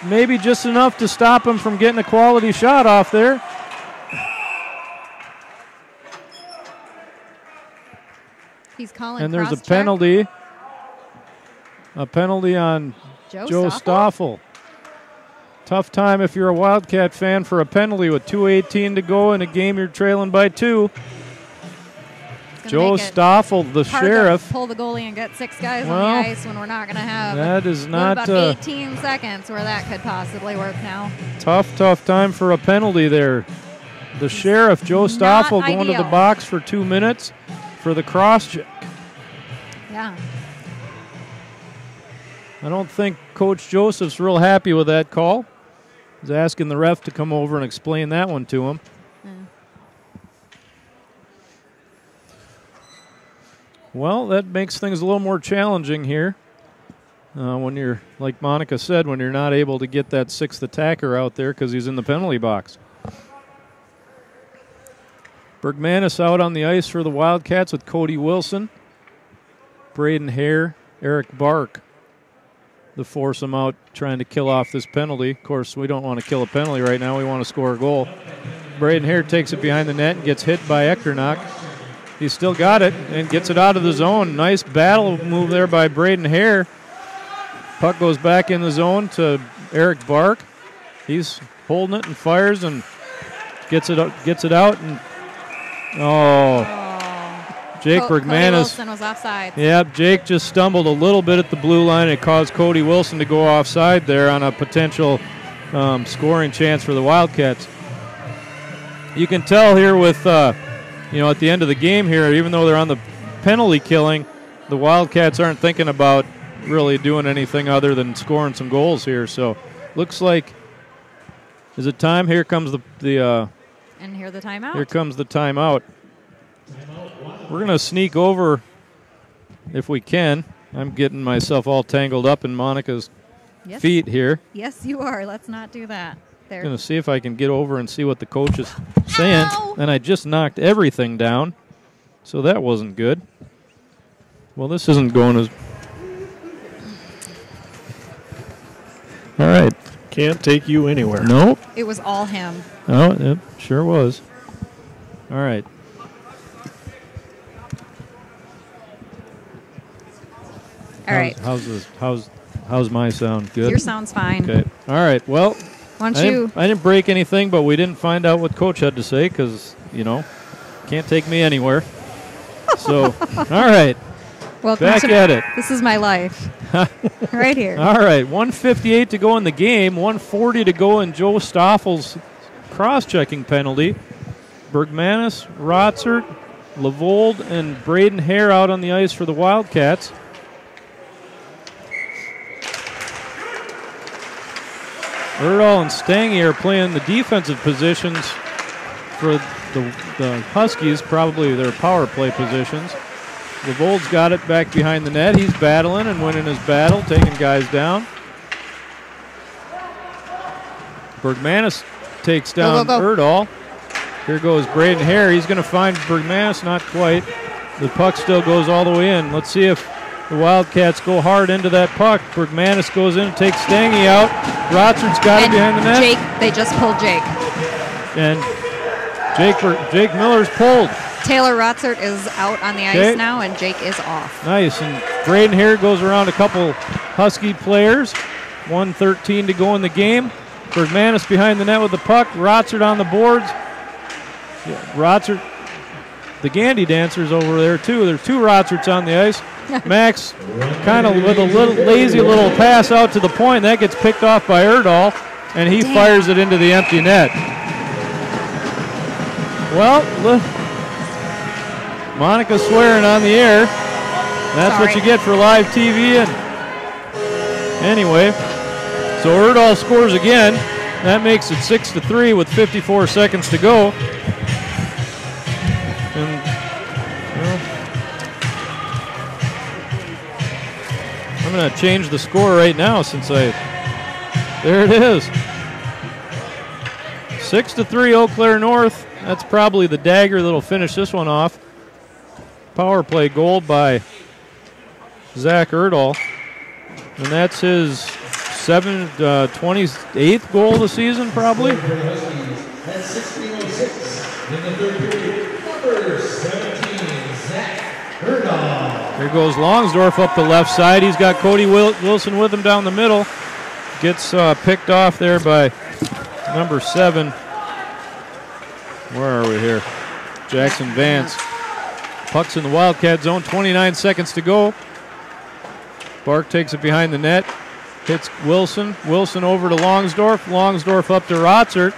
maybe just enough to stop him from getting a quality shot off there. He's calling And there's a cross-check. penalty. A penalty on Joe Stoffel. Tough time if you're a Wildcat fan for a penalty with 2:18 to go in a game you're trailing by 2. Joe Stoffel, the hard sheriff. to pull the goalie and get 6 guys on the ice when we're not going to have. That is not about 18 seconds where that could possibly work now. tough time for a penalty there. The sheriff, Joe Stoffel, going to the box for 2 minutes for the cross check. Yeah. I don't think Coach Joseph's real happy with that call. He's asking the ref to come over and explain that one to him. Well, that makes things a little more challenging here. When you're, like Monica said, when you're not able to get that 6th attacker out there because he's in the penalty box. Bergmanis out on the ice for the Wildcats with Cody Wilson, Braden Hare, Eric Bark. The foursome out trying to kill off this penalty. Of course, we don't want to kill a penalty right now. We want to score a goal. Braden Hare takes it behind the net and gets hit by Echternach. He's still got it and gets it out of the zone. Nice battle move there by Braden Hare. Puck goes back in the zone to Eric Bark. He's holding it and fires and gets it out. And Jake Bergmanis. Cody Wilson was offside. Yep, Jake just stumbled a little bit at the blue line. It caused Cody Wilson to go offside there on a potential scoring chance for the Wildcats. You can tell here with, at the end of the game here, even though they're on the penalty killing, the Wildcats aren't thinking about really doing anything other than scoring some goals here. So looks like, is it time? Here comes and here the timeout. Here comes the timeout. We're going to sneak over if we can. I'm getting myself all tangled up in Monica's feet here. Yes, you are. Let's not do that. I'm going to see if I can get over and see what the coach is saying. Ow! And I just knocked everything down, so that wasn't good. Well, this isn't going as... All right. Can't take you anywhere. Nope. It was all him. Oh, it sure was. All right. All right. How's my sound? Good? Your sound's fine. Okay. All right. Well, I didn't break anything, but we didn't find out what Coach had to say because, can't take me anywhere. So, all right. Welcome back at it. This is my life. Right here. All right. 1:58 to go in the game. 1:40 to go in Joe Stoffel's cross-checking penalty. Bergmanis, Rotzert, Lavold, and Braden Hare out on the ice for the Wildcats. Erdahl and Stangy are playing the defensive positions for the Huskies, probably their power play positions. Lavold's got it back behind the net. He's battling and winning his battle, taking guys down. Bergmanis takes down Erdahl. Here goes Braden Hare. He's going to find Bergmanis, not quite. The puck still goes all the way in. Let's see if the Wildcats go hard into that puck. Bergmanis goes in and takes Stangy out. Rotzert's got it behind the net. They just pulled Jake. And Jake Miller's pulled. Taylor Rotzert is out on the ice now, and Jake is off. Nice. And Braden here goes around a couple Husky players. 1:13 to go in the game. Bergmanis behind the net with the puck. Rotzert on the boards. Yeah, Rotzert, the Gandy dancer's over there too. There's 2 Rotzerts on the ice. Max kind of with a little lazy little pass out to the point. That gets picked off by Erdahl, and he fires it into the empty net. Well, Monica swearing on the air. That's what you get for live TV. And anyway, so Erdahl scores again. That makes it 6-3 with 54 seconds to go. And I'm going to change the score right now since there it is. 6-3 Eau Claire North. That's probably the dagger that'll finish this one off. Power play goal by Zach Erdahl. And that's his 28th goal of the season, probably. That's 16:06 in the third period. Number 17, Zach Erdahl. Here goes Longsdorf up the left side. He's got Cody Wilson with him down the middle. Gets picked off there by number 7. Where are we here? Jackson Vance. Puck's in the Wildcat zone. 29 seconds to go. Bark takes it behind the net. Hits Wilson. Wilson over to Longsdorf. Longsdorf up to Rotzert.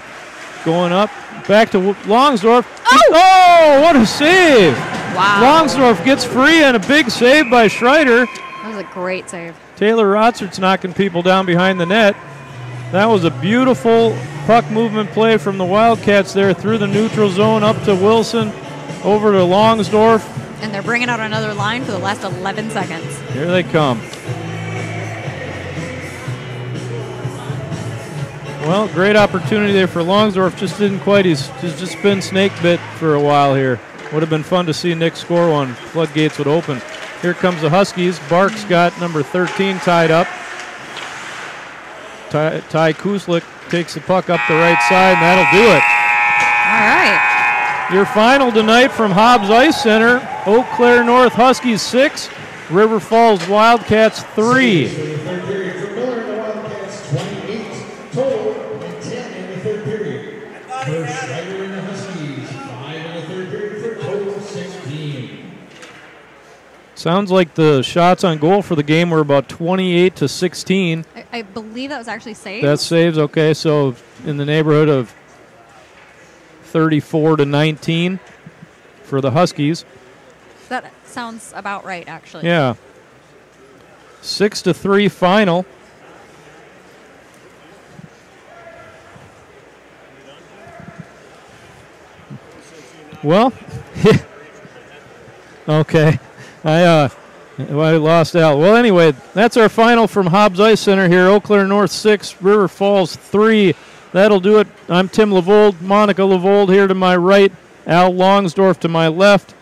Going up. Back to Longsdorf. Oh, what a save. Wow. Longsdorf gets free and a big save by Schreider. That was a great save. Taylor Rotzert's knocking people down behind the net. That was a beautiful puck movement play from the Wildcats there through the neutral zone up to Wilson, over to Longsdorf. And they're bringing out another line for the last 11 seconds. Here they come. Well, great opportunity there for Longsdorf. Just didn't quite. He's just been snake bit for a while here. Would have been fun to see Nick score one. Floodgates would open. Here comes the Huskies. Bark's got number 13 tied up. Ty Kuslik takes the puck up the right side, and that'll do it. All right. Your final tonight from Hobbs Ice Center, Eau Claire North Huskies 6, River Falls Wildcats 3. Third period for Miller and the Wildcats, 28 total, and 10 in the third period. For Schreider and the Huskies, 5 in the third period for total 16. Sounds like the shots on goal for the game were about 28-16. I believe that was actually saved. That saves, okay, so in the neighborhood of 34-19 for the Huskies. That sounds about right, actually. Yeah. 6-3 final. Well, okay. I lost out. Well, anyway, that's our final from Hobbs Ice Center here. Eau Claire North 6, River Falls 3. That'll do it. I'm Tim Lavold, Monica Lavold here to my right, Al Longsdorf to my left.